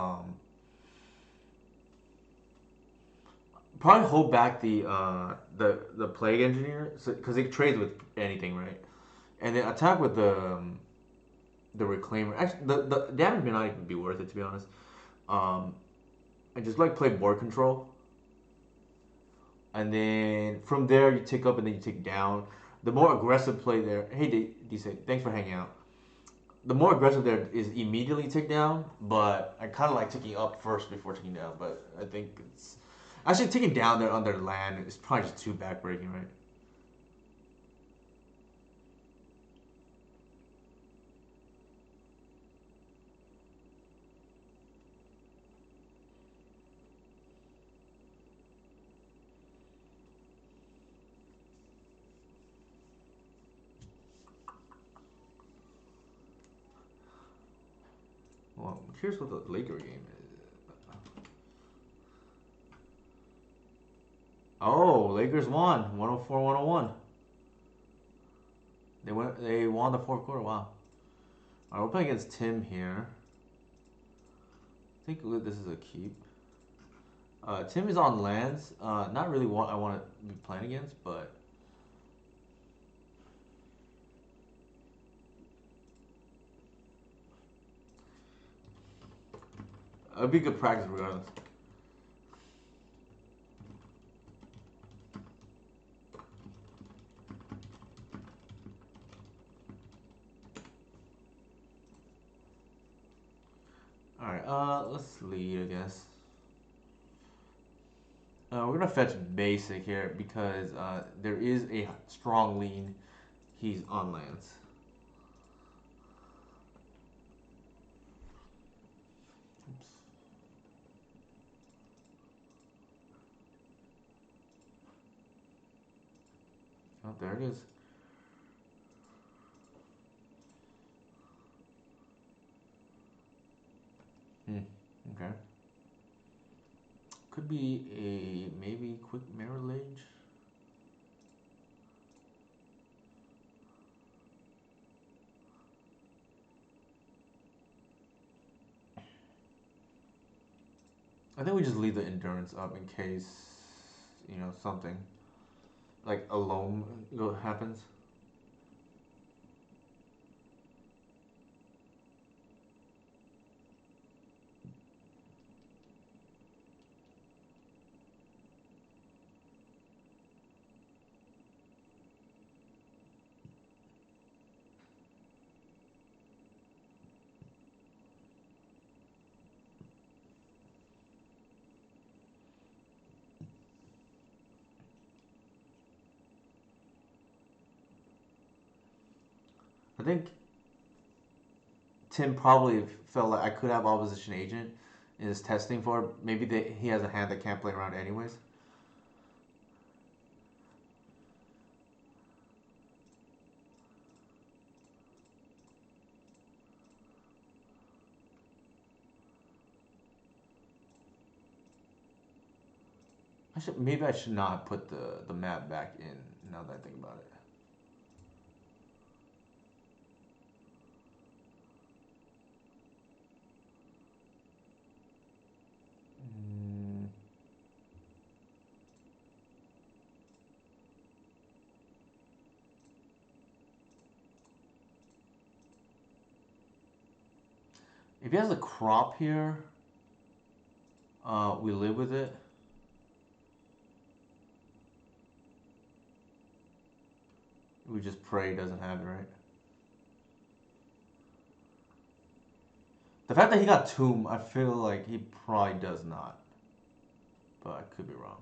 plague engineer, because it trades with anything, right? And then attack with the reclaimer. Actually, the damage may not even be worth it, to be honest. Um, and just like play board control, and then from there you take up and then you take down. The more aggressive play there. Hey, DC, thanks for hanging out. The more aggressive there is immediately take down, but I kind of like taking up first before taking down. But I think it's actually taking down there on their land is probably just too backbreaking, right? Well, I'm curious what the Laker game is. Oh, Lakers won 104-101. They won the fourth quarter. Wow. All right, we're playing against Tim here. I think this is a keep. Tim is on lands. Not really what I want to be playing against, but it'd be good practice regardless. All right. Let's lead, I guess. We're gonna fetch basic here because there is a strong lean. He's on lands. Oops. Oh, there it is. Okay. Could be a maybe quick marriage. I think we just leave the endurance up in case something like a loam happens. I think Tim probably felt like I could have opposition agent and is testing for it. Maybe he has a hand that can't play around anyways. Maybe I should not put the map back in now that I think about it. If he has a crop here, we live with it. We just pray he doesn't have it, right? The fact that he got Tomb, I feel like he probably does not. But I could be wrong.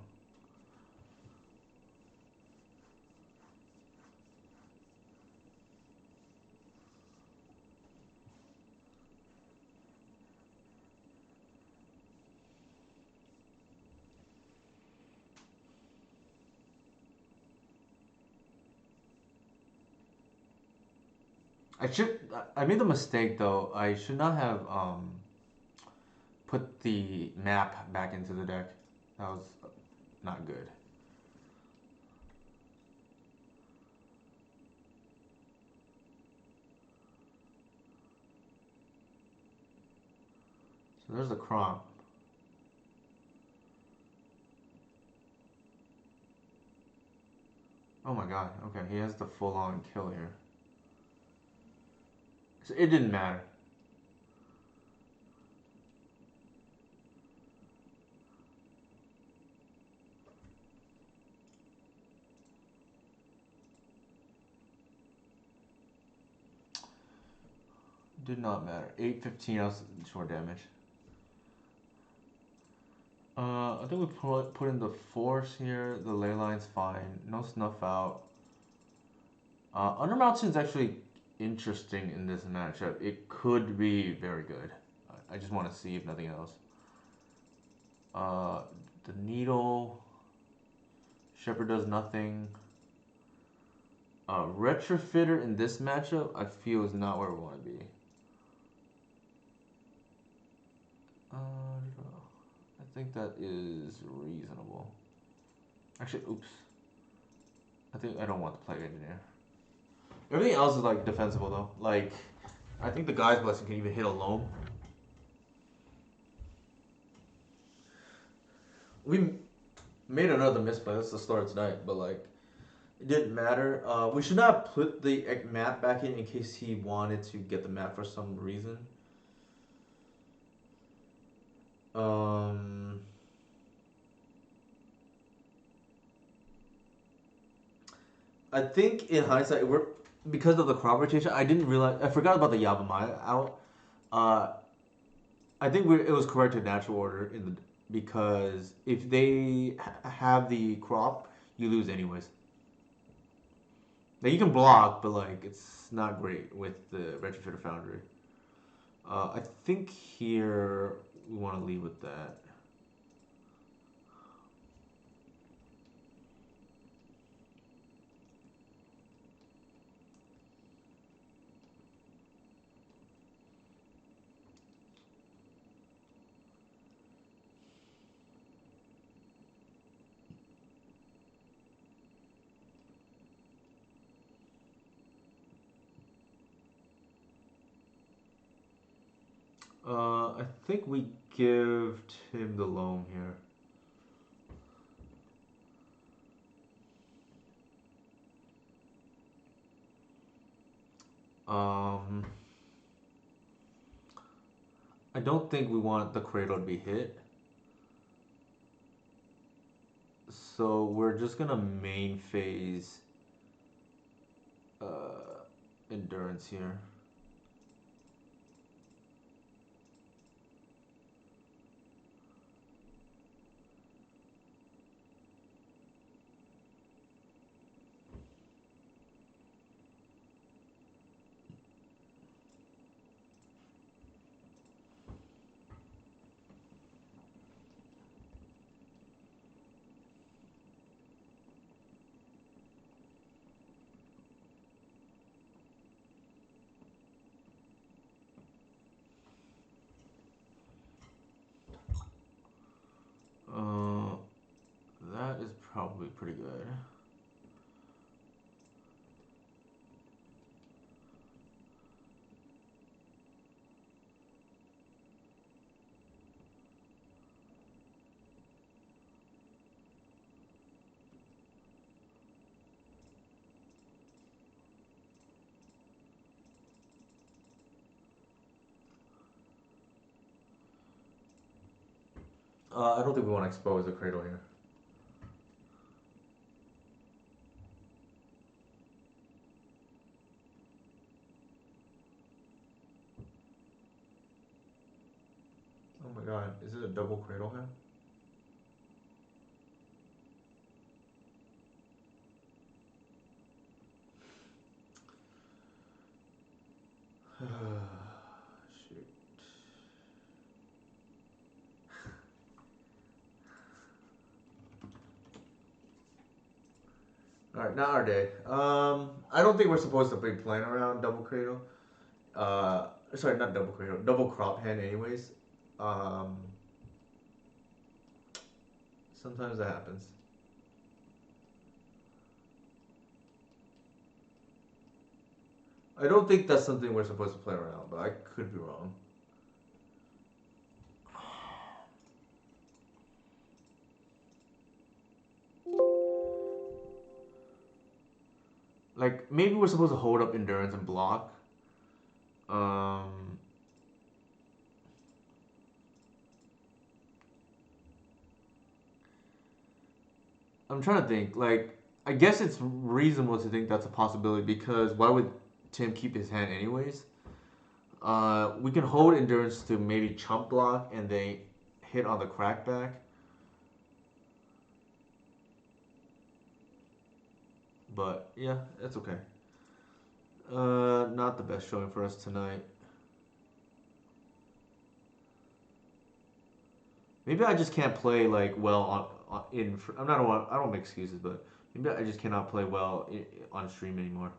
I made the mistake though. I should not have put the map back into the deck. That was not good. So there's the crop. Oh my god, okay, he has the full on kill here. So it didn't matter. Did not matter. 815 else short damage. I think we put in the force here. The ley line's fine. No snuff out. Undermountain is actually interesting in this matchup. It could be very good. I just want to see if nothing else. The needle. Shepherd does nothing. Retrofitter in this matchup, I feel is not where we want to be. I think that is reasonable. Actually, oops. I don't want the Plague Engineer. Everything else is like defensible though. Like, I think the Guy's Blessing can even hit alone. We made another misplay. That's the start tonight, but like, it didn't matter. We should not put the map back in case he wanted to get the map for some reason. I think in hindsight, because of the crop rotation, I didn't realize. I forgot about the Yavimaya out. I think it was correct to natural order because if they have the crop, you lose anyways. Now you can block, but like it's not great with the Retrofitter Foundry. I think here we want to leave with that. I think we give him the loam here. I don't think we want the cradle to be hit. So we're just gonna main phase endurance here. probably pretty good. I don't think we want to expose the cradle here. Oh my god, is it a double cradle hand? Shoot. Alright, not our day. I don't think we're supposed to be playing around double cradle. Sorry, not double cradle, double crop hand anyways. Um, Sometimes that happens. I don't think that's something we're supposed to play around, but I could be wrong. Like, maybe we're supposed to hold up endurance and block. Um, I'm trying to think. Like, I guess it's reasonable to think that's a possibility because why would Tim keep his hand anyways? We can hold endurance to maybe chump block and they hit on the crackback. But yeah, that's okay. Not the best showing for us tonight. Maybe I just can't play like well on in. I'm not. I don't make excuses, but maybe I just cannot play well on stream anymore.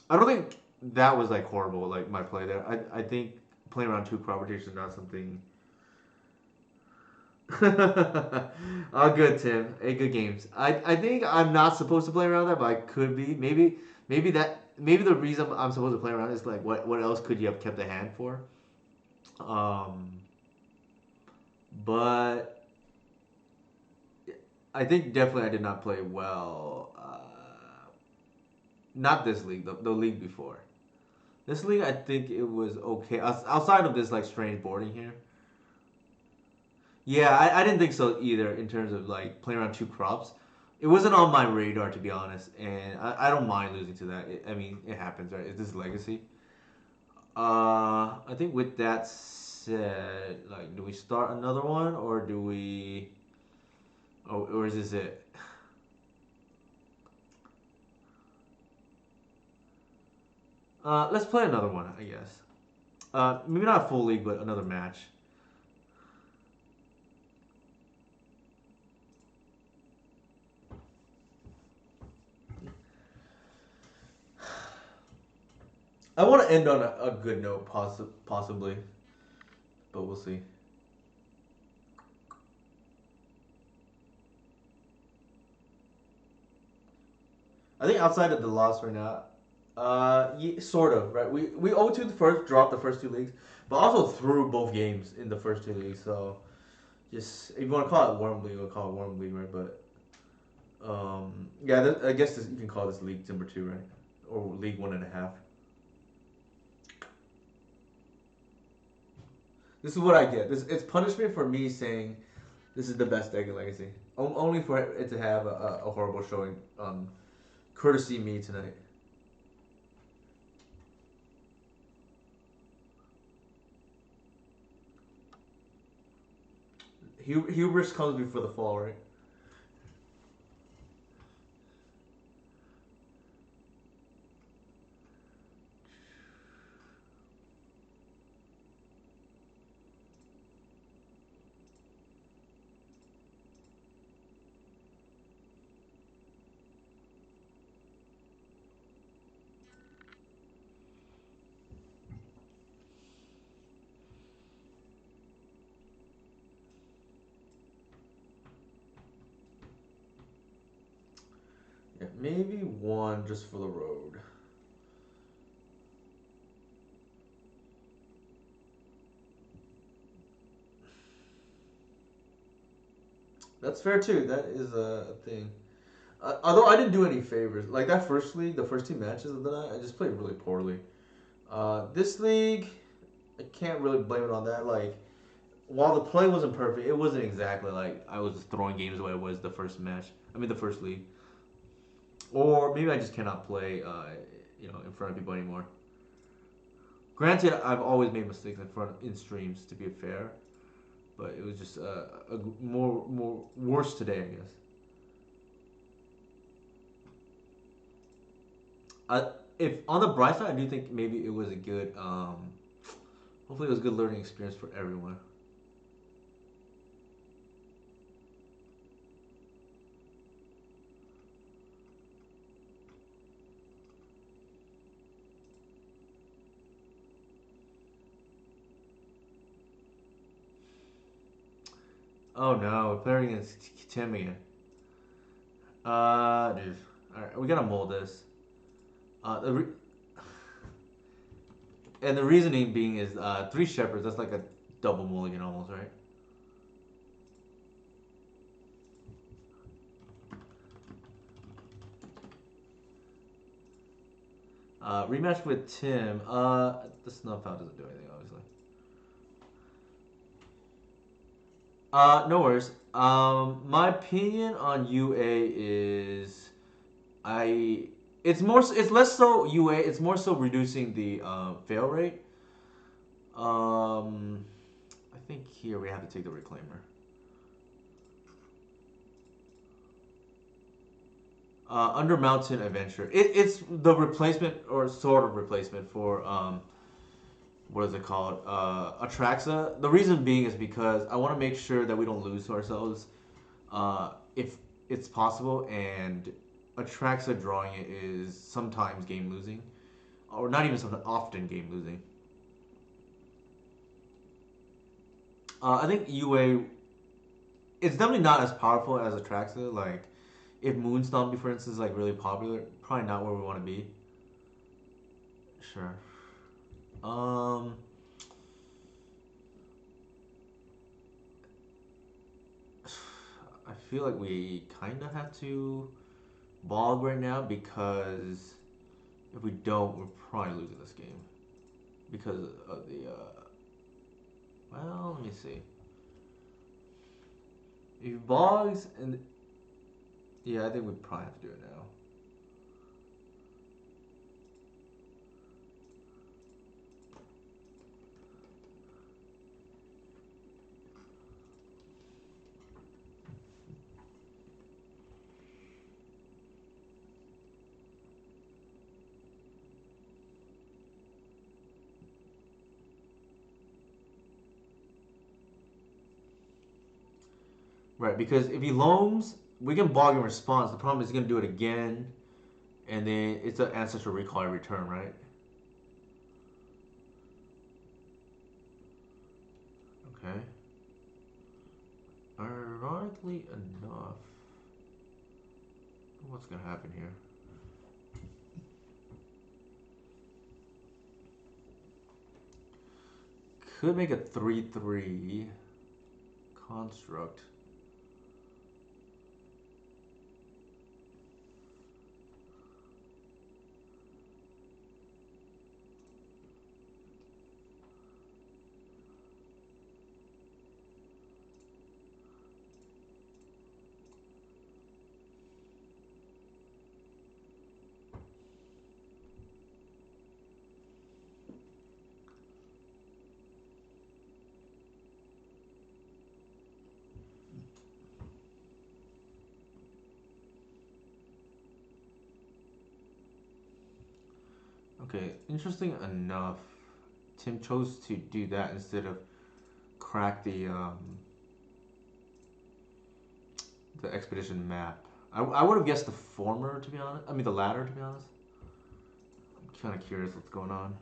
I don't think that was like horrible. Like my play there. I think playing around two crop rotations is not something. Oh, good, Tim. Hey, good games. I think I'm not supposed to play around that, but I could be. Maybe the reason I'm supposed to play around is like what else could you have kept a hand for? Um, but I think definitely I did not play well. Not this league, the league before. This league, I think it was okay. Outside of this like strange boarding here. Yeah, I didn't think so either in terms of like playing around two crops. It wasn't on my radar to be honest, and I don't mind losing to that. I mean, it happens, right? It's this legacy. I think with that said, like, do we start another one or do we? Oh, or is this it? Let's play another one, I guess. Maybe not a full league, but another match. I want to end on a good note, possibly, but we'll see. I think outside of the loss right now, yeah, sort of right. We 0-2 the first, dropped the first two leagues, but also threw both games in the first two leagues. So just if you want to call it warm league, we'll call it warm league, right? But yeah, I guess you can call this league number two, right? Or league 1.5. This is what I get. It's punishment for me saying this is the best deck in Legacy. Only for it to have a horrible showing. Courtesy me tonight. Hubris comes before the fall, right? Maybe one just for the road. That's fair too. That is a thing. Although I didn't do any favors. Like that first league, the first two matches of the night, I just played really poorly. This league, I can't really blame it on that. Like, while the play wasn't perfect, it wasn't exactly like I was throwing games away. It was the first match. I mean, the first league. Or maybe I just cannot play, in front of people anymore. Granted, I've always made mistakes in streams. To be fair, but it was just more worse today, I guess. If on the bright side, I do think maybe it was a good. Hopefully, it was a good learning experience for everyone. Oh no, playing against Tim again. Dude. Alright, we gotta mold this. The and the reasoning being is three shepherds. That's like a double mulligan almost, right? Rematch with Tim. The snub out doesn't do anything, obviously. No worries. My opinion on UA is I. It's more. It's less so UA. It's more so reducing the fail rate. I think here we have to take the reclaimer. Under Mountain Adventure. It's the replacement or sort of replacement for what is it called? Atraxa. The reason being is because I want to make sure that we don't lose to ourselves if it's possible, and Atraxa drawing it is sometimes game losing, or not even sometimes, often game losing. I think UA, it's definitely not as powerful as Atraxa. Like, if Moonstomp, for instance, is like really popular, probably not where we want to be. Sure. Um, I feel like we kind of have to bog right now because if we don't, we're probably losing this game because of the. Well, let me see. If bogs and yeah, I think we probably have to do it now. Right, because if he loams, we can bog in response. The problem is he's gonna do it again, and then it's an ancestral recall every turn, right? Okay. Ironically enough, what's gonna happen here? Could make a 3/3 construct. Okay, interesting enough, Tim chose to do that instead of crack the expedition map. I would have guessed the former, to be honest. I mean, the latter, to be honest. I'm kind of curious what's going on.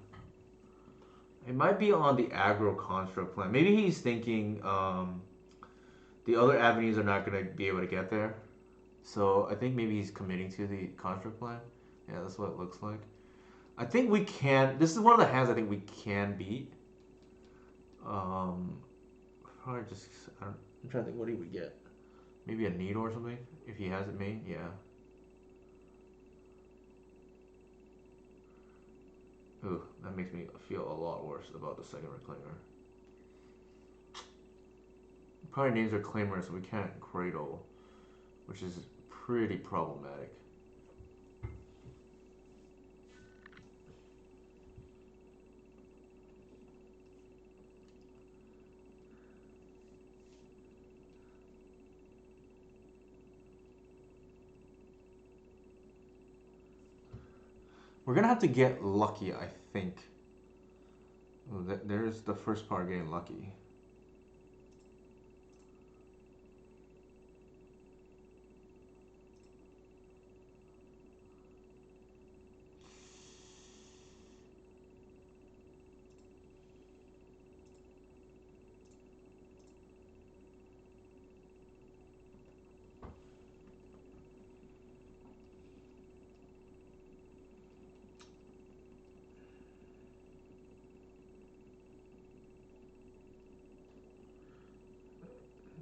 It might be on the aggro construct plan. Maybe he's thinking the other avenues are not going to be able to get there. So I think maybe he's committing to the construct plan. Yeah, that's what it looks like. I think we can. This is one of the hands I think we can beat. Um, Probably just. I'm trying to think. What do we get? Maybe a needle or something if he has it made. Yeah. Ooh, that makes me feel a lot worse about the second reclaimer. Probably names are claimers, so we can't cradle, which is pretty problematic. We're gonna have to get lucky, I think. Oh, there's the first part getting lucky.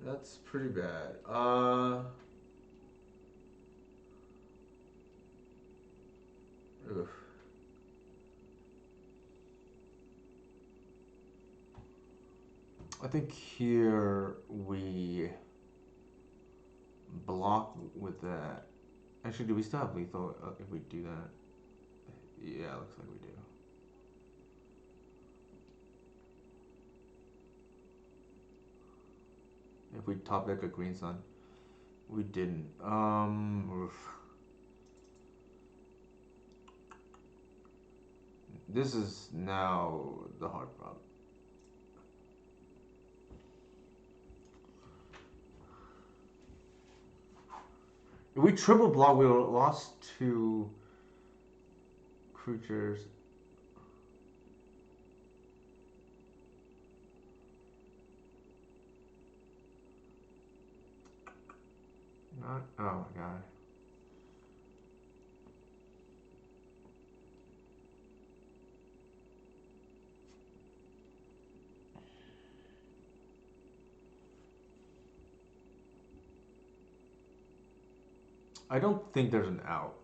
That's pretty bad. Oof. I think here we block with that. Actually, do we still have lethal if we do that? Yeah, looks like we do. If we top deck a green sun, we didn't. Oof. This is now the hard problem. If we triple block, we would have lost two creatures. Not. Oh my god. I don't think there's an out.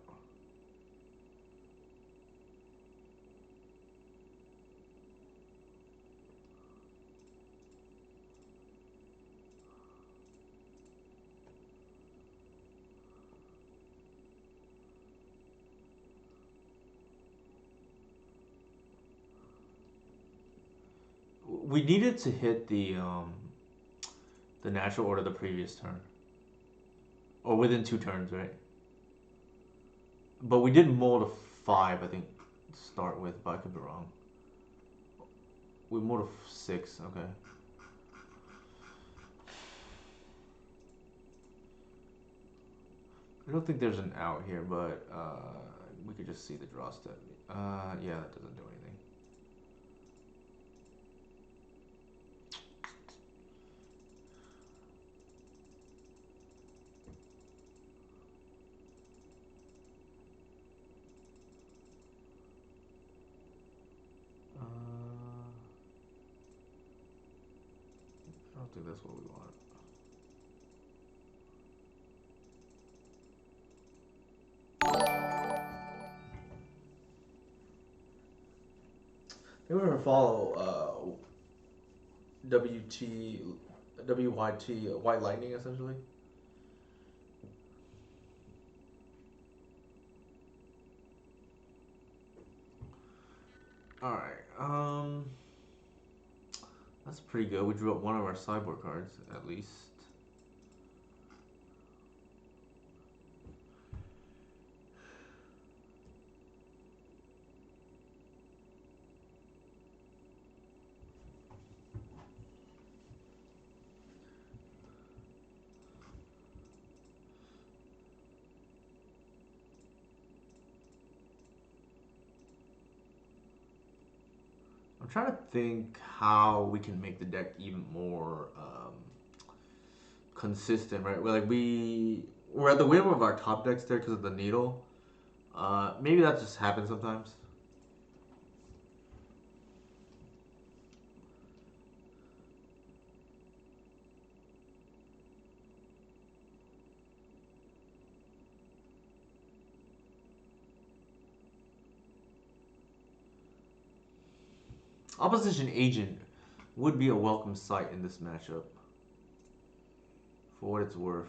We needed to hit the natural order the previous turn, or within 2 turns, right? But we did mold a 5, I think, to start with, but I could be wrong. We mold a 6, okay. I don't think there's an out here, but we could just see the draw step. Yeah, that doesn't do anything. I don't think that's what we want. Maybe we're gonna follow WT, WYT, White Lightning essentially. Alright, that's pretty good. We drew up one of our sideboard cards, at least. I'm trying to think how we can make the deck even more consistent, right? Well, like we're at the whim of our top decks there because of the needle. Maybe that just happens sometimes. Opposition Agent would be a welcome sight in this matchup, for what it's worth.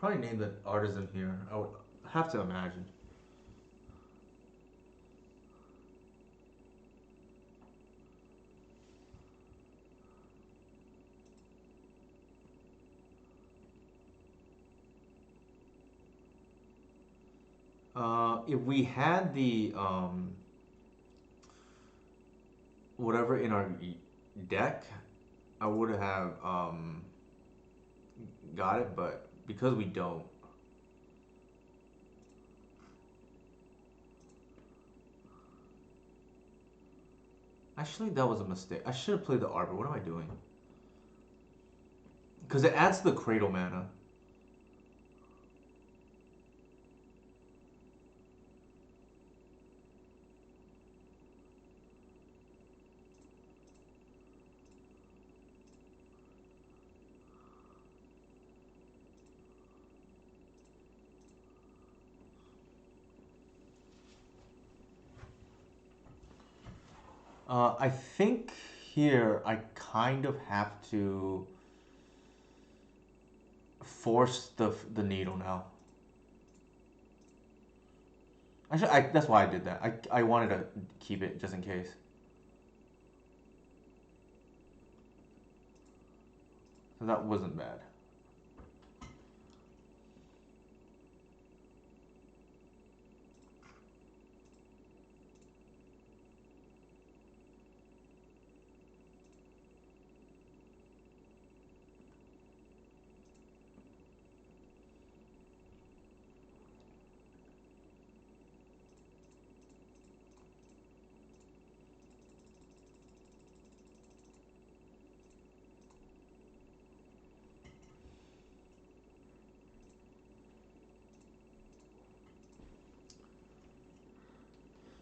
Probably name the artisan here. I would have to imagine. If we had the whatever in our deck, I would have got it, but because we don't. Actually, that was a mistake. I should have played the Arbor. What am I doing? Because it adds the Cradle mana. I think here I kind of have to force the needle now. Actually, that's why I did that. I wanted to keep it just in case. So that wasn't bad.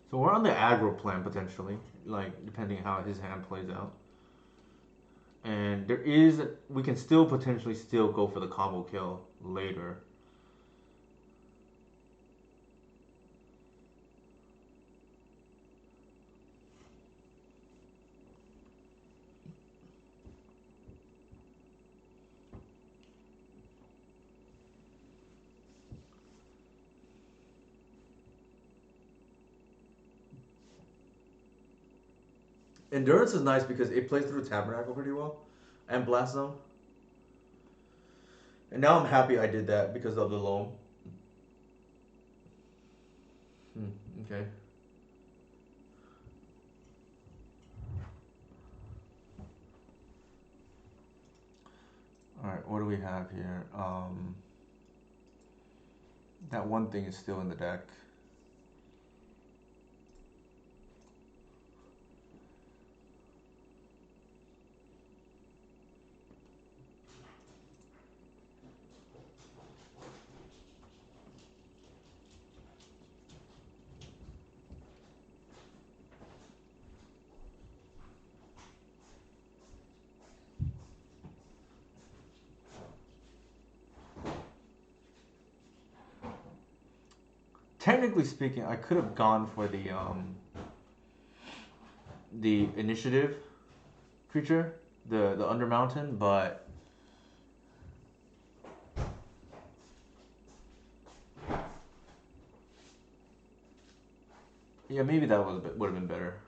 So we're on the aggro plan potentially, like depending how his hand plays out. And we can still potentially still go for the combo kill later. Endurance is nice because it plays through Tabernacle pretty well, and Blast Zone. And now I'm happy I did that because of the loam. Okay. All right, what do we have here? That one thing is still in the deck. Technically speaking, I could have gone for the initiative creature, the Undermountain, but yeah, maybe that would have been better.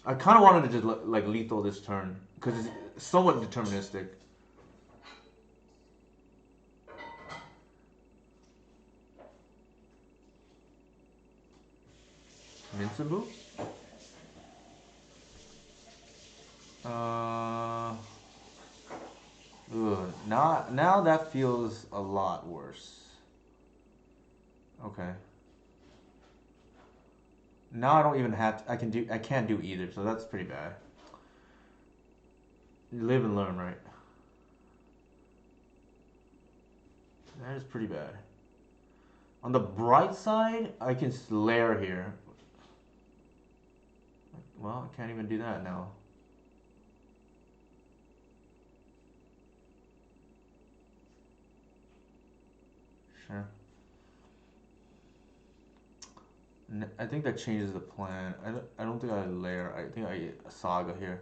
I kind of wanted to just like lethal this turn because it's somewhat deterministic. Minsabu? Now that feels a lot worse. Okay. Now I don't even have to, I can't do either, so that's pretty bad. Live and learn, right? That is pretty bad. On the bright side, I can lair here. Well, I can't even do that now. Sure. I think that changes the plan. I don't think I layer. I think I saga here.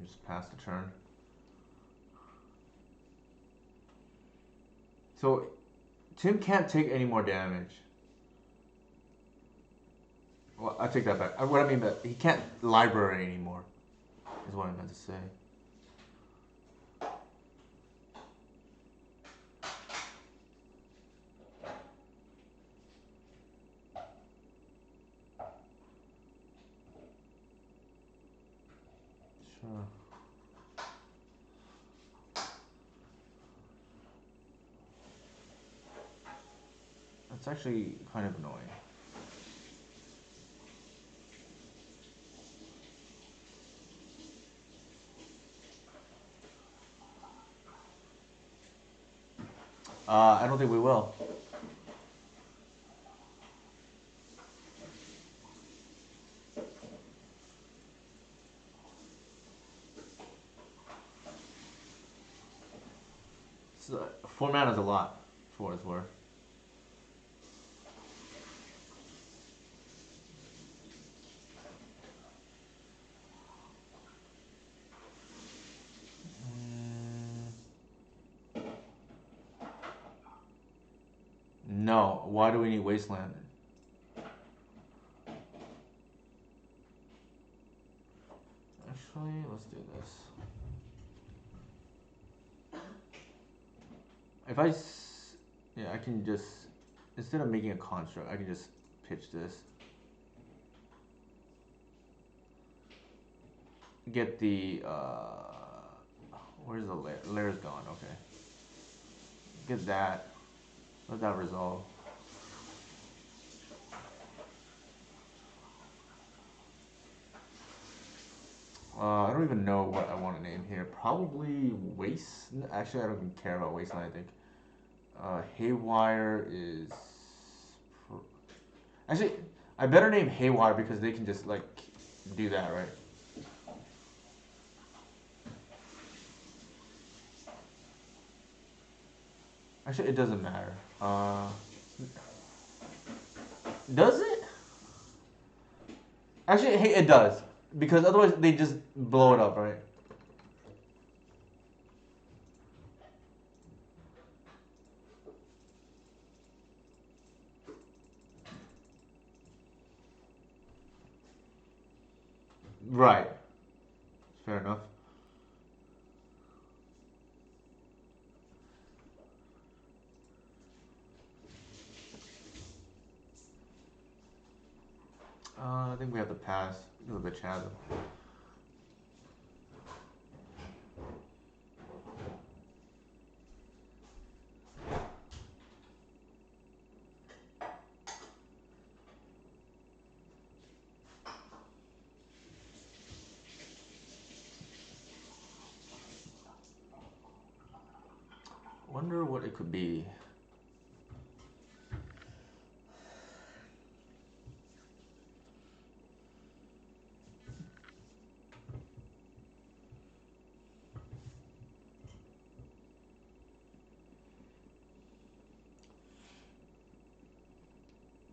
Just pass the turn. So Tim can't take any more damage. Well, I take that back. What I mean by he can't library anymore, is what I meant to say. Sure. That's actually kind of annoying. I don't think we will. So, 4 mana is a lot, for what it's worth. No, why do we need Wasteland? Actually, let's do this. If yeah, I can just, instead of making a construct, I can just pitch this. Get the, where's the layer? Layer's gone, okay. Get that. Let that resolve. I don't even know what I want to name here. Probably Waste. Actually, I don't even care about Wasteland, I think. Haywire is... Actually, I better name Haywire because they can just, like, do that, right? Actually, it doesn't matter. Does it? Actually, hey, it does. Because otherwise they just blow it up, right? Right. Fair enough. I think we have to pass. A little bit chasm. Wonder what it could be.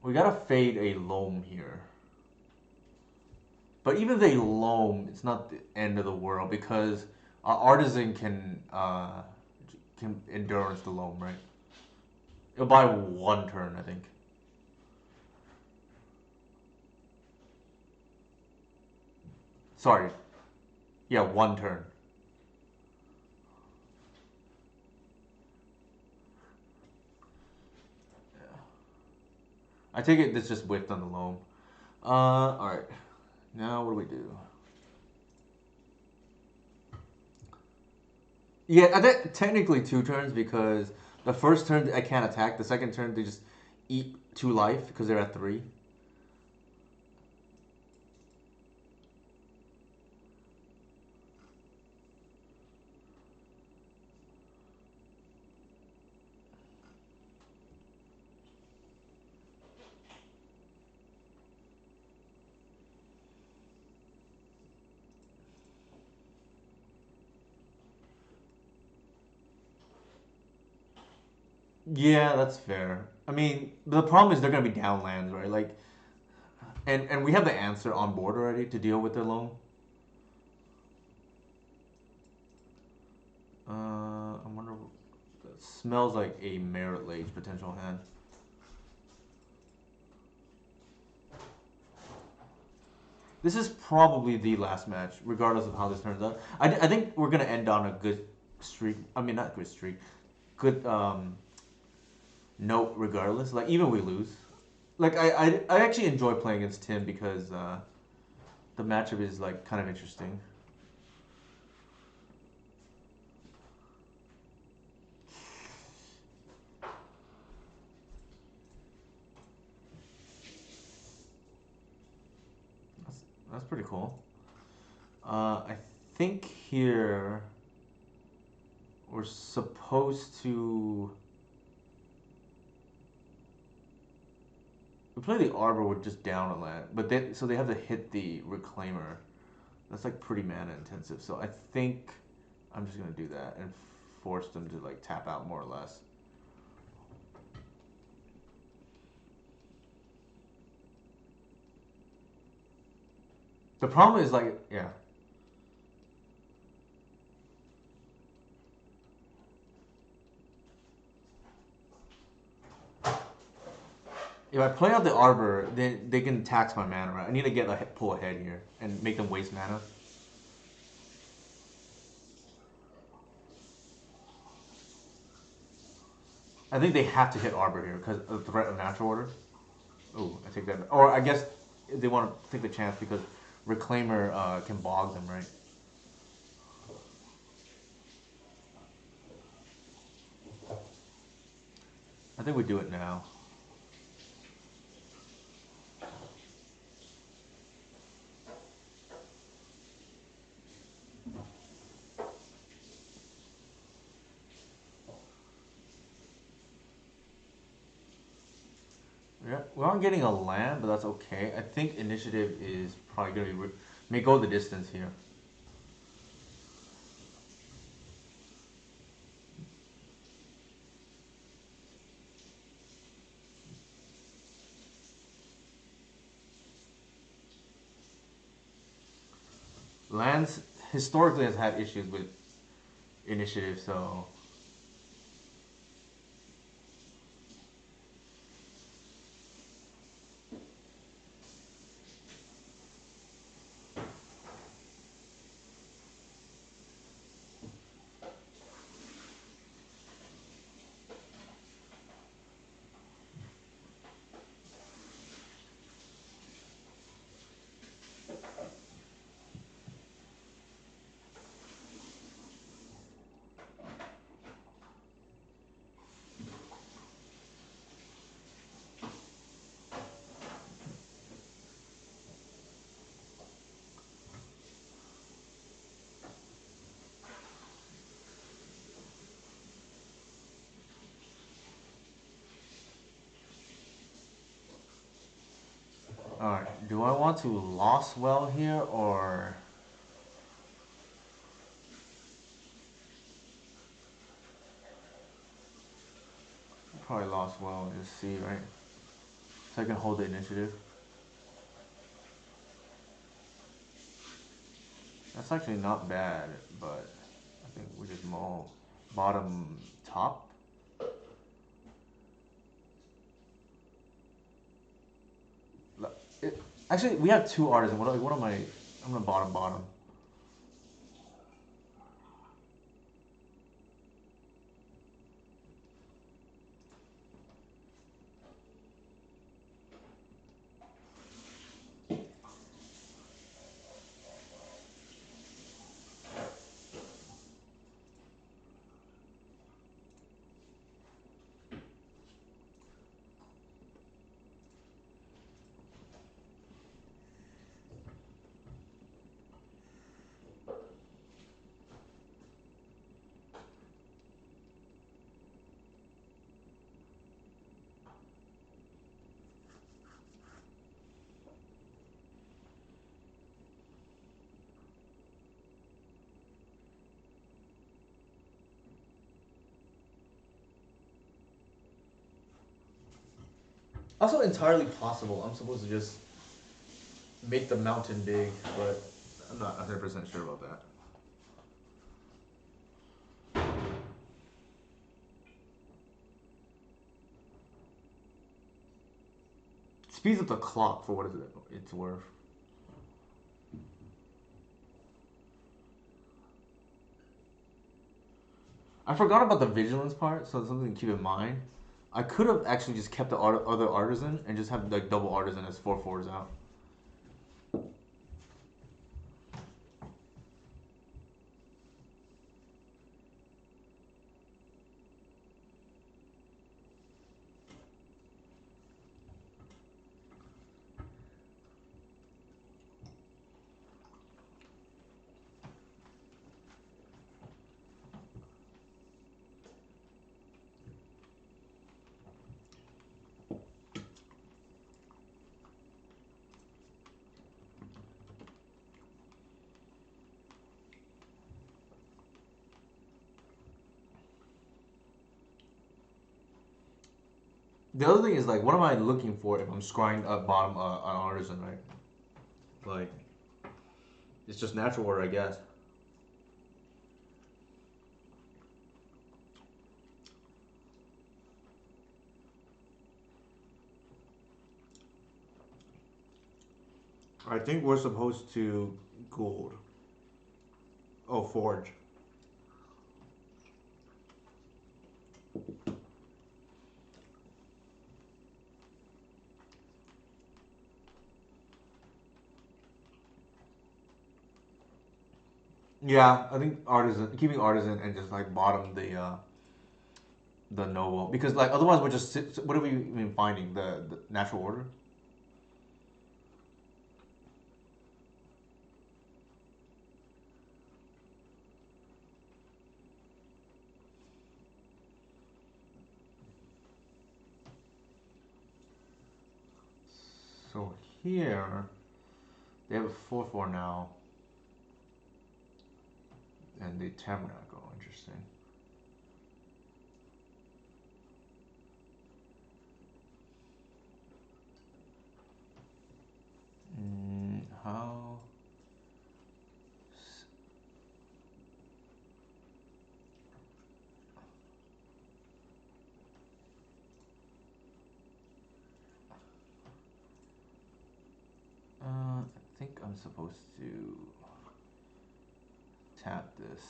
We gotta fade a loam here. But even if they loam, it's not the end of the world because artisan can endurance the loam, right? It'll buy 1 turn, I think. Sorry. Yeah, 1 turn. Yeah. I take it this just whiffed on the loam. Alright. Now what do we do? Yeah, I think technically 2 turns because the first turn I can't attack. The second turn they just eat 2 life because they're at 3. Yeah, that's fair. I mean, the problem is they're gonna be down lands, right? Like, and we have the answer on board already to deal with their loan. I wonder. That smells like a Merit Lage potential hand. This is probably the last match, regardless of how this turns out. I think we're gonna end on a good streak. I mean, not good streak. Good note, regardless. Like even we lose. Like I actually enjoy playing against Tim because the matchup is like kind of interesting. That's that's pretty cool. I think here we're supposed to. We play the Arbor with just down a land, but so they have to hit the Reclaimer. That's like pretty mana intensive. So I think I'm just gonna do that and force them to like tap out more or less. The problem is like yeah. If I play out the Arbor, then they can tax my mana, right? I need to get a pull ahead here and make them waste mana. I think they have to hit Arbor here because of the threat of natural order. Oh, I take that. Or I guess they want to take the chance because Reclaimer can bog them, right? I think we do it now. Yeah, we aren't getting a land, but that's okay. I think initiative is probably gonna be may go the distance here. Lands historically has had issues with initiative, so alright. Do I want to loss well here or probably lost well and just see, right? So I can hold the initiative. That's actually not bad, but I think we just maul bottom top. It, actually, we have 2 artists. What am I? I'm gonna bottom. Also entirely possible. I'm supposed to just make the mountain big, but I'm not 100% sure about that. Speeds up the clock for what is it's worth. I forgot about the vigilance part, so it's something to keep in mind. I could have actually just kept the other artisan and just have like double artisan as 4/4s out. The other thing is like, what am I looking for if I'm scrying up bottom an artisan, right? Like, it's just natural order, I guess. I think we're supposed to gold. Oh, forge. Yeah, I think artisan, keeping artisan and just like bottom the noble, because like otherwise we're just what are we even finding, the natural order? So here they have a 4/4 now, and the tabernacle. Interesting. How? I think I'm supposed to tap this.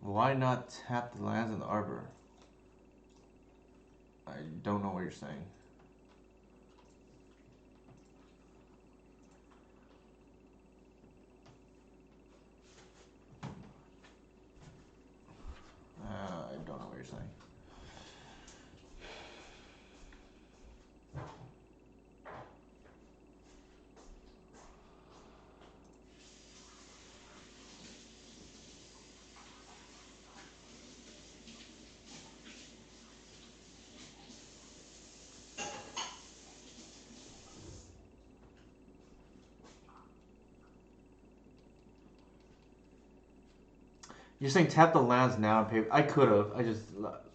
Why not tap the lands in the arbor? I don't know what you're saying. I don't know what you're saying. You're saying tap the lands now and pay. I could have. I just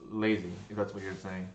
lazy. If that's what you're saying.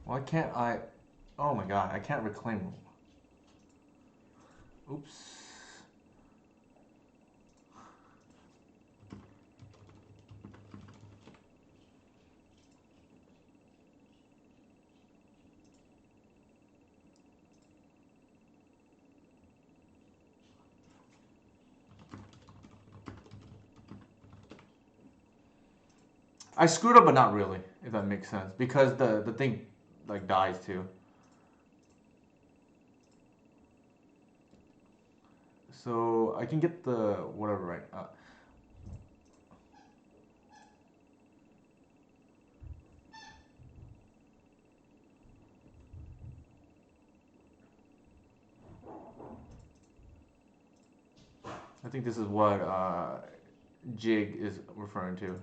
Why can't I? Oh my god, I can't reclaim. Oops. I screwed up, but not really, if that makes sense, because the thing like dies too. So I can get the whatever right. I think this is what jig is referring to.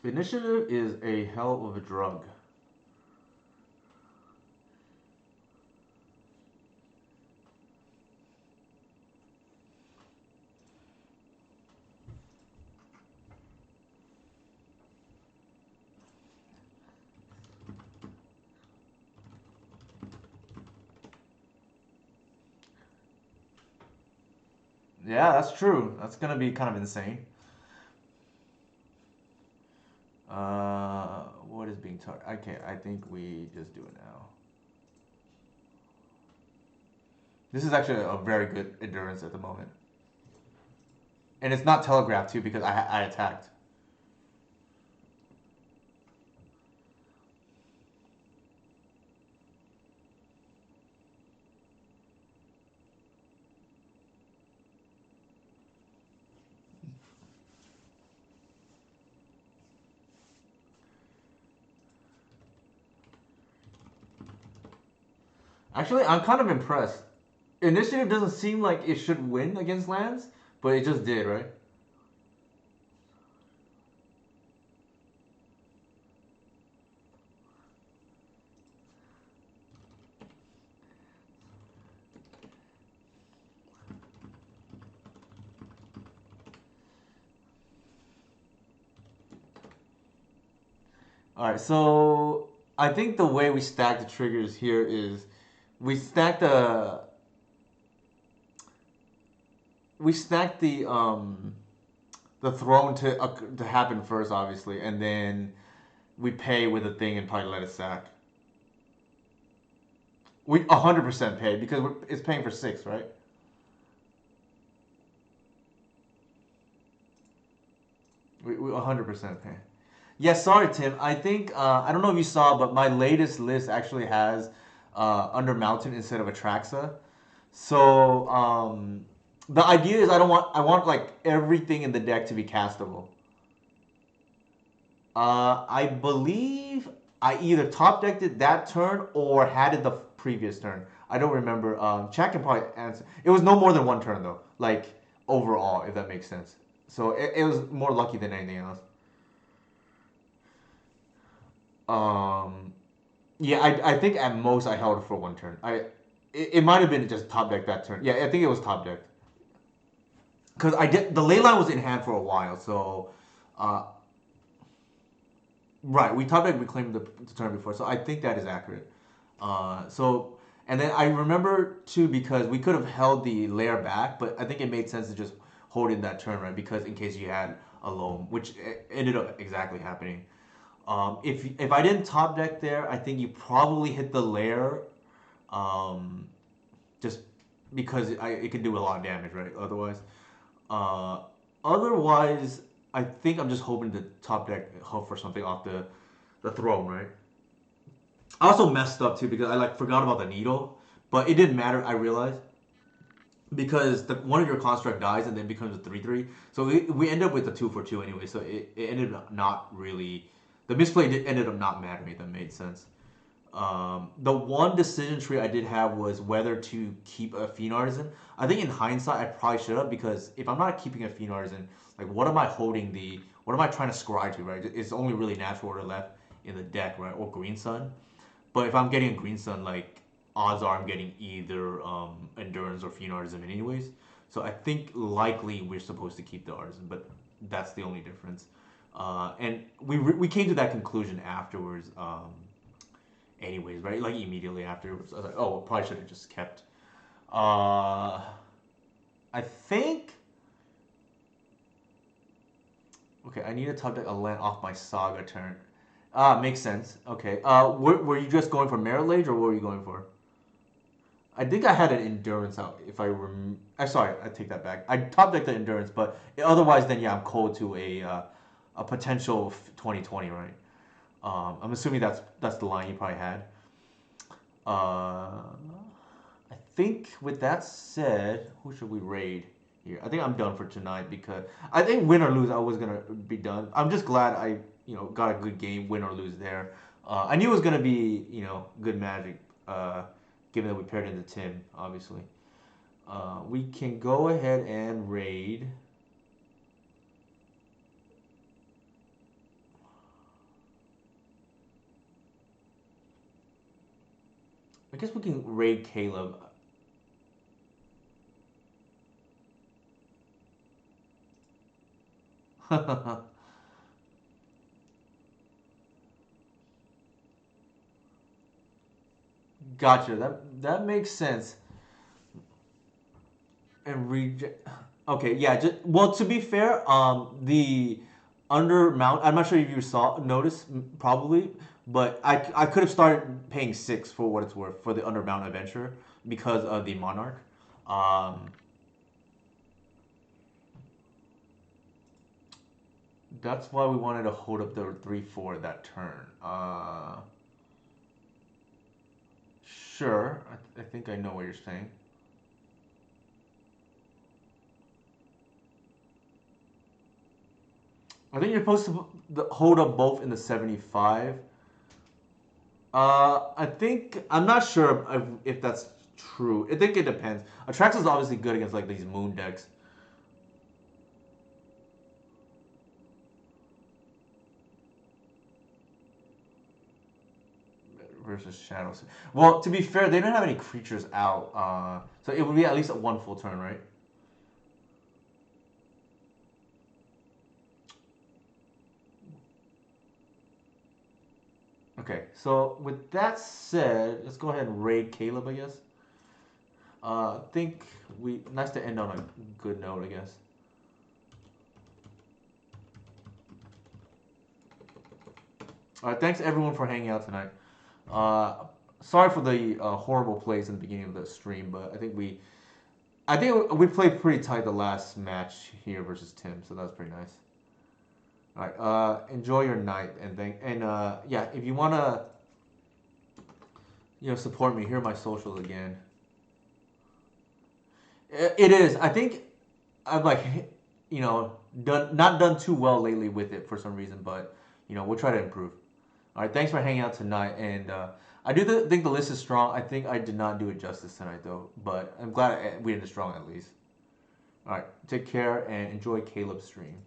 Initiative is a hell of a drug. Yeah, that's true. That's gonna be kind of insane. What is being taught? Okay, I think we just do it now. This is actually a very good endurance at the moment, and it's not telegraphed too because I attacked. Actually, I'm kind of impressed. Initiative doesn't seem like it should win against lands, but it just did, right? All right, so I think the way we stack the triggers here is we stack the we stack the throne to happen first, obviously, and then we pay with a thing and probably let it sack. We 100% pay because it's paying for 6, right? We 100% pay. Yes, sorry, Tim. I think I don't know if you saw, but my latest list actually has Under Mountain instead of Atraxa. So the idea is I want like everything in the deck to be castable. I believe I either top decked it that turn or had it the previous turn. I don't remember. Chat can probably answer. It was no more than one turn though, like overall, if that makes sense. So it was more lucky than anything else. Um, yeah, I think at most I held it for one turn. It might have been just top deck that turn. Yeah, I think it was top deck because I did the ley line was in hand for a while. So, uh, right, we top deck reclaimed the turn before, so I think that is accurate. So and then I remember too because we could have held the layer back, but I think it made sense to just hold in that turn, right? Because in case you had a loam, which ended up exactly happening. If I didn't top deck there, I think you probably hit the layer, um, just because it could do a lot of damage, right? Uh, otherwise, I think I'm just hoping to top deck hope for something off the throne, right? I also messed up too because I like forgot about the needle, but it didn't matter. I realized because one of your construct dies and then becomes a 3/3. So we end up with a 2/2 anyway. So it ended up not really. The misplay ended up not mattering. If that made sense. The one decision tree I did have was whether to keep a Fiend Artisan. I think in hindsight, I probably should have because if I'm not keeping a Fiend Artisan, like what am I holding the? What am I trying to scry to? Right? It's only really natural order left in the deck, right? Or Green Sun. But if I'm getting a Green Sun, like odds are I'm getting either Endurance or Fiend Artisan anyways. So I think likely we're supposed to keep the Artisan, but that's the only difference. And we came to that conclusion afterwards, anyways, right? Like immediately afterwards, I was like, oh, probably should have just kept. I think. Okay, I need a top deck a land off my Saga turn. Makes sense. Okay. Were you just going for Merit Lage or what were you going for? I think I had an Endurance out. If I rem, I sorry, I take that back. I top decked the Endurance, but otherwise, then yeah, I'm cold to a potential 2020, right? I'm assuming that's the line you probably had. I think with that said, who should we raid here? I think I'm done for tonight because I think win or lose, I was gonna be done. I'm just glad I got a good game, win or lose there. I knew it was gonna be good Magic, given that we paired into Tim, obviously. We can go ahead and raid. I guess we can raid Caleb. Gotcha. That makes sense. And reject. Okay, yeah. Well, to be fair, the undermount. I'm not sure if you saw notice probably, but I could have started paying 6 for what it's worth for the undermount adventure because of the monarch. Um, that's why we wanted to hold up the 3/4 that turn. Sure. I think I know what you're saying. I think you're supposed to hold up both in the 75. I think I'm not sure if that's true. I think it depends. Atrax is obviously good against like these moon decks. Versus Shadows. Well, to be fair, they don't have any creatures out, so it would be at least a 1 full turn, right? Okay, so with that said, let's go ahead and raid Caleb, I guess. I think we nice to end on a good note, I guess. All right, thanks everyone for hanging out tonight. Sorry for the horrible plays in the beginning of the stream, but I think we played pretty tight the last match here versus Tim, so that was pretty nice. All right, enjoy your night and yeah, if you wanna support me, here are my socials again. It is. I think I've like not done too well lately with it for some reason, but we'll try to improve. All right, thanks for hanging out tonight, and I do think the list is strong. I think I did not do it justice tonight though, but I'm glad we ended strong at least. All right, take care and enjoy Caleb's stream.